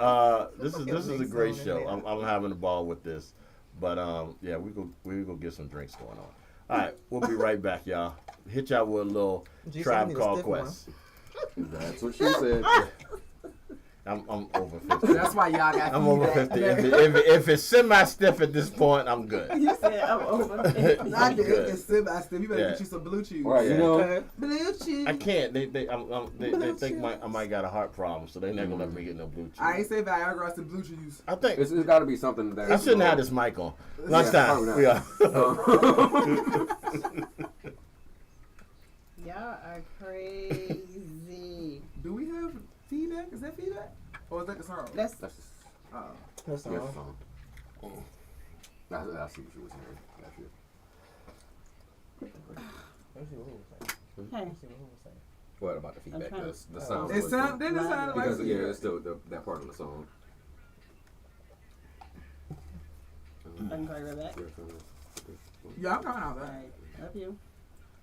This is a great show. I'm having a ball with this, but yeah, we go get some drinks going on. All right, we'll be right back, y'all. Hit y'all with a little Gee, Tribe somebody Called stiff one. Quest. That's what she said. I'm over 50. That's why y'all got I'm over feedback. 50. If it's semi-stiff at this point, I'm good. You said I'm over. I did. Good. It's sip. You better Yeah. get you some blue cheese. Right, you Yeah. know. Blue cheese. I can't. They think I might got a heart problem, so they never gonna let me get no blue cheese. I ain't say Viagra. I said blue cheese. I think It's got to be something that I shouldn't have this mic on. Lunchtime. probably We not. are. Y'all are crazy. Do we have feedback? Is that feedback? Or is that the song? That's That's just, That's yes, all. song. I see what you was hearing. That's it. Let me see what who was saying. hey. Let me see what who was saying. What about the feedback? trying- The sound. It sound. Didn't it sound like Because yeah, it's still that part of the song. I can call you right back. Yeah, I'm coming out All back. right, love you.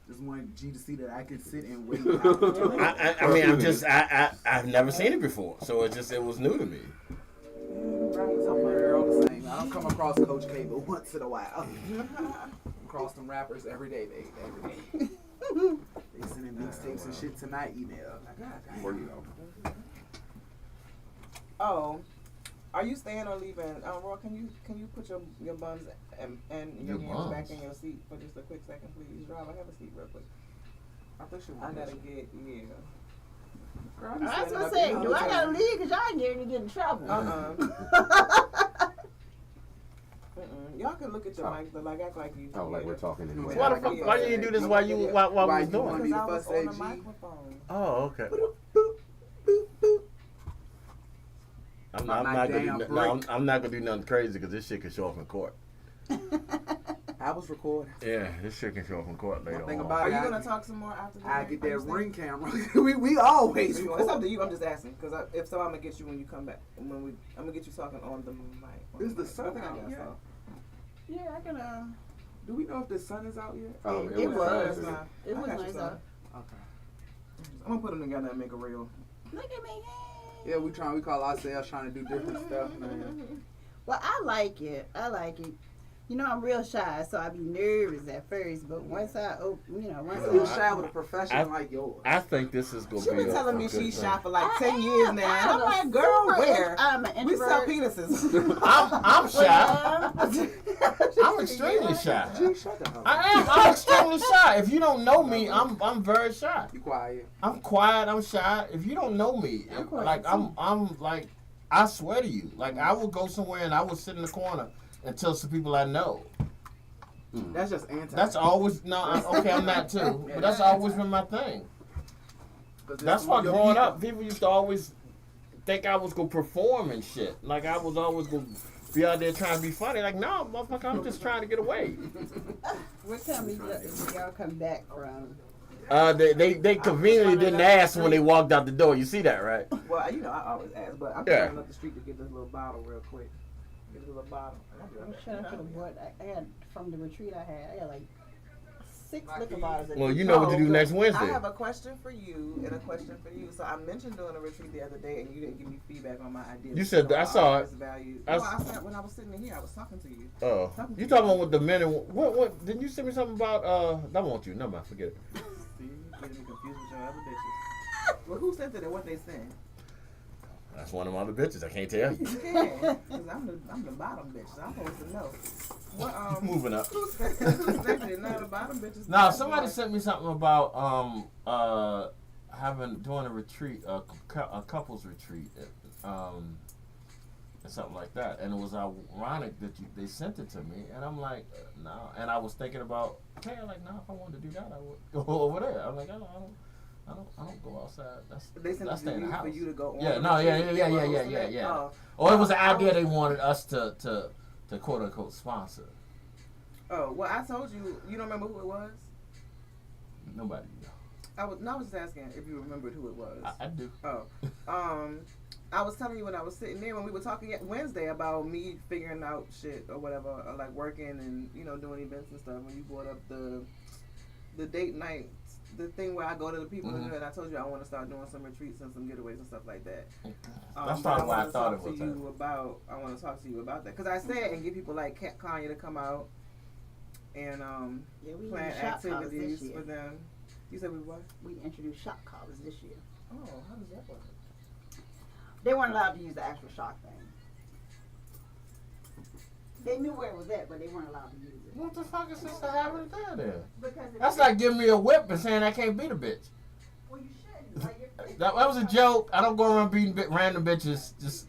Just wanted G to see that I can sit and wait. I mean, I've never seen it before, so it was new to me. Somewhere all the same. I don't come across Coach K, but once in a while. Across them rappers every day, baby. Every day. They sending mixtapes and shit to my email. Where you go? Oh, are you staying or leaving? Roy, can you put your buns and your Your hands back buns? in your seat for just a quick second, please? Driver, have a seat real quick. I think she I wanted gotta that. get Girl, I was gonna say, do I gotta leave? Cause y'all getting to get in trouble. Y'all can look at your mic, but like act like you. Oh, like we're talking anyway. Why the fuck? Why you didn't do this while we was doing it? Because I was on the microphone. Oh, okay. I'm not gonna do nothing crazy because this shit can show up in court. I was recording. Yeah, this shit can show up in court later on. Are you gonna talk some more after this? I get that ring camera. we always. It's up to you. I'm just asking because if so, I'm gonna get you when you come back. I'm gonna get you talking on the mic. Is the sun out yet? Yeah, I can. Do we know if the sun is out yet? It was. It was nice out. Okay. I'm gonna put them together and make a reel. Look at me. Yeah, we call ourselves trying to do different stuff, man. Well, I like it. You know, I'm real shy, so I be nervous at first. But once I open, once You shy with a profession like yours. I think this is gonna be. She been telling me she's shy for like 10 I years am. now. And I'm like, girl, where? I'm an We sell introvert. penises. I'm shy. I'm extremely shy. Gee, shut the hell up. I am. I'm extremely shy. If you don't know me, I'm very shy. You quiet. I'm quiet. I'm shy. If you don't know me, I'm like, I swear to you, like I will go somewhere and I will sit in the corner and tell some people I know. That's just anti. That's always I'm not too, but that's always been my thing. That's why growing up, people used to always think I was gonna perform and shit. Like I was always gonna be out there trying to be funny. Like no, motherfucker, I'm just trying to get away. What time did y'all come back from? They conveniently didn't ask when they walked out the door. You see that, right? Well, I always ask, but I'm running up the street to get this little bottle real quick. Get a little bottle. I'm trying to what I had from the retreat I had like 6 liquor bottles. Well, you know what to do next Wednesday. I have a question for you and a question for you. So I mentioned doing a retreat the other day, and you didn't give me feedback on my idea. You said I saw it. I said when I was sitting in here, I was talking to you. Oh, you talking about with the men and what? Didn't you send me something about? I want you. Never mind. Forget it. See, you getting me confused with your other bitches. Well, who sent it and what they sent? That's one of my other bitches. I can't tell you. You can, because I'm the bottom bitch. So I'm supposed to know. What, Moving up. Who sent it? No, the bottom bitches. Now somebody sent me something about doing a retreat, a couples retreat, and something like that. And it was ironic that they sent it to me, and I'm like, no. And I was thinking about, okay, like, no, if I wanted to do that, I would go over there. I'm like, I don't go outside. They sent it to you for you to go on. Yeah. Or it was an idea they wanted us to quote unquote sponsor. Oh, well, I told you. You don't remember who it was? Nobody. I was just asking if you remembered who it was. I do. Oh, I was telling you when I was sitting there when we were talking Wednesday about me figuring out shit or whatever, or like working and doing events and stuff. When you brought up the date night, the thing where I go to the people and I told you I want to start doing some retreats and some getaways and stuff like that. That's probably why I thought it was. I want to talk to you about that because I said and get people like Kanya to come out and plan activities for them. You said we what? We introduced shock collars this year. Oh, how does that work? They weren't allowed to use the actual shock thing. They knew where it was at, but they weren't allowed to use it. What the fuck is this to have it there? Because That's like giving me a whip and saying I can't beat a bitch. Well, you shouldn't. Like, That was a joke. I don't go around beating random bitches. Just.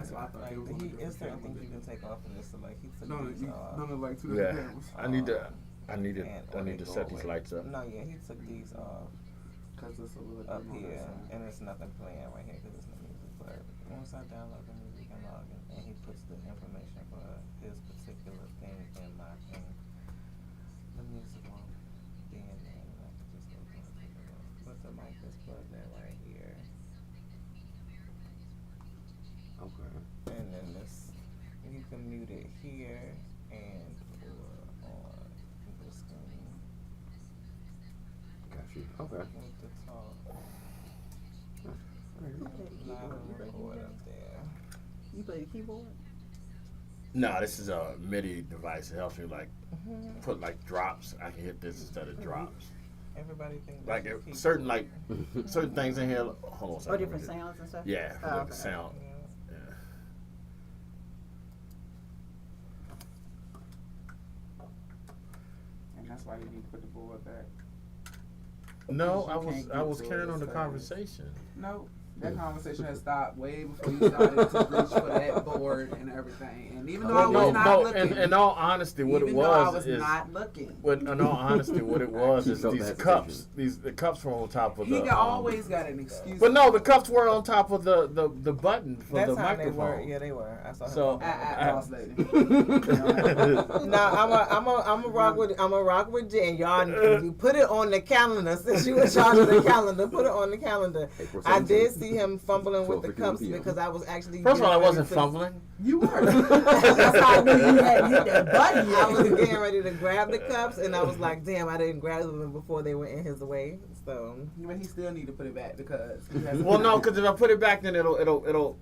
That's why I thought Like, they were going to it's certain things you can take off of this. So like he took these off. None of like two Yeah. different cameras. I need to And to go set these away. lights up. No, yeah, he took these off Because it's a little up dim on here, that side. and there's nothing playing right here because it's no music. But once I download the music and log in, and he puts the information for his particular thing in my thing, the music won't be in there, and I can just open it. Take a look. But the mic is plugged in right here, Okay. and then this, you can mute it here and on the screen Got you. Okay. with the talk. Live and record up there. You play the keyboard? No, this is a MIDI device. It helps me like put like drops. I can hit this instead of drops. Everybody thinks Like that's a certain keyboard. certain things in here. Hold on a second. Or different sounds and stuff? Yeah, Oh, like okay. the sound. Yeah. Yeah. And that's why you need to put the board back. No, You can't I get was to carrying it on the as conversation. No, that conversation had stopped way before you started to reach for that board and everything. And even though I was not looking, in all honesty, what even it though I was was is, not looking, but in all honesty, what it was Keep is up the these hesitation. cups. The cups were on top of he the. always got an excuse. But no, the cups were on top of the button for That's the how they were. microphone. Yeah, they were. I saw him. So- Boss lady. Now I'm a rock with Jen. Y'all, you put it on the calendar since you were charging the calendar. Put it on the calendar. April I 17th. did see him fumbling with the 12:51 cups p.m. because I was actually. First of all, I getting wasn't ready to- fumbling. You were. That's how I knew you hadn't hit that button I was yet. getting ready to grab the cups, and I was like, "Damn, I didn't grab them before they were in his way." So But he still need to put it back because he has Well, no, because if I put it back, then it'll.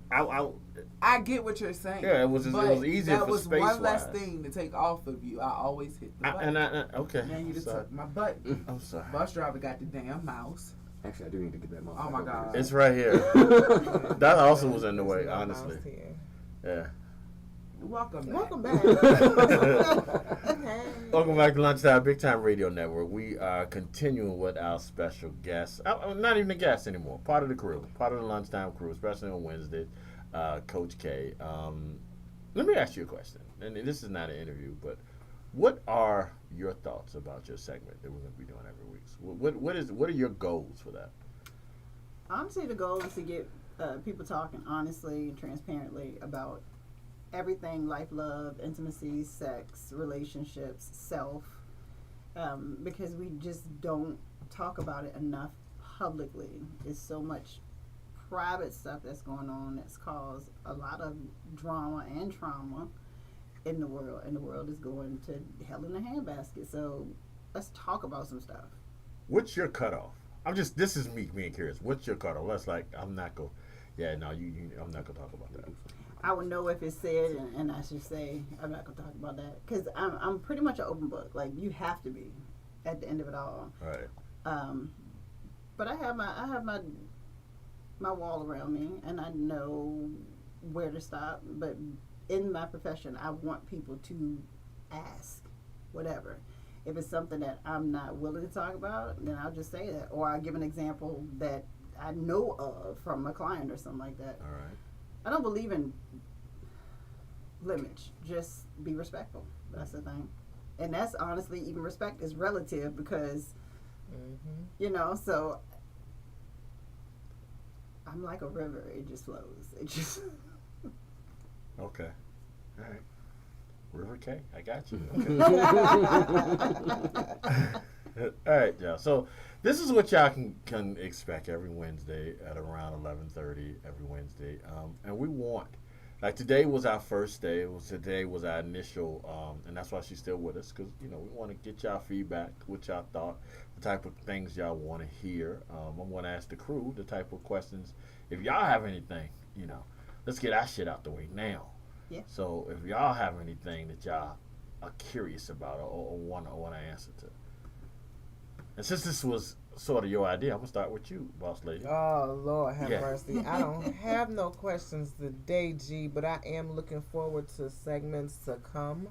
I get what you're saying. Yeah, it was easier that for was space one less wise. thing to take off of you. I always hit the button. Okay. Now you I'm just sorry. took my button. I'm sorry. Bus driver got the damn mouse. Actually, I do need to get that mouse. Oh back my over God. here. It's right here. That also was in the way, There's no honestly. mouse here. Yeah. Welcome back. Welcome back. Hey. Welcome back to LunchTyme BigTyme Radio Network. We are continuing with our special guest. Not even a guest anymore. Part of the crew. Part of the LunchTyme Crew, especially on Wednesdays. Coach K. Let me ask you a question. And this is not an interview, but what are your thoughts about your segment that we're going to be doing every week? What are your goals for that? Honestly, the goal is to get people talking honestly and transparently about everything: life, love, intimacy, sex, relationships, self, because we just don't talk about it enough publicly. It's so much private stuff that's going on that's caused a lot of drama and trauma in the world, and the world is going to hell in a handbasket. So let's talk about some stuff. What's your cutoff? This is me being curious. What's your cutoff? I'm not going, I'm not going to talk about that. I would know if it's said, and I should say I'm not gonna talk about that because I'm pretty much an open book. Like, you have to be at the end of it all. All right. But I have my wall around me, and I know where to stop. But in my profession, I want people to ask whatever. If it's something that I'm not willing to talk about, then I'll just say that, or I'll give an example that I know of from a client or something like that. All right. I don't believe in limits. Just be respectful. That's the thing. And that's honestly, even respect is relative because, so I'm like a river. It just flows. It just... Okay. All right. River K, I got you. Okay. All right, y'all. So this is what y'all can expect every Wednesday at around 11:30 every Wednesday. And we want, like, today was our first day. Today was our initial, and that's why she's still with us, because we want to get y'all feedback, what y'all thought, the type of things y'all want to hear. I'm going to ask the crew the type of questions. If y'all have anything, let's get our shit out the way now. Yeah. So if y'all have anything that y'all are curious about or want to answer to. And since this was sort of your idea, I'm going to start with you, boss lady. Oh, Lord have Yeah. mercy. I don't have no questions today, G, but I am looking forward to segments to come.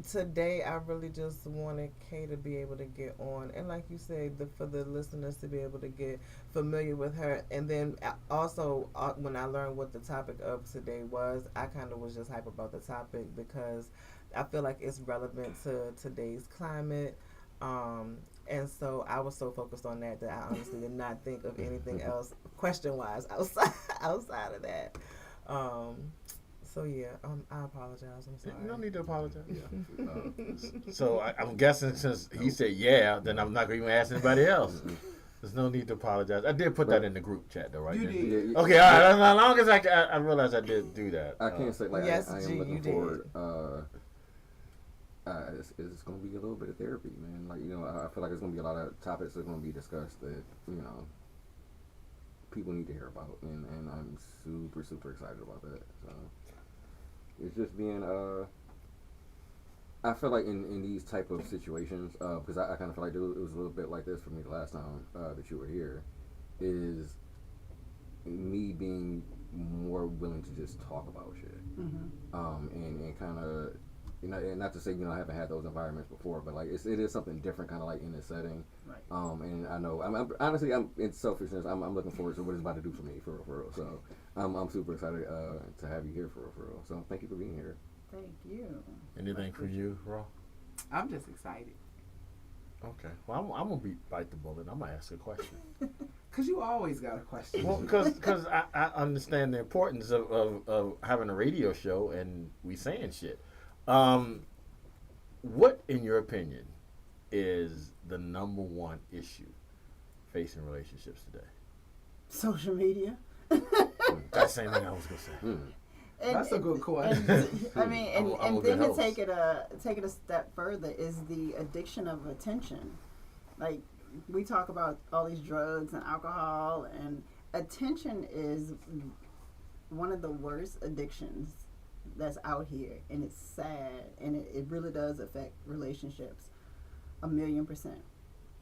today I really just wanted Kay to be able to get on, and like you said, for the listeners to be able to get familiar with her. And then also when I learned what the topic of today was, I kind of was just hype about the topic because I feel like it's relevant to today's climate. And so I was so focused on that I honestly did not think of anything else question wise outside of that. So yeah, I apologize. I'm sorry. You don't need to apologize. So I'm guessing since he said yeah, then I'm not going to even ask anybody else. There's no need to apologize. I did put that in the group chat though, right? You did. Yeah, Okay, all right. As long as I realized I did do that. I can't say like Yes, I G, am looking you forward. It's going to be a little bit of therapy, man. Like, you know, I feel like there's going to be a lot of topics that are going to be discussed that, you know, people need to hear about, and I'm super, super excited about that. So it's just being, I feel like in these type of situations, because I kind of feel like it was a little bit like this for me the last time that you were here, is me being more willing to just talk about shit, and kind of, you know, and not to say, you know, I haven't had those environments before, but like it is something different, kind of like in this setting. Right. And I know, I'm honestly, I'm in selfishness. I'm looking forward to what it's about to do for me, for real. So I'm super excited to have you here, for real. So thank you for being here. Thank you. Anything for you, Raw? I'm just excited. Okay. Well, I'm gonna bite the bullet. I'm gonna ask a question. Cause you always got a question. Well, because I understand the importance of having a radio show and we saying shit. What, in your opinion, is the number one issue facing relationships today? Social media. That's the same thing I was gonna say. That's a good question. I mean, I'm a and then good to host. take it a step further is the addiction of attention. Like, we talk about all these drugs and alcohol, and attention is one of the worst addictions that's out here, and it's sad, and it really does affect relationships 1,000,000%,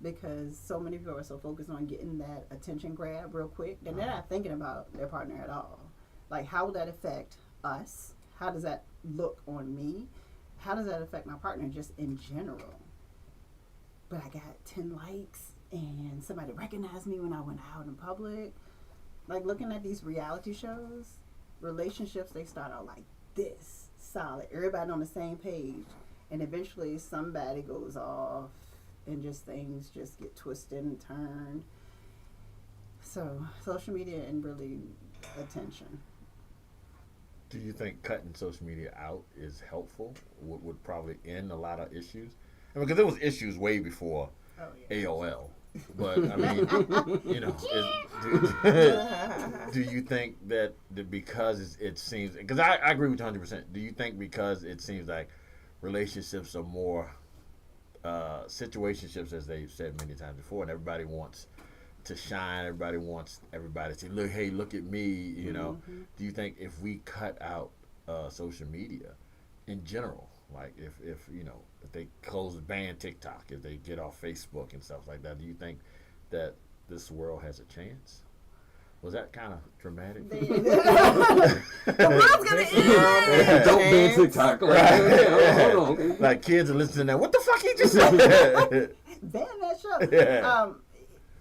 because so many people are so focused on getting that attention grab real quick that they're not thinking about their partner at all. Like, how will that affect us? How does that look on me? How does that affect my partner just in general? But I got 10 likes and somebody recognized me when I went out in public. Like, looking at these reality shows, relationships, they start out like this, solid, everybody on the same page, and eventually somebody goes off and just things just get twisted and turned. So social media and really attention. Do you think cutting social media out is helpful? Would probably end a lot of issues? I mean, because there was issues way before AOL. But I mean, you know, do you think that because it seems, because I agree with you 100%. Do you think because it seems like relationships are more situationships, as they've said many times before, and everybody wants to shine, everybody wants everybody to say, look, hey, look at me, you know. Do you think if we cut out social media in general, like if you know, if they ban TikTok, if they get off Facebook and stuff like that, do you think that this world has a chance? Was that kind of dramatic? The world's gonna end. Don't ban TikTok. Like, hold on. Like, kids are listening to that. What the fuck he just said? Ban that show. Yeah.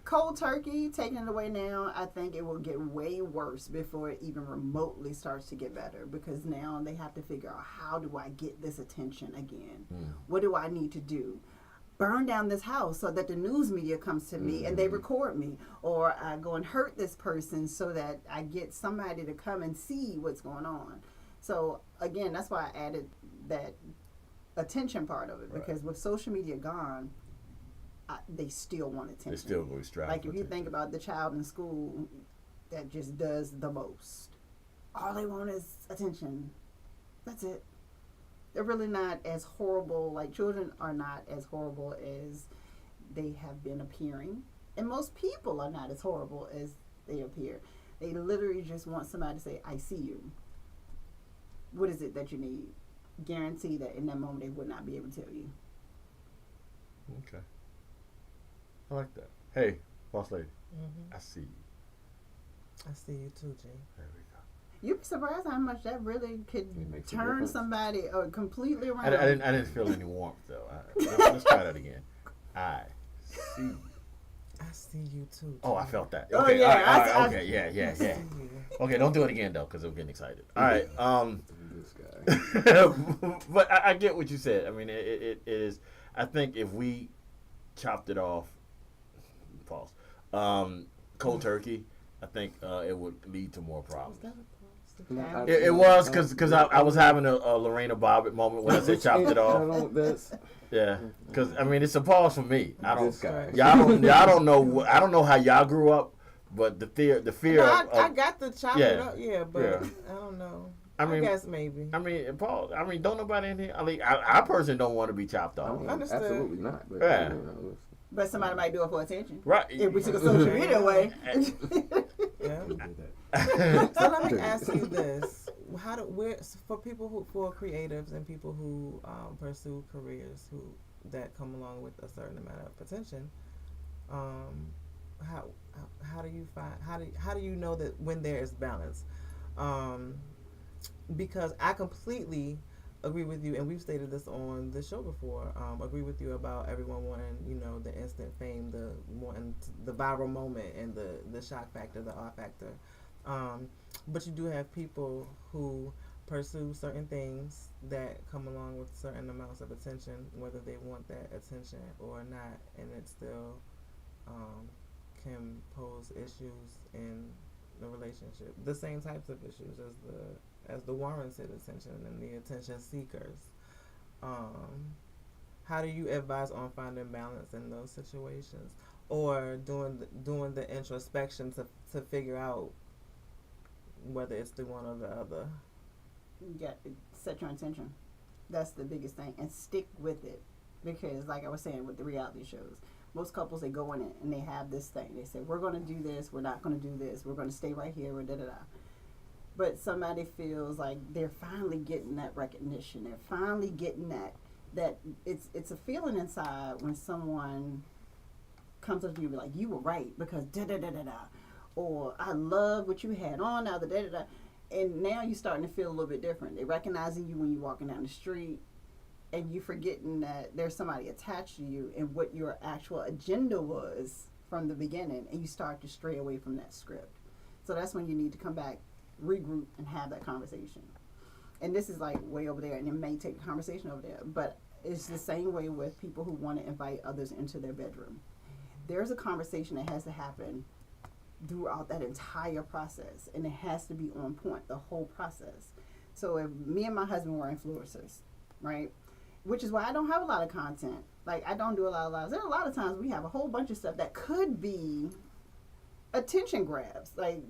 Cold turkey, taking it away now, I think it will get way worse before it even remotely starts to get better, because now they have to figure out, how do I get this attention again? What do I need to do? Burn down this house so that the news media comes to me and they record me, or I go and hurt this person so that I get somebody to come and see what's going on. So again, that's why I added that attention part of it, because with social media gone, they still want attention. They still go strive. Like, if you think about the child in school that just does the most, all they want is attention. That's it. They're really not as horrible. Like, children are not as horrible as they have been appearing, and most people are not as horrible as they appear. They literally just want somebody to say, I see you. What is it that you need? Guarantee that in that moment they would not be able to tell you. Okay. I like that. Hey, boss lady, I see you. I see you too, G. There we go. You'd be surprised how much that really could makes a turn difference. somebody completely around. I didn't feel any warmth though. Let's try that again. I see. I see you too. Oh, I felt that. Oh, Okay, yeah, all right, I- okay, yeah. I see you. Okay, don't do it again though, because I'm getting excited. All right, This guy. but I get what you said. I mean, it is. I think if we chopped it off, pause, cold turkey, I think it would lead to more problems. It was because I was having a Lorena Bobbitt moment when I said chopped it off. Yeah, because I mean it's a pause for me. I don't. This guy. Y'all don't know. I don't know how y'all grew up, but the fear. No, of, I got the chop yeah, it up, but yeah. I don't know. I mean, I guess maybe. I mean, Paul. I mean, don't nobody in here. I mean, I personally don't want to be chopped off. Understood. Absolutely not. But, Yeah. But somebody might do it for attention. Right. If we took a social media away. Yeah. Right. So let me ask you this: for people for creatives and people who pursue careers that come along with a certain amount of attention, how do you find how do you know that when there is balance? Because I completely agree with you, and we've stated this on the show before. Agree with you about everyone wanting, the instant fame, the viral moment, and the shock factor, the awe factor. But you do have people who pursue certain things that come along with certain amounts of attention, whether they want that attention or not, and it still can pose issues in the relationship. The same types of issues as the warranted attention and the attention seekers. How do you advise on finding balance in those situations, or doing the introspection to figure out whether it's the one or the other? Yeah, set your intention. That's the biggest thing, and stick with it, because like I was saying with the reality shows, most couples, they go in it and they have this thing. They say, we're going to do this, we're not going to do this, we're going to stay right here, we're da-da-da. But somebody feels like they're finally getting that recognition. They're finally getting that it's a feeling inside when someone comes up to you and be like, you were right because da-da-da-da-da. Or I love what you had on now, the da-da-da. And now you're starting to feel a little bit different. They're recognizing you when you're walking down the street, and you forgetting that there's somebody attached to you and what your actual agenda was from the beginning, and you start to stray away from that script. So that's when you need to come back, regroup, and have that conversation. And this is like way over there, and it may take a conversation over there, but it's the same way with people who want to invite others into their bedroom. There's a conversation that has to happen throughout that entire process, and it has to be on point the whole process. So if me and my husband were influencers, right, which is why I don't have a lot of content, like I don't do a lot of lives. There are a lot of times we have a whole bunch of stuff that could be attention grabs, like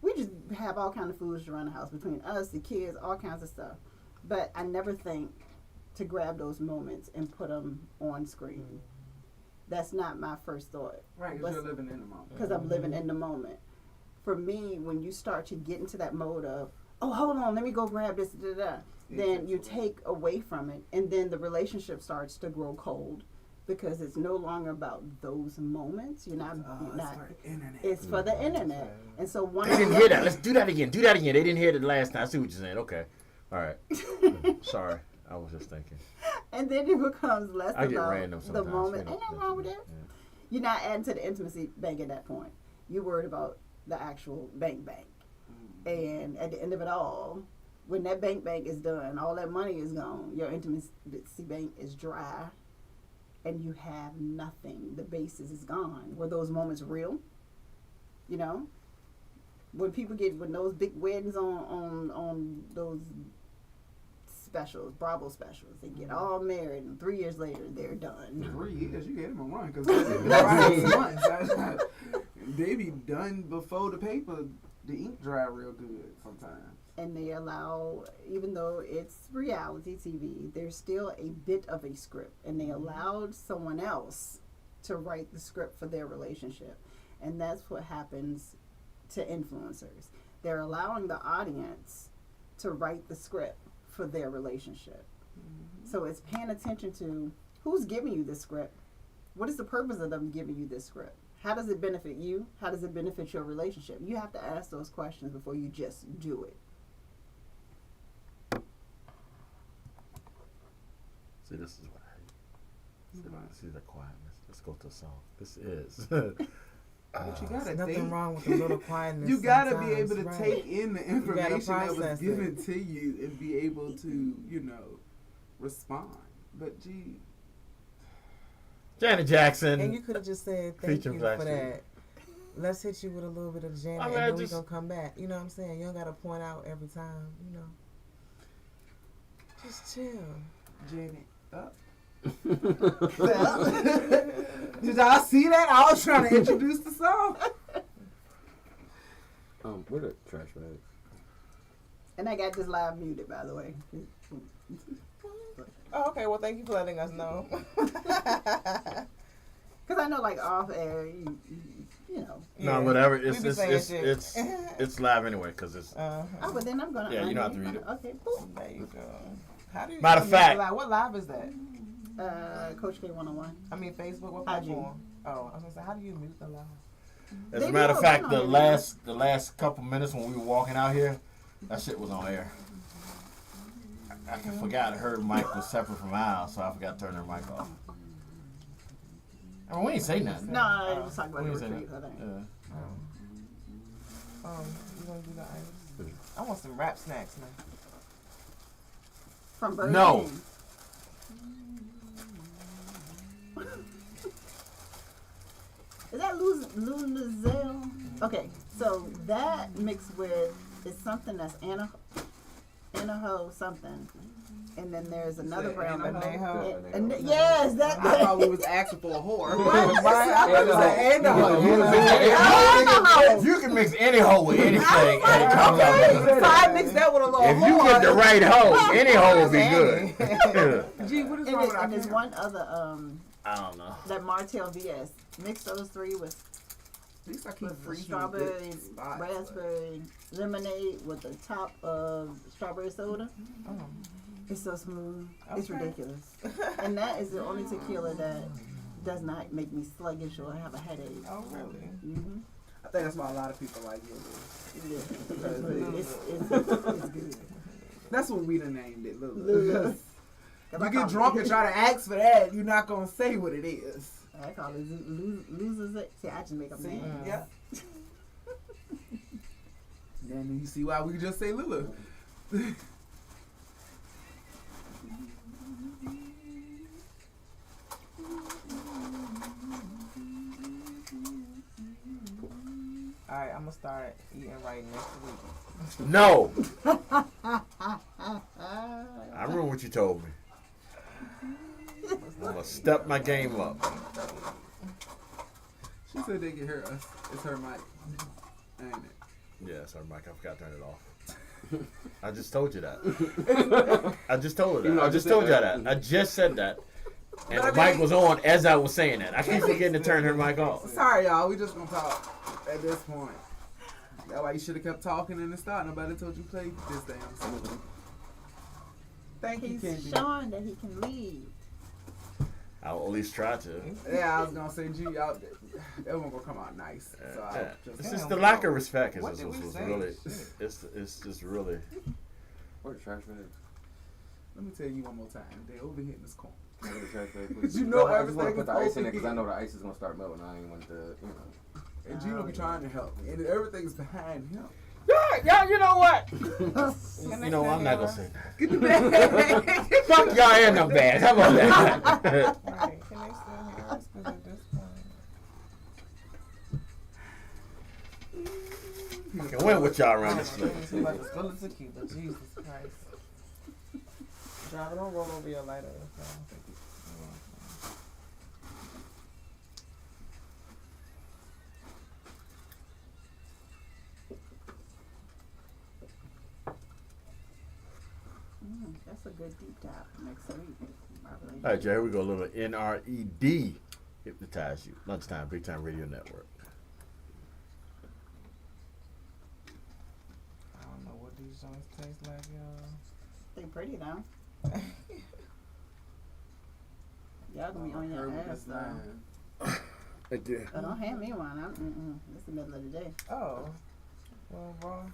we just have all kinds of foods around the house between us, the kids, all kinds of stuff, but I never think to grab those moments and put them on screen. That's not my first thought. Right, because you're living in the moment. Because I'm living in the moment. For me, when you start to get into that mode of, oh, hold on, let me go grab this, then you take away from it, and then the relationship starts to grow cold because it's no longer about those moments. You're not. It's for the internet. It's for the internet, and so one. They didn't hear that. Let's do that again. Do that again. They didn't hear it last time. I see what you're saying. Okay. All right. Sorry. I was just thinking. And then it becomes less I get about random the sometimes. moment. Ain't nothing wrong with that. Yeah. You're not adding to the intimacy bank at that point. You're worried about the actual bank. And at the end of it all, when that bank is done, all that money is gone, your intimacy bank is dry, and you have nothing. The basis is gone. Were those moments real? You know? When those big weddings on those specials, Bravo specials, they get all married, and 3 years later they're done. 3 years, you get them a run because they've been 5 months. They be done before the ink dry real good sometimes. And they allow, even though it's reality TV, there's still a bit of a script, and they allowed someone else to write the script for their relationship. And that's what happens to influencers. They're allowing the audience to write the script for their relationship. So it's paying attention to who's giving you this script. What is the purpose of them giving you this script? How does it benefit you? How does it benefit your relationship? You have to ask those questions before you just do it. See, this is what I hate. See the quietness. Let's go to a song. This is. But you gotta Nothing think. wrong with a little quietness. You gotta be sometimes, able to right. take in the information that was process given to you and be able to, you know, respond. But gee, Janet Jackson. And you could have just said thank Feature you Black for Sheep. that. Let's hit you with a little bit of Janet, I mean, and I then we just- gonna come back. You know what I'm saying? You don't gotta point out every time. You know, just chill. Janet, up. Did y'all see that? I was trying to introduce the song. Where the trash bags? And I got this live muted, by the way. Oh, okay. Well, thank you for letting us know. Because I know, like, off air, you know. No, whatever. It's we be saying it's live anyway because it's. Oh, but then I'm going to. Yeah, you don't have to read it. Okay, boom. There you go. How do you Matter of even make fact- it live? What live is that? Coach K 101. I mean, Facebook. What IG. platform? Oh, I was gonna say, how do you mute the live? As They a matter of do fact, it the on last couple minutes when we were walking out here, that shit was on air. I forgot her mic was separate from ours, so I forgot to turn her mic off. I mean, we ain't say nothing. No, I was talking about We the ain't say retreat. nothing. I think. Yeah. You gonna do the items? I want some rap snacks now. From Burger No. King. Is that Lunazelle? Okay, so that mixed with is something that's Anaho something, and then there's another Is that brown. Anaho? Yes, that. I thought we was asking for a whore. What? Right? I thought it was an You can mix any hoe with anything, and it comes out Anaho. good. So I mixed that with a little If you get the right hoe, any hoe will be Annie. good. Gee, what is And, wrong with our there's camera? one other I don't know. that Martell VS. Mix those three with At least I keep freezing strawberry, good spots, raspberry lemonade with the top of strawberry soda. It's so smooth. It's Okay. ridiculous. And that is the only tequila that does not make me sluggish or have a headache. Oh, really? Mm-hmm. I think that's why a lot of people like it. Yeah. It's good. That's what we done named it, Lulu. Lulu. You get drunk and try to ask for that, you're not gonna say what it is. I call it losers. See, I just make up See, names. yeah. Then you see why we just say Lulu. All right, I'm gonna start eating right next week. No. I remember what you told me. I'm gonna step my game up. She said they can hear us. It's her mic. Ain't it? Yeah, sorry, Mike. I forgot to turn it off. I just told you that. I just told her that. I just told you that. I just said that. And the mic was on as I was saying that. I keep forgetting to turn her mic off. Sorry, y'all. We just gonna talk at this point. That's why you should have kept talking in the start. Nobody told you play this damn song. Thank you, He's Candy. showing that he can lead. I'll at least try to. Yeah, I was gonna say, gee, y'all, that one gonna come out nice. So I It's just, just the lack of respect is What did we say? really. It's just really. Where the trash bags? let me tell you one more time. They over here in this corner. Where the trash bags, please? You know I just want to everything put the is ice in it over because I here. know the ice is gonna start melting. I ain't want to, you know. And Gino be trying to help me, and everything's behind him. Yeah, you know what? Can You know, they I'm not gonna still say that. Get the bag. Fuck y'all and them bags. How about that? hear us? Right. Can they still hear us? Because at this point, I can win with y'all around this place. he's about to spill the tequila. Jesus Christ. Driver, don't roll over your lighter. That's a good deep dive next week. Probably. All right, Jay, here we go. A little NRED. Hypnotize you. Lunchtime, BigTyme Radio Network. I don't know what these joints taste like, y'all. They pretty though. Y'all gonna be on your Heard what ass this though. line. Thank you. Oh, don't hand me one. It's the middle of the day. Oh. Well, wrong.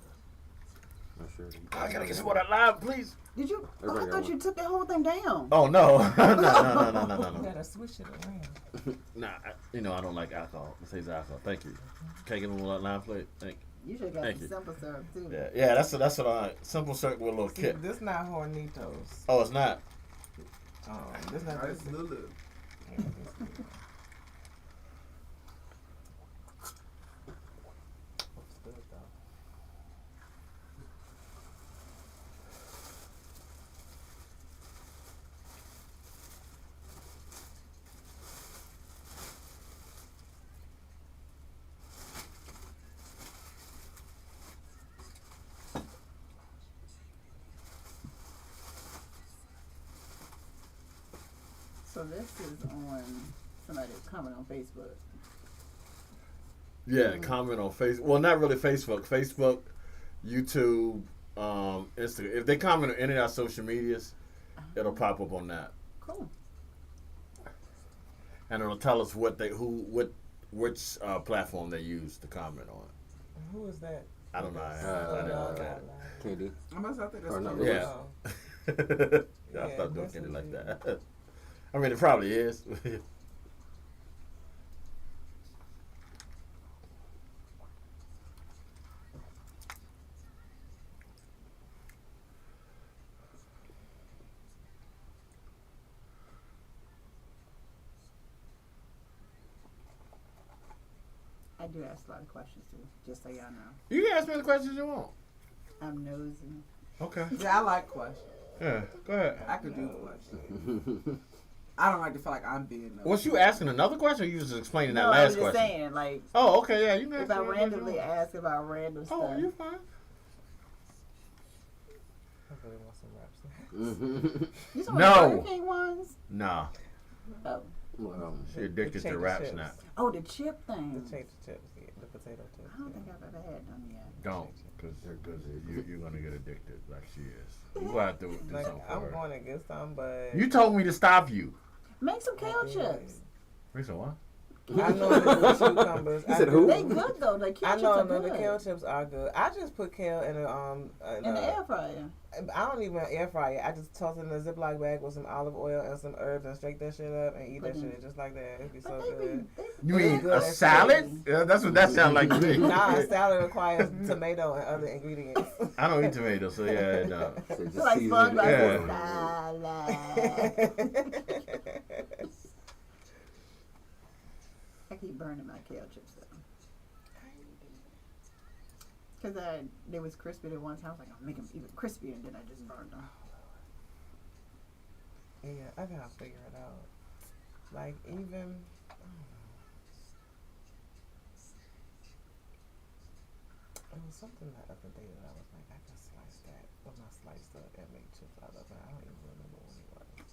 Not sure. I gotta get some more of that lime, please. Did you? Oh, Everybody I got thought one. you took that whole thing down. Oh no, no. You gotta switch it around. Nah, I don't like alcohol. It says alcohol. Thank you. Can't get one lime plate. Thank You should have got Thank the you. simple syrup too. you. Yeah, that's what I simple syrup with a little See, kick. this not Hornitos. Oh, it's not. This not That's this. Lulu. Yeah, this good. It's good though. So this is on somebody's comment on Facebook. Yeah, comment on Facebook. Well, not really Facebook. Facebook, YouTube, Instagram. If they comment on any of our social medias, it'll pop up on that, Cool. and it'll tell us which platform they use to comment on. Who is that? I don't know. I didn't no, look at KD. I must have to Or no, that's Yeah. Oh. it. Yeah, I Yeah, stopped doing that's anything like what that. I mean, it probably is. I do ask a lot of questions too, just so y'all know. You can ask me the questions you want. I'm nosy. Okay. Yeah, I like questions. Yeah, go ahead. I could do questions. I don't like to feel like I'm being nosy. Was you asking another question or you just explaining that No, I last was just question? saying, like, Oh, okay, yeah, you can if ask I me whatever you randomly want. ask about random stuff. Oh, you fine. I really want some raps. You saw No. the Burger King ones? Nah, Oh. she addicted to potato raps chips. now. Oh, the chip The thing. potato chips, yeah, the potato chips. I don't think I've ever had them yet. Don't, because you're gonna get addicted like she is. You gonna have to do Like, something for I'm her. going to get some, but You told me to stop you. Make some kale I did. chips. Reason what? I know the cucumbers. He said who? They good though. The kale I chips know, are no, good. the kale chips are good. I just put kale in In the air fryer. I don't even air fry it. I just toss it in a Ziploc bag with some olive oil and some herbs and shake that shit up and eat that shit just like that. It'd be so But they good. You It's mean good a as salad? shit. Yeah, that's what that sounds like to me. Nah, a salad requires tomato and other ingredients. I don't eat tomatoes, so yeah, no. So It's just like season SpongeBob it. Yeah. salad. I keep burning my kale chips though. Because they was crispy at one time. I was like, I'll make them even crispier, and then I just burned them. Yeah, I gotta figure it out. Like even, I don't know. It was something the other day that I was like, I can slice that, but not slice up and make chips out of it. I don't even remember what it was.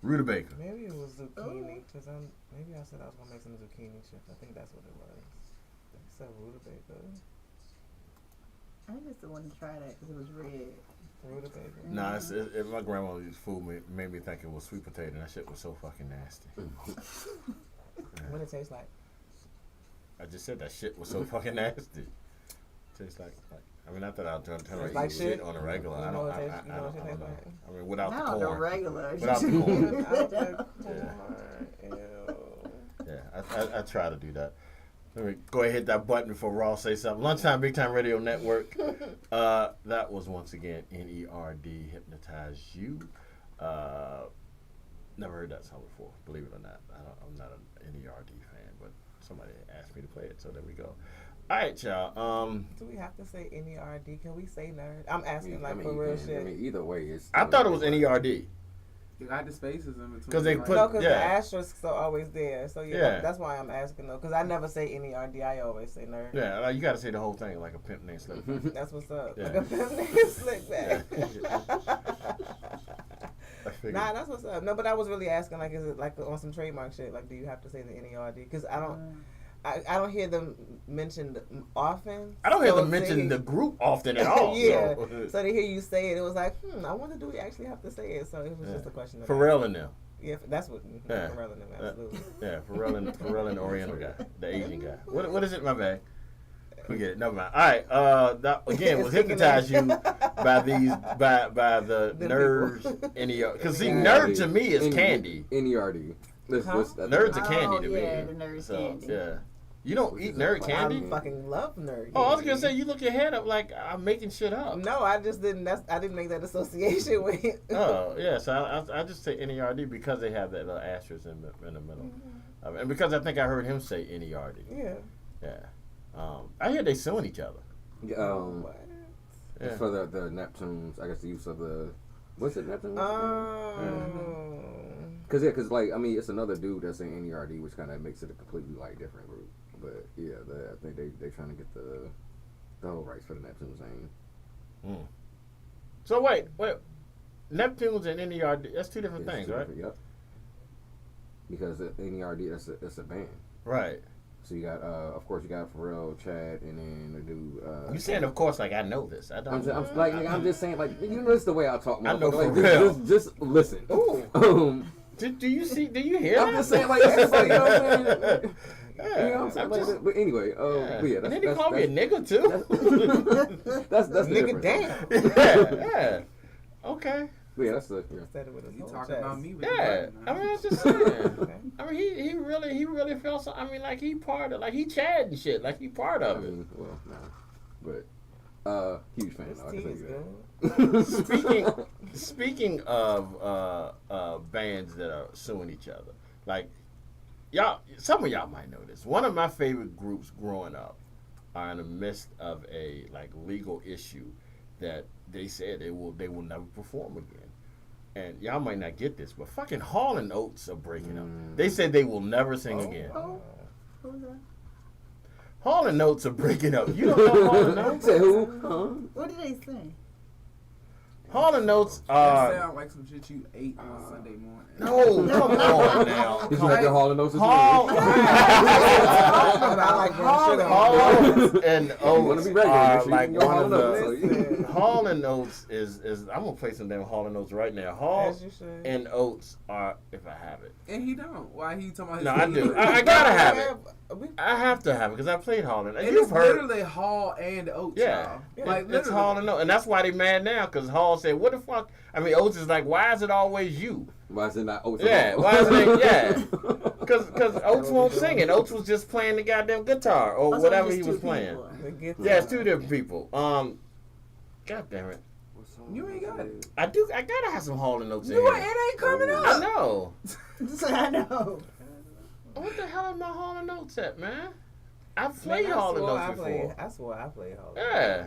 Rutabaga. Maybe it was zucchini, cause maybe I said I was gonna make some zucchini chips. I think that's what it was. I said rutabaga. I just wanted to try that because it was red. Rutabaga. Nah, my grandma used food made me think it was sweet potato, and that shit was so fucking nasty. What it tastes like? I just said that shit was so fucking nasty. Tastes like I mean, not that I'll turn Tastes eat like shit shit? on a regular. You I know don't. what I it tastes- you know what it don't tastes know. like? I mean, without Not the on the corn. regular. Without the corn. Out the Yeah. corn. Ew. Yeah, I try to do that. Let me go ahead and hit that button before Ross say something. Lunchtime, BigTyme Radio Network. That was once again N-E-R-D, Hypnotize You. Never heard that song before, believe it or not. I'm not an N-E-R-D fan, but somebody asked me to play it, so there we go. All right, y'all. Do we have to say N-E-R-D? Can we say nerd? I'm asking I like mean, for real I shit. mean, either way, it's. I thought it was N-E-R-D. You got the spaces in between. 'Cause they like- put- No, because the yeah. asterisks are always there. So yeah, Yeah. that's why I'm asking though. Because I never say N-E-R-D. I always say nerd. Yeah, like, you got to say the whole thing like a pimp named Slick. That's what's up. Yeah. Like a pimp named Slickback. I figured. Nah, that's what's up. No, but I was really asking, like, is it like on some trademark shit? Like, do you have to say the N-E-R-D? Because I don't hear them mentioned often. I don't hear So them mention the group often at all. Yeah. So. So to hear you say it, it was like, I wonder, do we actually have to say it? So it was just a question. of Pharrell and them. Yeah, that's what Yeah. Pharrell and them, absolutely. Yeah, Pharrell and the Oriental guy, the Asian guy. What is it? My bad. Forget it. Never mind. All right. That, again, was hypnotize you by the nerds in the because see, nerd to me is candy. NERD. Nerds are candy to me. Yeah, the nerd candy. Yeah. You don't eat nerd candy? I fucking love nerd. Oh, I was gonna say you look your head up like I'm making shit up. No, I just didn't. I didn't make that association with it. Oh yeah, so I just say NERD because they have that little asterisk in the middle, and because I think I heard him say NERD. Yeah. Yeah. I hear they suing each other. What? Yeah. For the Neptunes, I guess the use of the what's it Neptunes? Cause like I mean it's another dude that's in NERD, which kind of makes it a completely like different group. But yeah, I think they trying to get the whole rights for the Neptunes name. So wait, Neptunes and NERD, that's two different things, right? Yep. Because the NERD, that's a band. Right. So you got, of course, you got Pharrell, Chad, and then the dude. You saying, of course, like I know this. I don't. I'm just saying, like you know, this is the way I talk. I know like, Pharrell. just listen. Ooh. Do you hear that? I'm just saying, like everybody, you know what I'm saying? Yeah, you know what I'm saying? But anyway, but yeah, and then he called me a nigga too. That's Nigga, damn. Yeah. Okay. But yeah, that's the. You talking about me with Yeah. the button, I mean, I was just saying. I mean, he really felt so. I mean, like he part of, like he Chad and shit, like he part of it. Well, no, but huge fan. This I tea can is tell you good. that. Speaking of bands that are suing each other, like y'all, some of y'all might know this. One of my favorite groups growing up are in the midst of a like legal issue that they said they will never perform again. And y'all might not get this, but fucking Hall and Oates are breaking up. They said they will never sing again. Who's that? Hall and Oates are breaking up. You don't know Hall and Oates? Say who? What did they say? Hall and Oates That are. sound like some shit you ate on Sunday morning. No, come on now. Did you like the Hall and Oates? Hall Hall and Wanna Oates be regular, are make sure you like can go one of Hall and Oates. the. Hall and Oates is I'm gonna play some damn Hall and Oates right now. Hall As you should. and Oates are, if I have it. And he don't. Why he talking about his No, I team? do. I gotta have it. I have to have it because I played Hall and And you've it's heard. literally Hall and Oates. Yeah, y'all. Like it's literally. Hall and Oates, and that's why they mad now because Hall said, "What the fuck?" I mean, Oates is like, "Why is it always you?" Why is it not Oates? Yeah, why is it? Yeah, because Oates won't sing it. Oates was just playing the goddamn guitar or So whatever just he two was playing. people. Yeah, it's two different people. God damn it. You ain't got it. I gotta have some Hall and Oates in You here. it ain't coming up. I know. I know. What the hell is my Hall and Oates at, man? I've played Hall and Oates before. I swore I played Hall. Yeah.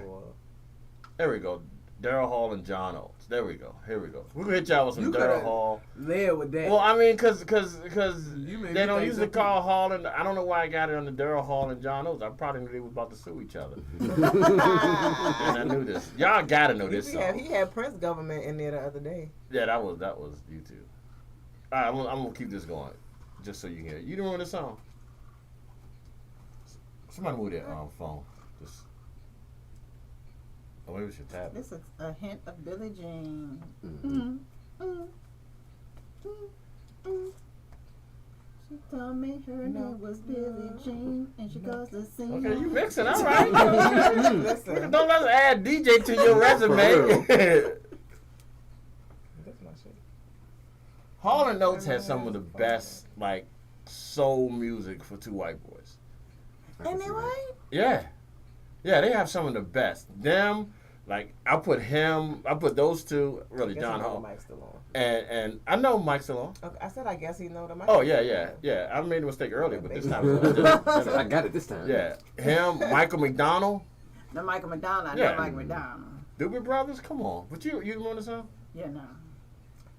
There we go. Daryl Hall and John Oates. There we go. Here we go. We're gonna hit y'all with some You Daryl coulda Hall. Led with that. Well, I mean, cause You made they me don't think usually so, call Hall and I don't know why I got it on the Daryl Hall and John Oates. I probably knew they was about to sue each other. And I knew this. Y'all gotta know this song. He had Prince Government in there the other day. Yeah, that was YouTube. All right, I'm gonna keep this going, just so you can hear it. You didn't remember the song? Somebody move that phone. Just. Oh, maybe we should tap it. This is a hint of Billie Jean. She told me her name was Billie Jean, and she goes to sing. Okay, you mixing, all right. Listen. Don't let's add DJ to your resume. That's my shit. Hall and Oates has some of the best like soul music for two white boys. And they white? Yeah, they have some of the best. Them, like I put those two, really John Hall, Mike's still on. and I know Mike's still on. Okay, I said I guess he know the mic. Oh yeah. I made a mistake earlier, but this time I got it this time. yeah, him, Michael McDonald, No, Michael McDonald. I Yeah. know Michael McDonald. Doobie Brothers. Come on, but you remember the song? Yeah, no.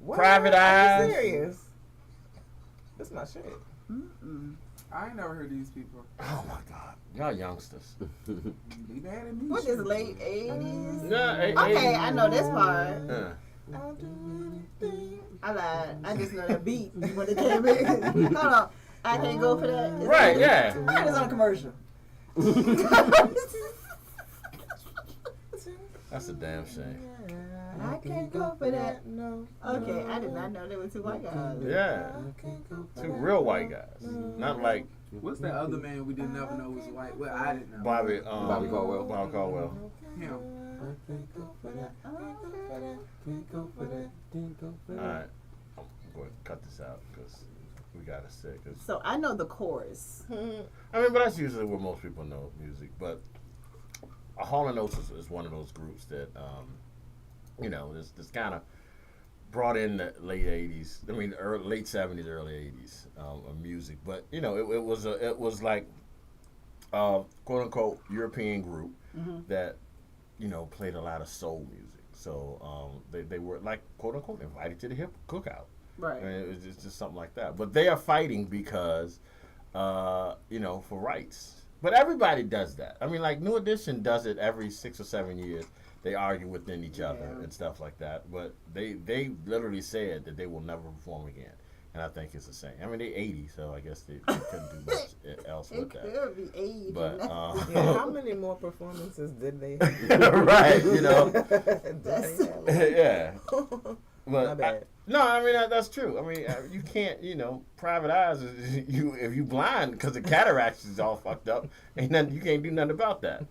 What? Private Are you Eyes. serious? That's my shit. Mm-mm. I ain't never heard these people. Oh my God, y'all youngsters. Be mad at me. What is late 80s? Yeah, Okay, I know this part. Yeah. I'll do anything. I lied. I just know the beat when it came in. Hold on. I can't go for that. Is Right, that- yeah. I heard it's on a commercial. That's a damn shame. I can't go for that. No. Okay, I did not know there were two white guys. Yeah, two real white guys, not like What's that other man we didn't never know was white? Well, I didn't know. Bobby Bobby Caldwell. Bobby Caldwell. Him. All right, I'm going to cut this out because we got to say. So I know the chorus. I mean, but that's usually where most people know music. But Hall & Oates is one of those groups that, you know, this kind of brought in the late 80s, I mean, late 70s, early 80s of music. But, you know, it was like quote-unquote European group that, you know, played a lot of soul music. So they were, like, quote-unquote, invited to the hip cookout. Right. I mean, it was just something like that. But they are fighting because, you know, for rights. But everybody does that. I mean, like, New Edition does it every 6 or 7 years. They argue within each other and stuff like that. But they literally said that they will never perform again. And I think it's the same. I mean, they're 80, so I guess they couldn't do much else with that. It could be age. But, How many more performances did they have? right, you know. That's Yeah. But My bad. no, I mean that's true. I mean you can't, you know, private eyes. If you blind because the cataracts is all fucked up, ain't nothing. You can't do nothing about that.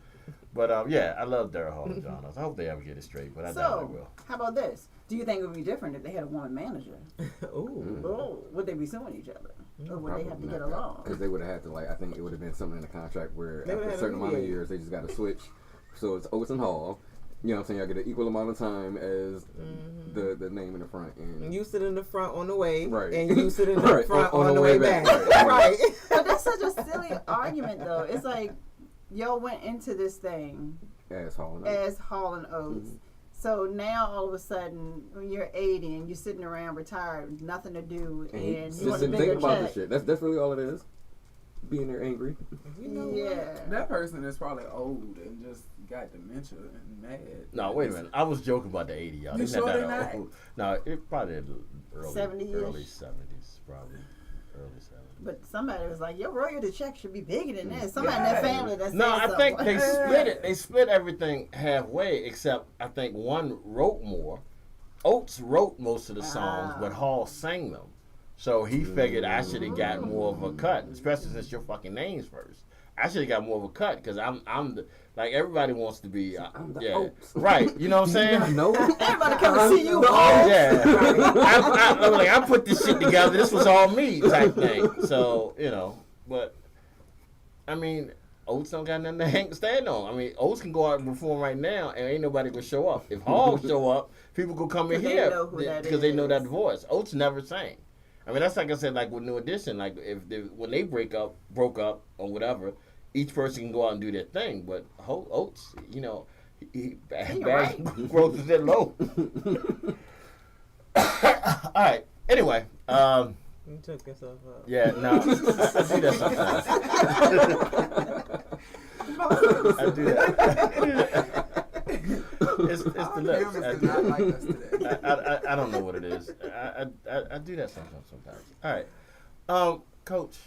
But yeah, I love Daryl Hall and John. I hope they ever get it straight, but I doubt they will. How about this? Do you think it would be different if they had a woman manager? Ooh. Oh, would they be suing each other? Or would they have to get along? Because they would have had to, like, I think it would have been something in the contract where They after would've a certain had to amount of mediate. years, they just got to switch. So it's Oates and Hall. You know what I'm saying? I get an equal amount of time as the name in the front. And You sit in the front on the way, Right. and you sit in the Right, front on the way back. Right. Right. But that's such a silly argument, though. It's like, y'all went into this thing as Hall and Oates. as Hall and Oates. So now all of a sudden, when you're 80 and you're sitting around retired, nothing to do, and you just want a think bigger about check. this shit. That's really all it is. Being there angry. You know what? Yeah. That person is probably old and just got dementia and mad. No, wait a minute. I was joking about the 80, y'all. You They're sure not they're that not? old. No, it probably early 70-ish? early 70s, probably early 70s. But somebody was like, your royalty check should be bigger than this. Somebody in that family that said No, I think something. they split it. They split everything halfway, except I think one wrote more. Oates wrote most of the songs, but Hall sang them. So he figured I should have got more of a cut, especially since your fucking name's first. I should have got more of a cut because I'm the, like everybody wants to be. I'm the yeah, Oates. right. You know what I'm saying? No. Everybody come and see you. Yeah, I was like, I put this shit together. This was all me, type thing. So you know, but I mean, Oates don't got nothing to stand on. I mean, Oates can go out and perform right now, and ain't nobody gonna show up. If Hall show up, people could come in 'Cause they here know who that because they know is. that voice. Oates never sang. I mean, that's like I said, like with New Edition, like when they broke up or whatever, each person can go out and do their thing. But Oates, you know, he right. growth is that low. All right. Anyway, You took yourself up. yeah, no, I do that sometimes. I do that. It's the lips. Cameras did not like us today. I don't know what it is. I do that sometimes. All right, Coach,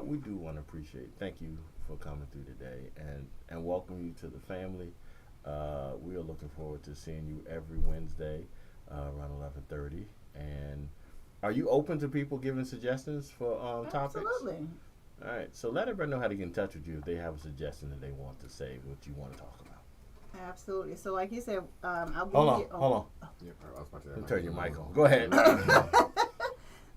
we do want to appreciate. Thank you for coming through today and welcome you to the family. We are looking forward to seeing you every Wednesday around 11:30. And are you open to people giving suggestions for topics? Absolutely. All right, so let everybody know how to get in touch with you if they have a suggestion that they want to say, what you want to talk about. Absolutely. So like you said, I'll be Hold here on. Yeah, I was about to Let me turn your mic on. Go ahead.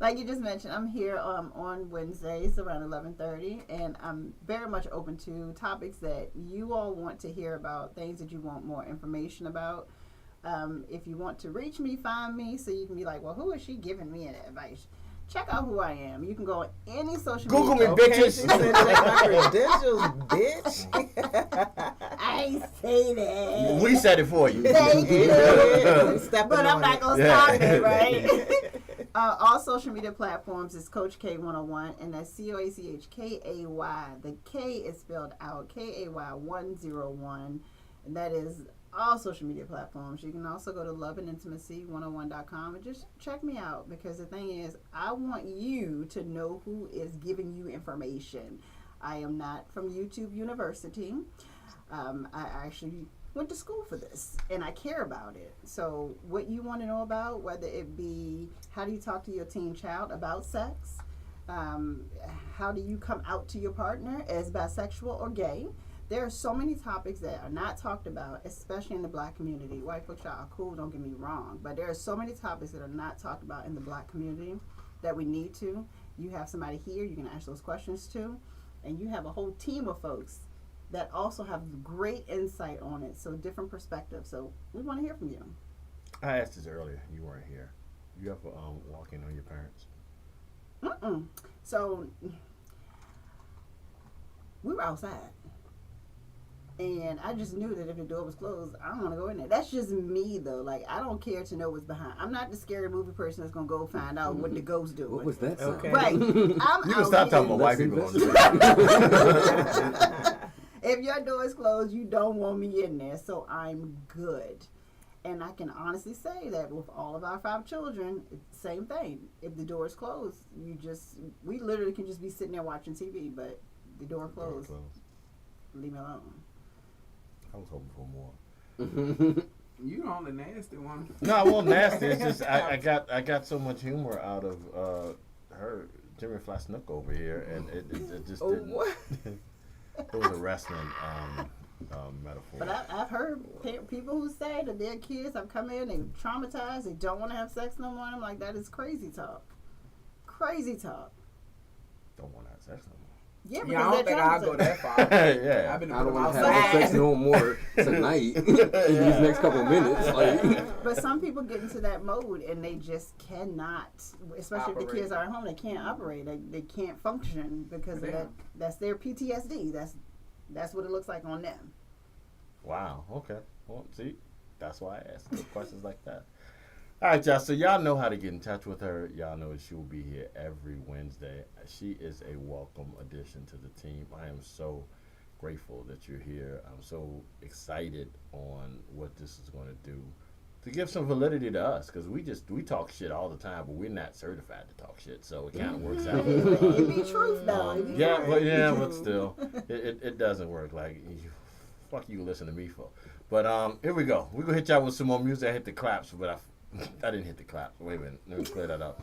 Like you just mentioned, I'm here on Wednesdays around 11:30, and I'm very much open to topics that you all want to hear about, things that you want more information about. If you want to reach me, find me, so you can be like, well, who is she giving me an advice? Check out who I am. You can go on any social Google media. me, bitches. She said check my credentials, bitch. I ain't say that. We said it for you. Thank you. But I'm not going to Yeah. stop it, right? All social media platforms is Coach K 101, and that's COACHKAY. The K is spelled out KAY 101, and that is all social media platforms. You can also go to loveandintimacy101.com and just check me out, because the thing is, I want you to know who is giving you information. I am not from YouTube University. I actually went to school for this and I care about it. So what you want to know about, whether it be how do you talk to your teen child about sex, how do you come out to your partner as bisexual or gay. There are so many topics that are not talked about, especially in the black community. White folks are cool, don't get me wrong, but there are so many topics that are not talked about in the black community that we need to. You have somebody here you can ask those questions to, and you have a whole team of folks that also have great insight on it, so different perspectives. So we want to hear from you. I asked this earlier. You weren't here. You ever walk in on your parents? So we were outside. And I just knew that if the door was closed, I don't want to go in there. That's just me, though. Like, I don't care to know what's behind. I'm not the scary movie person that's going to go find out what the ghost doing. What was that sound? Okay. Right. You can stop talking about white people on the street. If your door is closed, you don't want me in there, so I'm good. And I can honestly say that with all of our 5 children, it's the same thing. If the door is closed, we literally can just be sitting there watching TV, but the door closed. Leave me alone. I was hoping for more. You the only nasty one. No, I wasn't nasty. It's just I got so much humor out of her Jimmy Fly Snook over here, and it just didn't. What? It was a wrestling metaphor. But I've heard people who say that their kids have come in and traumatized. They don't want to have sex no more. I'm like, that is crazy talk. Crazy talk. Don't want to have sex no more. Yeah, Yeah, I don't think I'll go that far. Yeah. I've been I don't want to outside. have sex no more tonight in these next couple of minutes. Like, But some people get into that mode and they just cannot, especially if the kids are at home, they can't operate. They can't function because of that. That's their PTSD. That's what it looks like on them. Wow. Okay. Well, see, that's why I asked good questions like that. All right, y'all. So y'all know how to get in touch with her. Y'all know she will be here every Wednesday. She is a welcome addition to the team. I am so grateful that you're here. I'm so excited on what this is going to do to give some validity to us, because we talk shit all the time, but we're not certified to talk shit, so it kind of works out. It be truth though. It be truth. But still, it doesn't work. Like, fuck you, listen to me for. But here we go. We're gonna hit y'all with some more music. I hit the claps, but I didn't hit the claps. Wait a minute. Let me clear that up.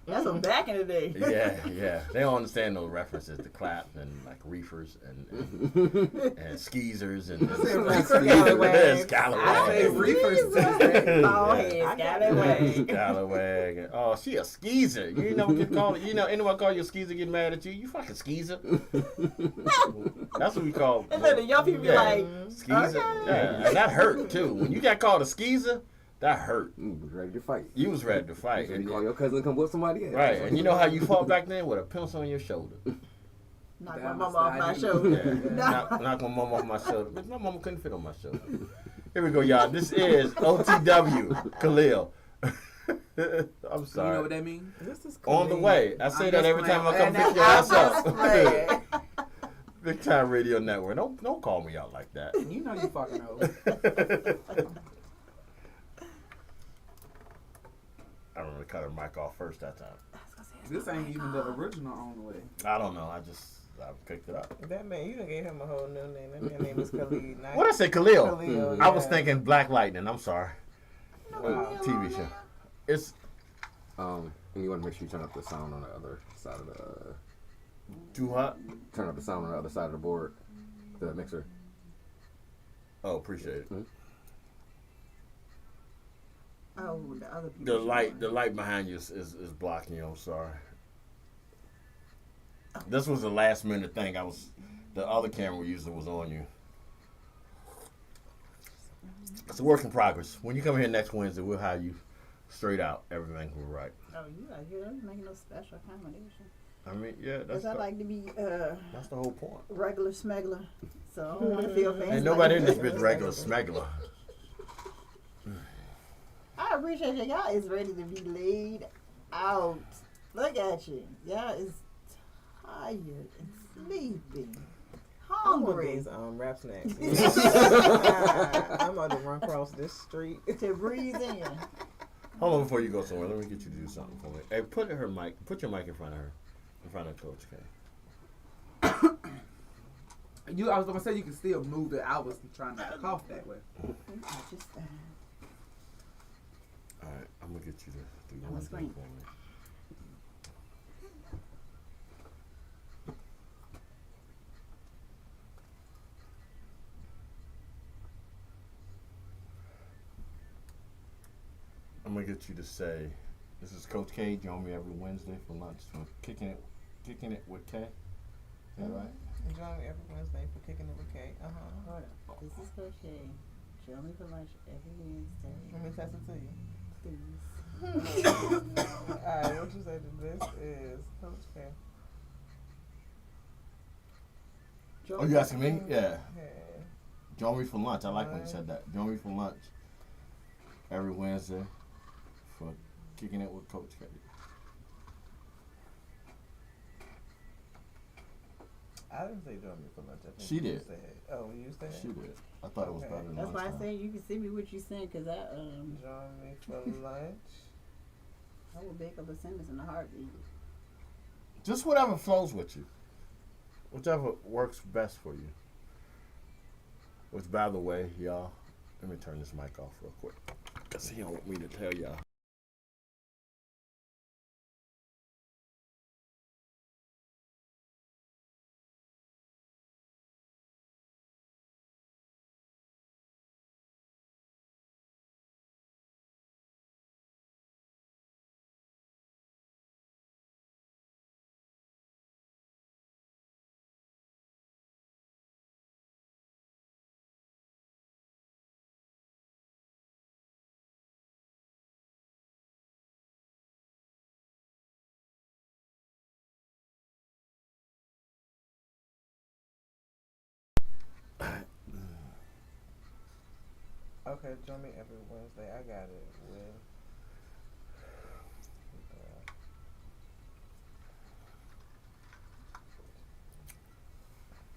That's from back in the day. Yeah. They don't understand those references to clap and like reefers and skeezers and Scallywags. I say reefers. Scallywag. Oh, she a skeezer. You know what you call it? You know anyone call you a skeezer get mad at you? You fucking skeezer. That's what we call. And then the young people be like, skeezer. okay. Yeah, and that hurt too. When you got called a skeezer, that hurt. you was ready to fight. You was ready to fight. You call your cousin to come with somebody else. Right, and you know how you fought back then? With a pencil on your shoulder. Knock That my was mama off the my idea. shoulder. Knock my mama off my shoulder. But my mama couldn't fit on my shoulder. Here we go, y'all. This is OTW Khalil. I'm sorry. You know what that means? This is On the way. I say that every time I come pick your I'm ass just up. playing. BigTyme Radio Network. Don't call me out like that. You know you fucking know. I remember to cut her mic off first that time. This ain't even the original on the way. I don't know. I picked it up. That man, you done gave him a whole new name. That man's name is Khalid. What I say, Khalil? Khalil, I was yeah. thinking Black Lightning. I'm sorry. Wow. TV show. It's And you want to make sure you turn up the sound on the other side of the. too hot. Turn up the sound on the other side of the board, the mixer. Oh, appreciate it. Oh, the other people. The light behind you is blocking you. I'm sorry. This was a last minute thing. The other camera we used was on you. It's a work in progress. When you come here next Wednesday, we'll have you straight out. Everything will right. Oh, you out here making no special accommodation. I mean, yeah, Because I like to be that's the whole point. regular smuggler. So I don't want to feel fancy. Ain't nobody in this bitch regular smuggler. I appreciate you. Y'all is ready to be laid out. Look at you. Y'all is tired and sleepy. I want Hungry. these rap snacks. I'm about to run across this street. To breathe in. Hold on before you go somewhere. Let me get you to do something for me. Hey, put your mic in front of her. In front of Coach K. I was gonna say you can still move it. I was trying not to cough that way. I All right, I'm gonna get you to do On one the thing screen. for me. I'm gonna get you to say, "This is Coach K. Join me every Wednesday for lunch for kicking it with Kay." Is that right? Join me every Wednesday for Kicking It With Kay. Hold up. This is Coach K. Join me for lunch every Wednesday. Let me text it to you. Please. Alright, what you say to this is Coach K. Oh, you asking me? Yeah. Hey. Join me for lunch. I like when you said that. Join me for lunch every Wednesday for Kicking It with Coach K. I didn't say join me for lunch. I think She you did. Said, oh, you said? She did. I thought it was Okay. better than That's why I lunchtime. say you can send me what you sent, because Join me for lunch. I will pick up a sentence in a heartbeat. Just whatever flows with you. Whichever works best for you. Which, by the way, y'all, let me turn this mic off real quick. Because he don't want me to tell y'all. Okay, join me every Wednesday. I got it with.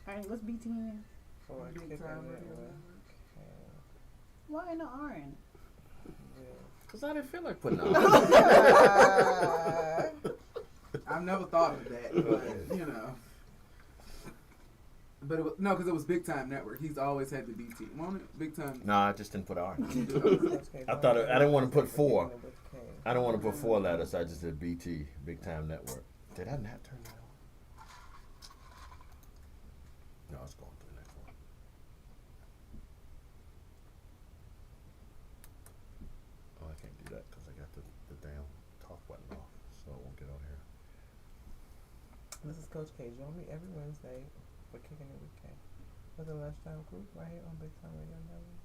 Alright, what's BTN? For Kicking It BigTyme With Radio Kay. Why ain't no R in it? Because I didn't feel like putting out. I've never thought of that, but you know. But it was, no, because it was BigTyme Network. He's always had the BT. Won't it? BigTyme. No, I just didn't put R. Okay, I thought I didn't want to put 4. Kicking It With Kay. I don't want to put 4 letters. I just did BT, Big Time Network. Did I not turn that on? No, it's going to the next one. Oh, I can't do that because I got the damn talk button off, so it won't get on here. This is Coach K. Join me every Wednesday for Kicking It With Kay. With the LunchTyme Crew right here on BigTyme Radio Network.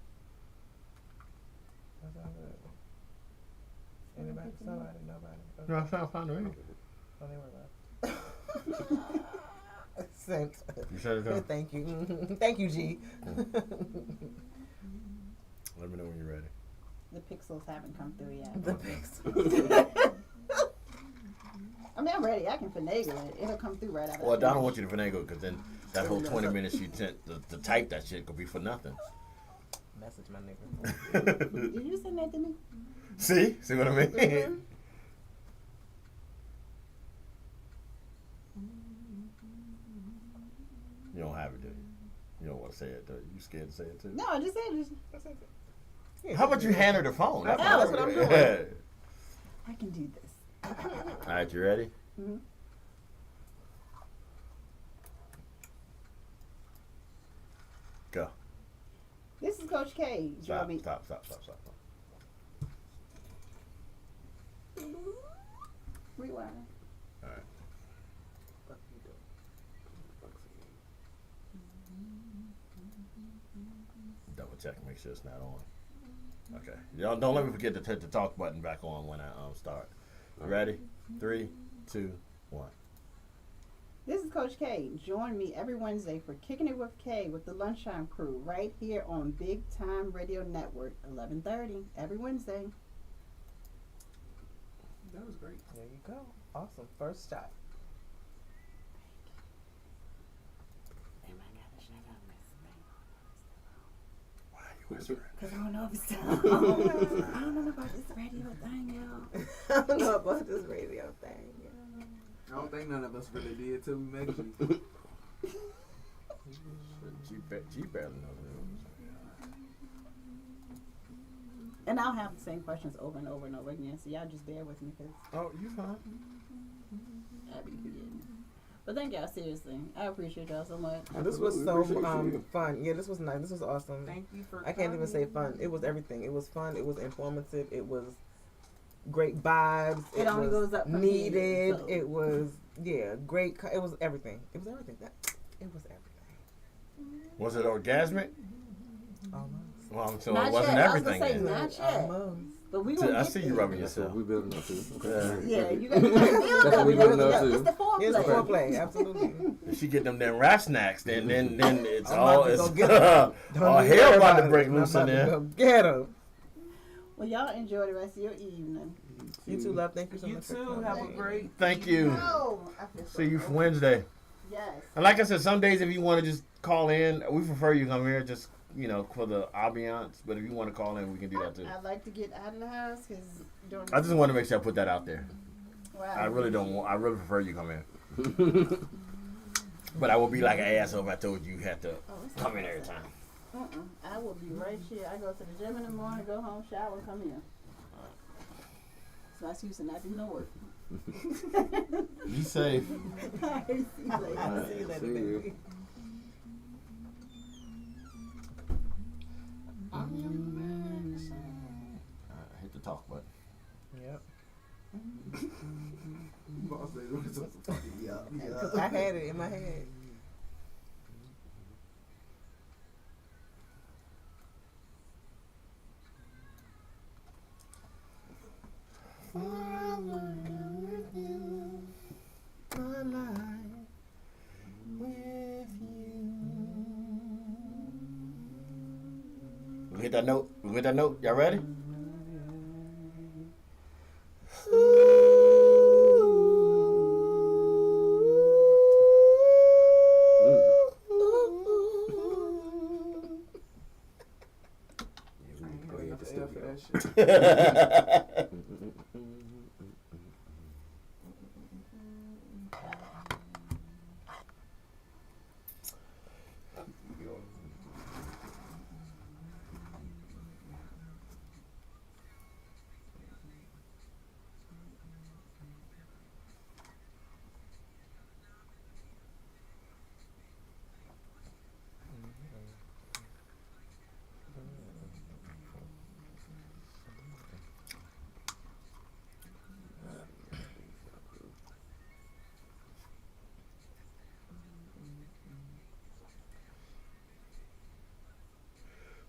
That sound good. Anybody? Somebody? Nobody? Okay. No, I found to me. Oh, they were left. Same. You said it though? Thank you. Thank you, G. Let me know when you're ready. The pixels haven't come through yet. The pixels. I mean, I'm ready. I can finagle it. It'll come through right after. Well, I don't want you to finagle because then that whole 20 minutes you sent to type that shit could be for nothing. Message my nigga. Did you send that to me? See? See what I mean? Mm-hmm. You don't have it, do you? You don't want to say it, do you? You scared to say it too? No, I just said it. Yeah, How about you hand her the phone? I know, that's what I'm doing. I can do this. All right, you ready? Mm-hmm. Go. This is Coach K. Stop, Join me. stop. Rewind. All right. Double check, make sure it's not on. Okay. Y'all don't let me forget to hit the talk button back on when I start. You ready? 3, 2, 1. This is Coach K. Join me every Wednesday for Kicking It With Kay with the LunchTyme Crew right here on BigTyme Radio Network, 11:30 every Wednesday. That was great. There you go. Awesome. First shot. Why are you whispering? Because I don't know if it's still on. I don't know about this radio thing, y'all. I don't know about this radio thing. I don't think none of us really did till we met you. She barely knows the rules. And I'll have the same questions over and over and over again. So y'all just bear with me because Oh, you fine. I be forgetting. But thank y'all, seriously. I appreciate y'all so much. This was so Appreciate you. fun. Yeah, this was nice. This was awesome. Thank you for I can't even say fun. It was everything. It was fun. It was informative. It was great vibes. It only was goes up from needed. here, so. It was great. It was everything. It was everything. It was everything. Was it orgasmic? Almost. Well, so Not it wasn't yet. everything. I was then. gonna say not yet. Almost. But we I gonna see get you there. rubbing That's what yourself. we building up to. Okay. Yeah, you got to build That's what we building up to. It's the foreplay. It's foreplay. Absolutely. If she get them rat snacks, then it's I'm all about to it's go get 'em. all hell about to break loose in I'm about to there. go get 'em. Well, y'all enjoy the rest of your evening. You too, love. Thank you so You much. for too. coming. Have a great. Thank you. No, I feel so See you good. for Wednesday. Yes. And like I said, some days if you want to just call in, we prefer you come here just for the ambiance. But if you want to call in, we can do that too. I'd like to get out of the house because I just want to make sure I put that out there. Wow. I really don't want. I really prefer you come in. But I will be like an asshole if I told you had to come in every time. I will be right here. I go to the gym in the morning, go home, shower, and come here. So I used to not do no work. Be safe. All right, see you later. I'll see you later, See you. baby. I hit the talk button. Yep. Yeah. I had it in my head. We hit that note. We hit that note. Y'all ready? Go ahead, just Yeah, stick for it that shit.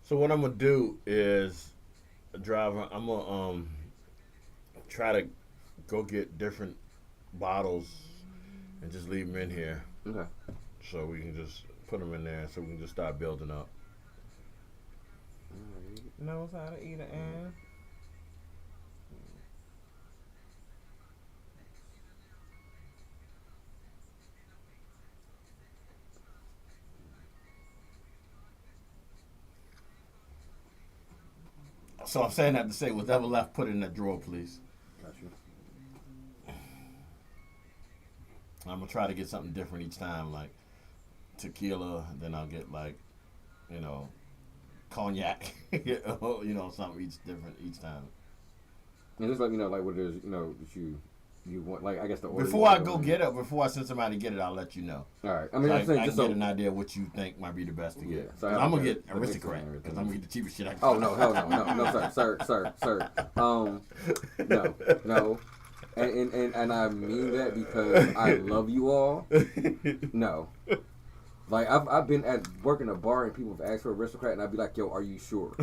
So what I'm gonna do is I'm gonna try to go get different bottles and just leave them in here, Okay. so we can just put them in there, so we can just start building up. Knows how to eat an ant. So I'm saying that to say, whatever left, put it in that drawer, please. Got you. I'm gonna try to get something different each time, like tequila. Then I'll get cognac. Something different each time. And just let me know, like, what it is, that you want, like, I guess the order. Before I go get it, before I send somebody to get it, I'll let you know. All right. I So mean, I I'm saying can just get get an idea of what you think might be the best to get. Yeah, so I 'Cause have I'm gonna to get get the mix aristocrat and everything. because I'm gonna get the cheapest shit I can. Oh no, hell no, sir. No. And I mean that because I love you all. No. Like I've been at working a bar and people have asked for aristocrat and I'd be like, yo, are you sure?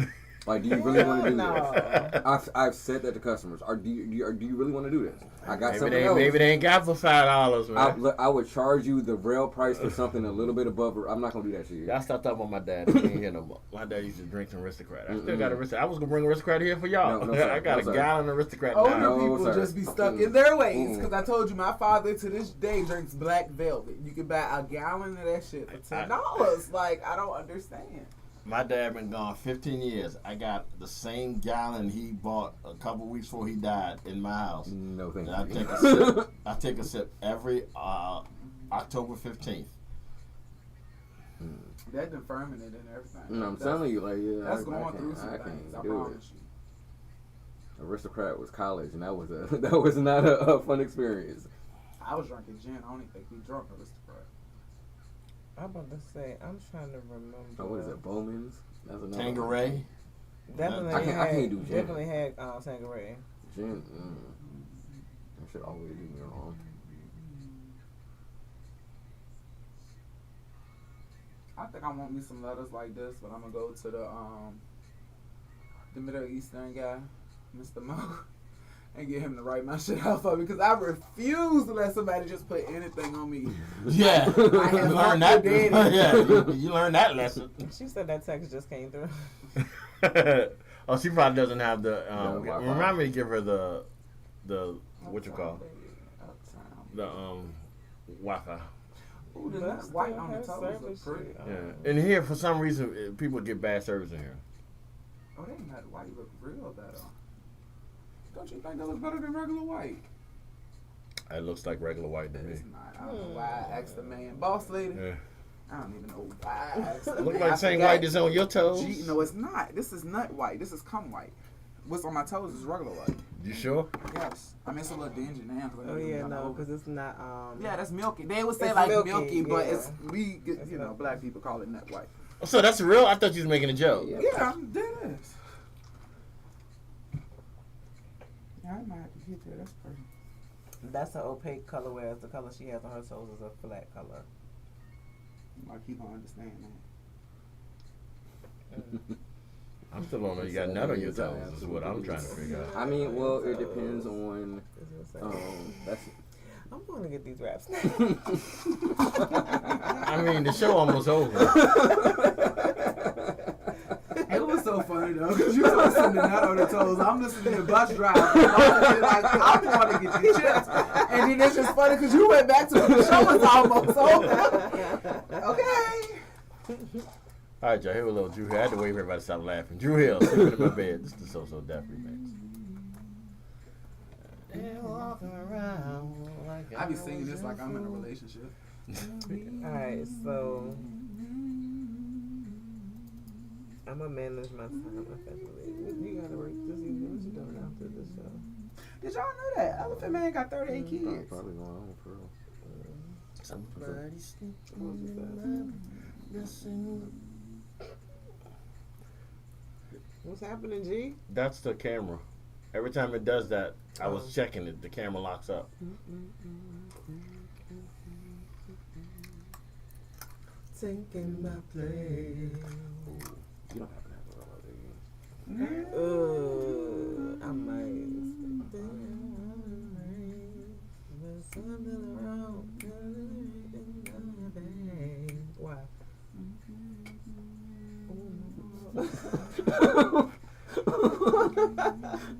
Like, do you really want to do this? I've said that to customers. Do you really want to do this? I got something else. Maybe they ain't got for $5, man. I would charge you the real price for something a little bit above. I'm not gonna do that to you. Y'all stopped talking about my dad. He ain't here no more. My dad used to drink some aristocrat. I still got aristocrat. I was gonna bring aristocrat here for y'all. No, sir. I got No, a sir. gallon of aristocrat Older now. No, people sir. just be stuck in their ways. Because I told you, my father to this day drinks black velvet. You can buy a gallon of that shit for $10. Like, I don't understand. My dad been gone 15 years. I got the same gallon he bought a couple weeks before he died in my house. No, thank And I you. take a sip. I take a sip every October 15th. They're confirming it and everything. No, I'm telling you, like, yeah. That's I going through can't- some I things. can't I do promise you. Aristocrat was college, and that was that was not a fun experience. I was drinking gin. I don't even think we drunk Aristocrat. I'm about to say, I'm trying to remember. Oh, what is it, Bowman's? That's another Tanqueray. Definitely I can't do gin. Definitely had Tanqueray. Gin. That shit always do me wrong. I think I want me some letters like this, but I'm gonna go to the Middle Eastern guy, Mr. Mo, and get him to write my shit out for me because I refuse to let somebody just put anything on me. Yeah, I you have learned not that. forget it. Yeah, you learned that lesson. She said that text just came through. Oh, she probably doesn't have the. Wi-Fi. Remind me to give her the what you call Uptown. the Wi-Fi. Ooh, the But nut white still on the has toes service look pretty. shit. Yeah, and here for some reason people get bad service in here. Oh, they nut white look real better. Don't you think that looks better than regular white? It looks like regular white to me. It's not. I don't know why I asked the man. Boss lady. Yeah. I don't even know why I asked the Look man. like I the same forgot. white that's on your toes. Gee, no, it's not. This is nut white. This is cum white. What's on my toes is regular white. You sure? Yes. I mean, it's a little dingy now. Oh yeah, no, because it's not. Yeah, that's milky. They would say It's like milky, but yeah. it's It's you know, not- black people call it nut white. So that's real? I thought you was making a joke. Yeah. Yeah, I'm dead ass. Yeah, I might have to get there. That's pretty. That's an opaque color, whereas the color she has on her toes is a flat color. I keep on understanding that. I'm still on. You got nut on your toes. Is what I'm trying to figure out. I mean, well, it depends on. That's. I'm going to get these wraps. I mean, the show almost over. It was so funny though, because you was listening to nut on the toes. I'm listening to bus drive. Like, I want to get these chips. And then it's just funny because you went back to the show was almost over. Okay. All right, y'all. Here with a little Drew Hill. I had to wait for everybody to stop laughing. Drew Hill, sleeping in my bed. This is the So Deaf remix. I be singing this like I'm in a relationship. Alright, so I'm gonna manage my time effectively. You gotta work this evening. What you doing after this show? Did y'all know that Elephant Man got 38 kids? Probably going on for real. Somebody's What's happening, G? That's the camera. Every time it does that, I was checking it. The camera locks up. Taking my place. You don't have to have a real, do you? I might. There's something wrong. Why?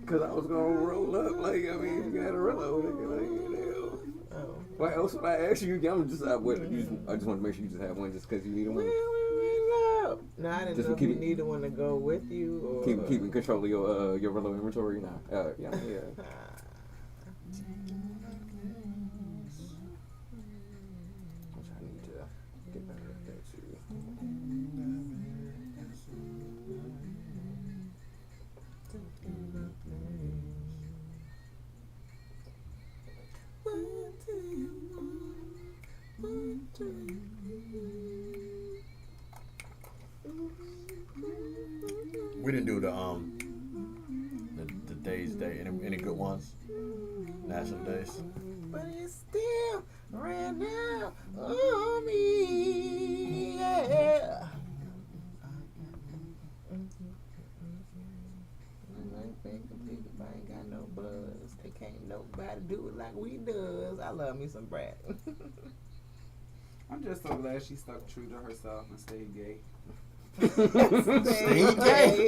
Because I was going to roll up. Like, I mean, you got to roll up. Like, you know. Oh. What else would I ask you? I'm just, I just want to make sure you just have one just because you need one. No, I didn't Just know if keep you it- needed one to go with you. Or Keep control of your Rolo inventory now. Yeah. Which I need to get better at that too. We didn't do the day's day. Any good ones? National days. But it's still ran out on me. Yeah. I ain't got no buzz. They can't nobody do it like we does. I love me some Brad. I'm just so glad she stuck true to herself and stayed gay. Stay gay.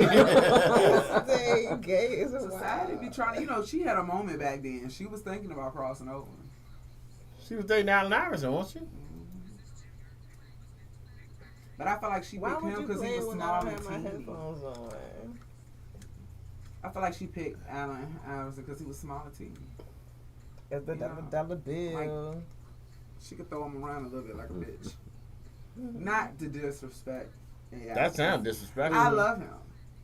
Stay gay is a Society be trying to, she had a moment back then. She was thinking about crossing over. She was dating Allen Iverson, wasn't she? But I feel like she Why picked would him you because he play was when I small don't and have my teeny. headphones on? I feel like she picked Allen Iverson because he was small and teeny. It's the Yeah. dollar bill. She could throw him around a little bit like a bitch. Not to disrespect. Yeah, That sounds disrespectful. I love him.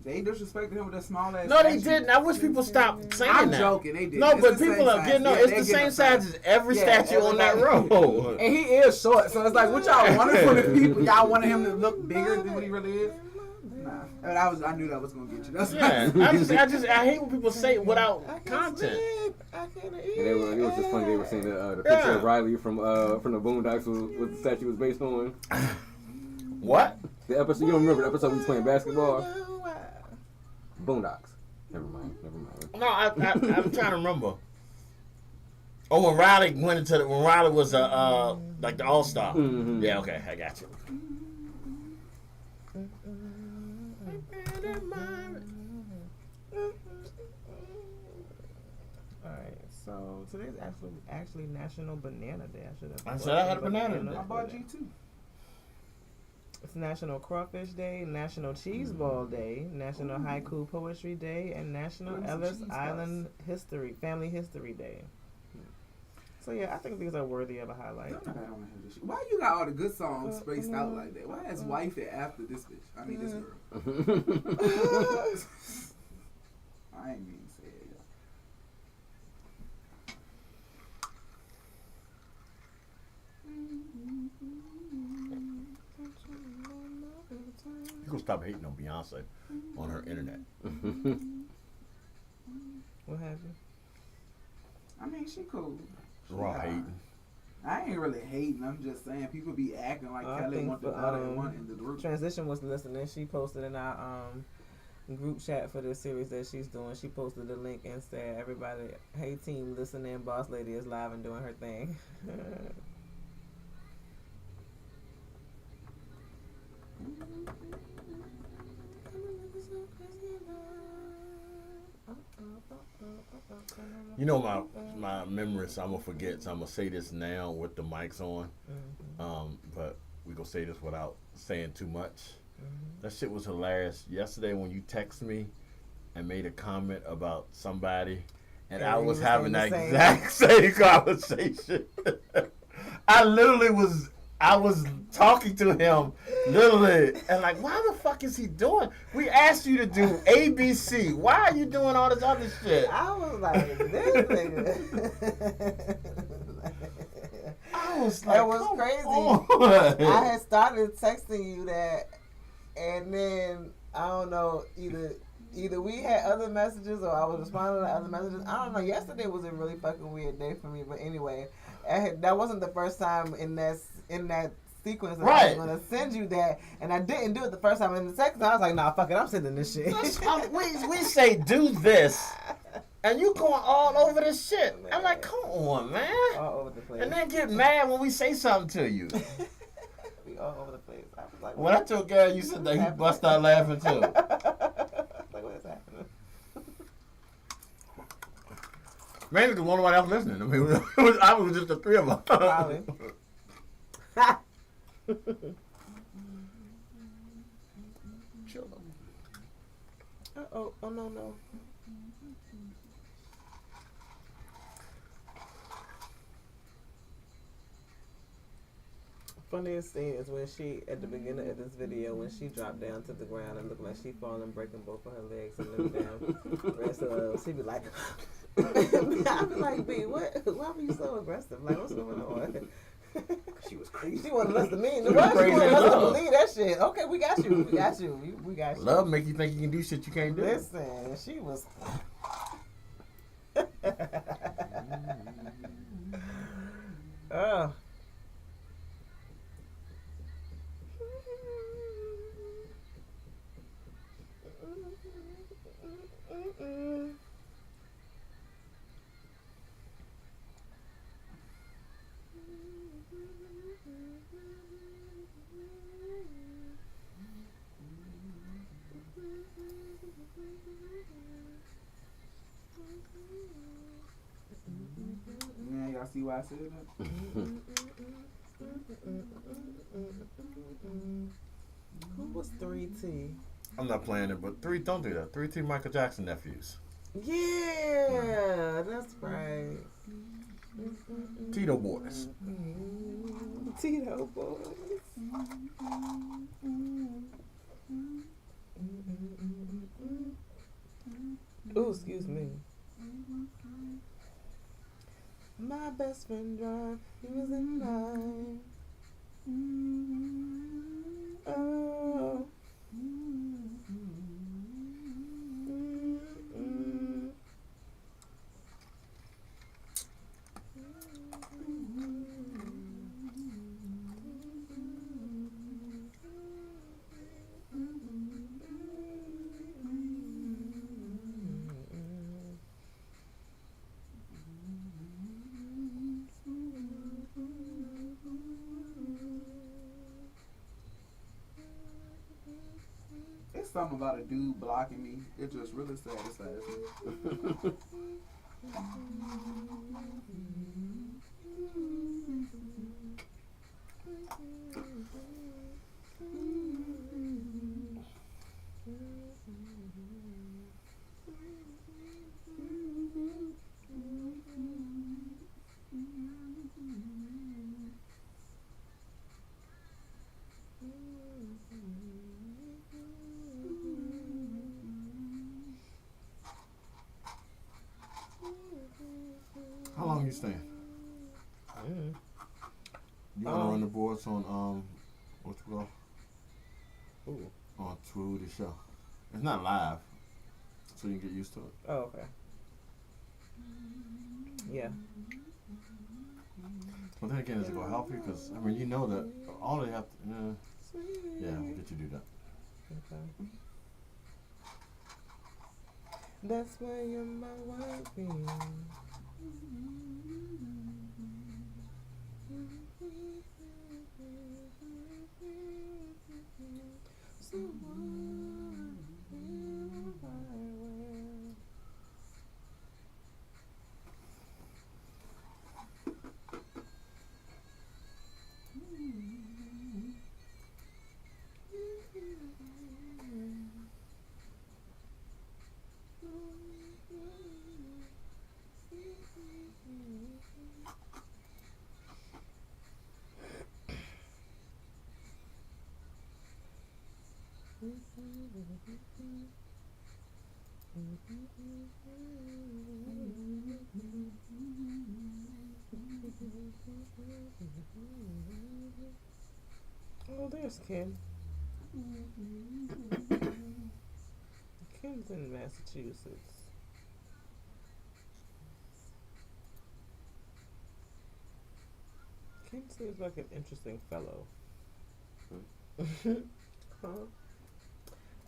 They disrespected him with a small ass. No, they statue. didn't. I wish people stopped saying I'm that. joking. They did. No, It's but the people same are size. getting. No, Yeah, it's they the getting same size as every Yeah, statue on that everybody. road. And he is short, so it's like, what y'all wanted from the people? Y'all wanted him to look bigger than what he really is? Nah. And I knew that was gonna get you. That's Yeah, I hate when people say it without content. I can't And eat. it was just funny. They were saying the picture of Riley from the Boondocks was the statue was based on. What? The episode, you don't remember the episode we was playing basketball? Boondocks. Never mind. No, I'm trying to remember. Oh, when Riley when Riley was like the All-Star. Mm-hmm. Yeah, okay, I got you. Alright, so today's actually National Banana Day. I said I had a banana today. I bought G2. It's National Crawfish Day, National Cheese Ball Day, National Haiku Poetry Day, and National Give me some Ellis cheese Island Family History Day. So yeah, I think these are worthy of a highlight. Don't nobody wanna hear this shit. Why you got all the good songs spaced out like that? Why is wifey after this bitch? I mean this girl. I ain't mean to say it, y'all. You gonna stop hating on Beyonce on her internet? What happened? I mean, she cool. Raw hating. I ain't really hating. I'm just saying people be acting like I Kelly think want the for, other one in the group. Transition was listening. She posted in our group chat for this series that she's doing. She posted the link and said, "Everybody, hey team, listen in. Boss Lady is live and doing her thing." You know my memories. I'm gonna forget, so I'm gonna say this now with the mics on. But we gonna say this without saying too much. That shit was hilarious. Yesterday when you texted me and made a comment about somebody, and I was having that exact same conversation. I was talking to him literally, and like, why the fuck is he doing? We asked you to do ABC. Why are you doing all this other shit? I was like, this nigga. I was like, it was crazy. on. I had started texting you that, and then I don't know, either we had other messages or I was responding to other messages. I don't know. Yesterday was a really fucking weird day for me, but anyway, that wasn't the first time in that sequence that I was gonna send you that, and I didn't do it the first time. And the second time I was like, nah, fuck it, I'm sending this shit. we say do this, and you going all over this shit. Man. I'm like, come on, man. All over the place. And then get mad when we say something to you. We all over the place. I was like, When I told Gary you said that, he bust out laughing too. like, what is happening? Mainly because one else listening. I mean, I was just the three of us. Probably. Chill. Oh no. Funniest scene is when she, at the beginning of this video, when she dropped down to the ground and looked like she falling, breaking both of her legs and looked down. Rest of her, she be like, I be like, B, why were you so aggressive? Like, what's going on? She was crazy. She wanted us to mean. She was Why crazy she wanted as us to love. believe that shit? Okay, we got you. We got you. Love make you think you can do shit you can't do. Listen, she was. Oh. Yeah, y'all see why I said that? Who was 3T? I'm not playing it, but don't do that. 3T Michael Jackson nephews. Yeah, that's right. Tito boys. Tito boys. Oh, excuse me. My best friend drive, he was in mine. Oh. It's something about a dude blocking me. It just really satisfies me. How long you staying? You wanna run the boards on what's it called? Ooh. On through the show. It's not live, so you can get used to it. Oh, okay. Yeah. But then again, is it gonna help you? Because I mean, you know that all they have to. Yeah, we'll get you to do that. Okay. That's why you're my wifey. Oh, there's Ken. Ken's in Massachusetts. Ken seems like an interesting fellow. Huh?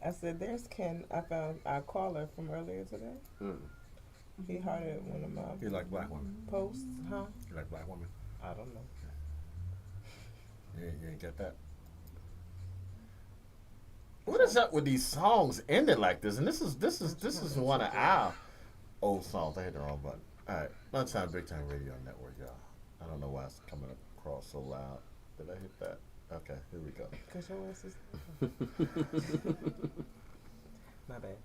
I said, there's Ken. I called her from earlier today. He hearted one of my You like black women? posts, huh? You like black women? I don't know. You ain't get that? What is up with these songs ended like this? And this is one of our old songs. I hit the wrong button. All right, LunchTyme BigTyme Radio Network, y'all. I don't know why it's coming across so loud. Did I hit that? Okay, here we go. Cause your ass is. My bad.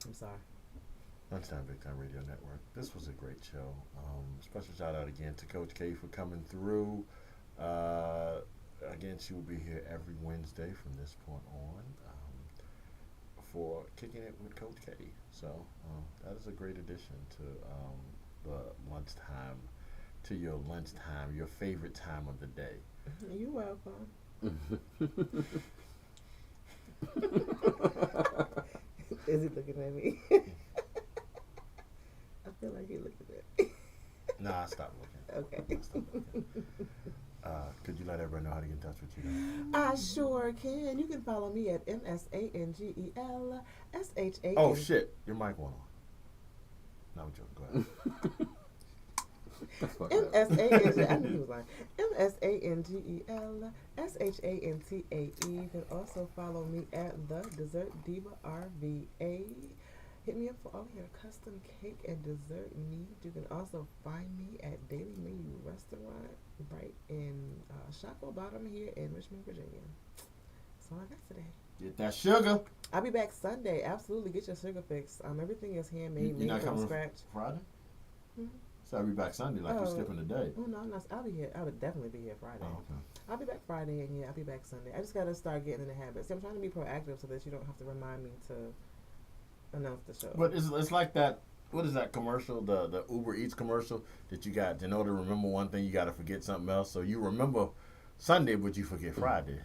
I'm sorry. LunchTyme BigTyme Radio Network. This was a great show. Special shout out again to Coach K for coming through. Again, she will be here every Wednesday from this point on for Kicking It with Coach K. So that is a great addition to the lunchtime, to your lunchtime, your favorite time of the day. You're welcome. Is he looking at me? I feel like he's looking at me. Nah, stop looking. Okay. Stop looking. Could you let everybody know how to get in touch with you? I sure can. You can follow me at MSANGEL SHA. Oh shit, your mic went on. No, I'm joking. Go ahead. MSANGEL. I knew he was lying. MSANGEL SHANTAE. You can also follow me at the Dessert Diva RVA. Hit me up for all your custom cake and dessert needs. You can also find me at Daily Menu Restaurant right in Shockoe Bottom here in Richmond, Virginia. That's all I got today. Get that sugar. I'll be back Sunday. Absolutely, get your sugar fix. Everything is handmade, You're not made from coming scratch. Friday? Hmm? So I'll be back Sunday, like you're skipping the day. Oh no, I'm not. I'll be here. I would definitely be here Friday. Oh, okay. I'll be back Friday, and I'll be back Sunday. I just gotta start getting in the habit. See, I'm trying to be proactive so that you don't have to remind me to announce the show. But it's like that. What is that commercial? The Uber Eats commercial that you got. In order to remember one thing, you got to forget something else. So you remember Sunday, but you forget Friday.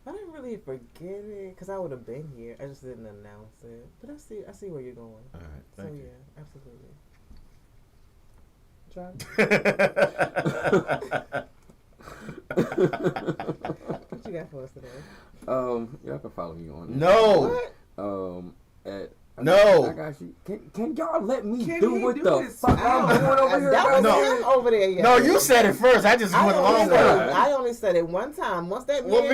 I didn't really forget it because I would have been here. I just didn't announce it. But I see where you're going. All right, thank you. Yeah, absolutely. Try. What you got for us today? Y'all can follow me on. No. At No. I got you. Can y'all let me Can do he what do the his fuck spell? I'm doing over here? That was No. him over there. No, you said it first. I just went along with it. I only said it one time. Once that Well, man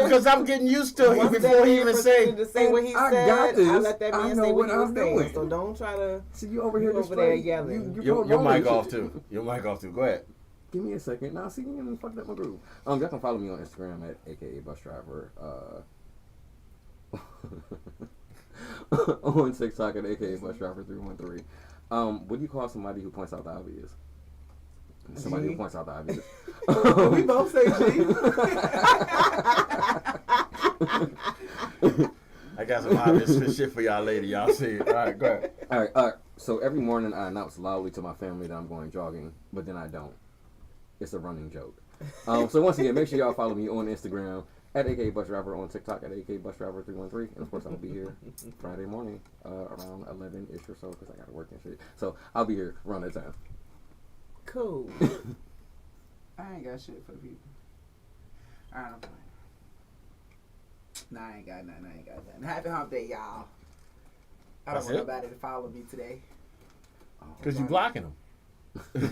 because I'm getting used to it once before that he man even proceeded say. to say what he I said, got this. I let that I man know say what what he was I'm saying. doing. So don't try to. See, you over here You over there yelling. Your mic off too. Your mic off too. Go ahead. Give me a second. Now, see, you even fucked up my groove. Y'all can follow me on Instagram at aka Bus Driver. On TikTok at aka Bus Driver 313. What do you call somebody who points out the obvious? Somebody who points out the obvious. We both say G. I got some obvious shit for y'all later. Y'all see it. All right, go ahead. All right. So every morning I announce loudly to my family that I'm going jogging, but then I don't. It's a running joke. So once again, make sure y'all follow me on Instagram at aka Bus Driver, on TikTok at aka Bus Driver 313, and of course I'll be here Friday morning around 11ish or so because I got to work and shit. So I'll be here around that time. Cool. I ain't got shit for the people. Alright, I'm playing. Nah, I ain't got nothing. Happy hump day, y'all. I don't That's want it? nobody to follow me today. Because you blocking them. I'm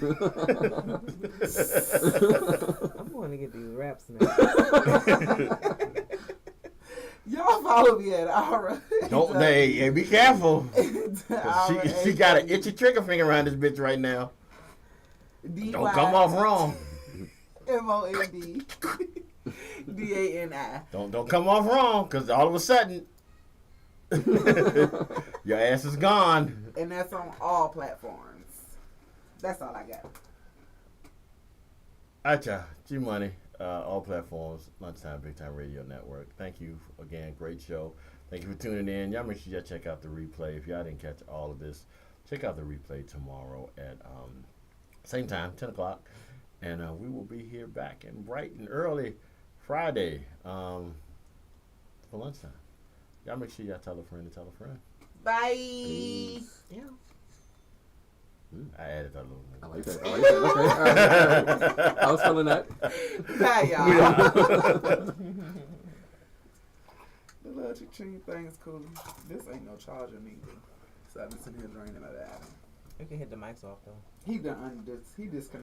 going to get these raps now. Y'all follow me at Aura. Don't they? Hey, be careful. 'Cause she got an itchy trigger finger around this bitch right now. Don't come off wrong. MOND DANI. Don't come off wrong, because all of a sudden your ass is gone. And that's on all platforms. That's all I got. Acha, G-Money, all platforms, LunchTyme BigTyme Radio Network. Thank you again, great show. Thank you for tuning in. Y'all make sure y'all check out the replay. If y'all didn't catch all of this, check out the replay tomorrow at same time, 10 o'clock. And we will be here back and bright and early Friday for lunchtime. Y'all make sure y'all tell a friend to tell a friend. Bye. Peace. Yeah. I added that a little I more. like that. Okay. All right. I was feeling that. Bye, y'all. The Logic Chain thing is cool. This ain't no charger neither. So I've been sitting here draining my dad. You can hit the mics off though. He disconnected.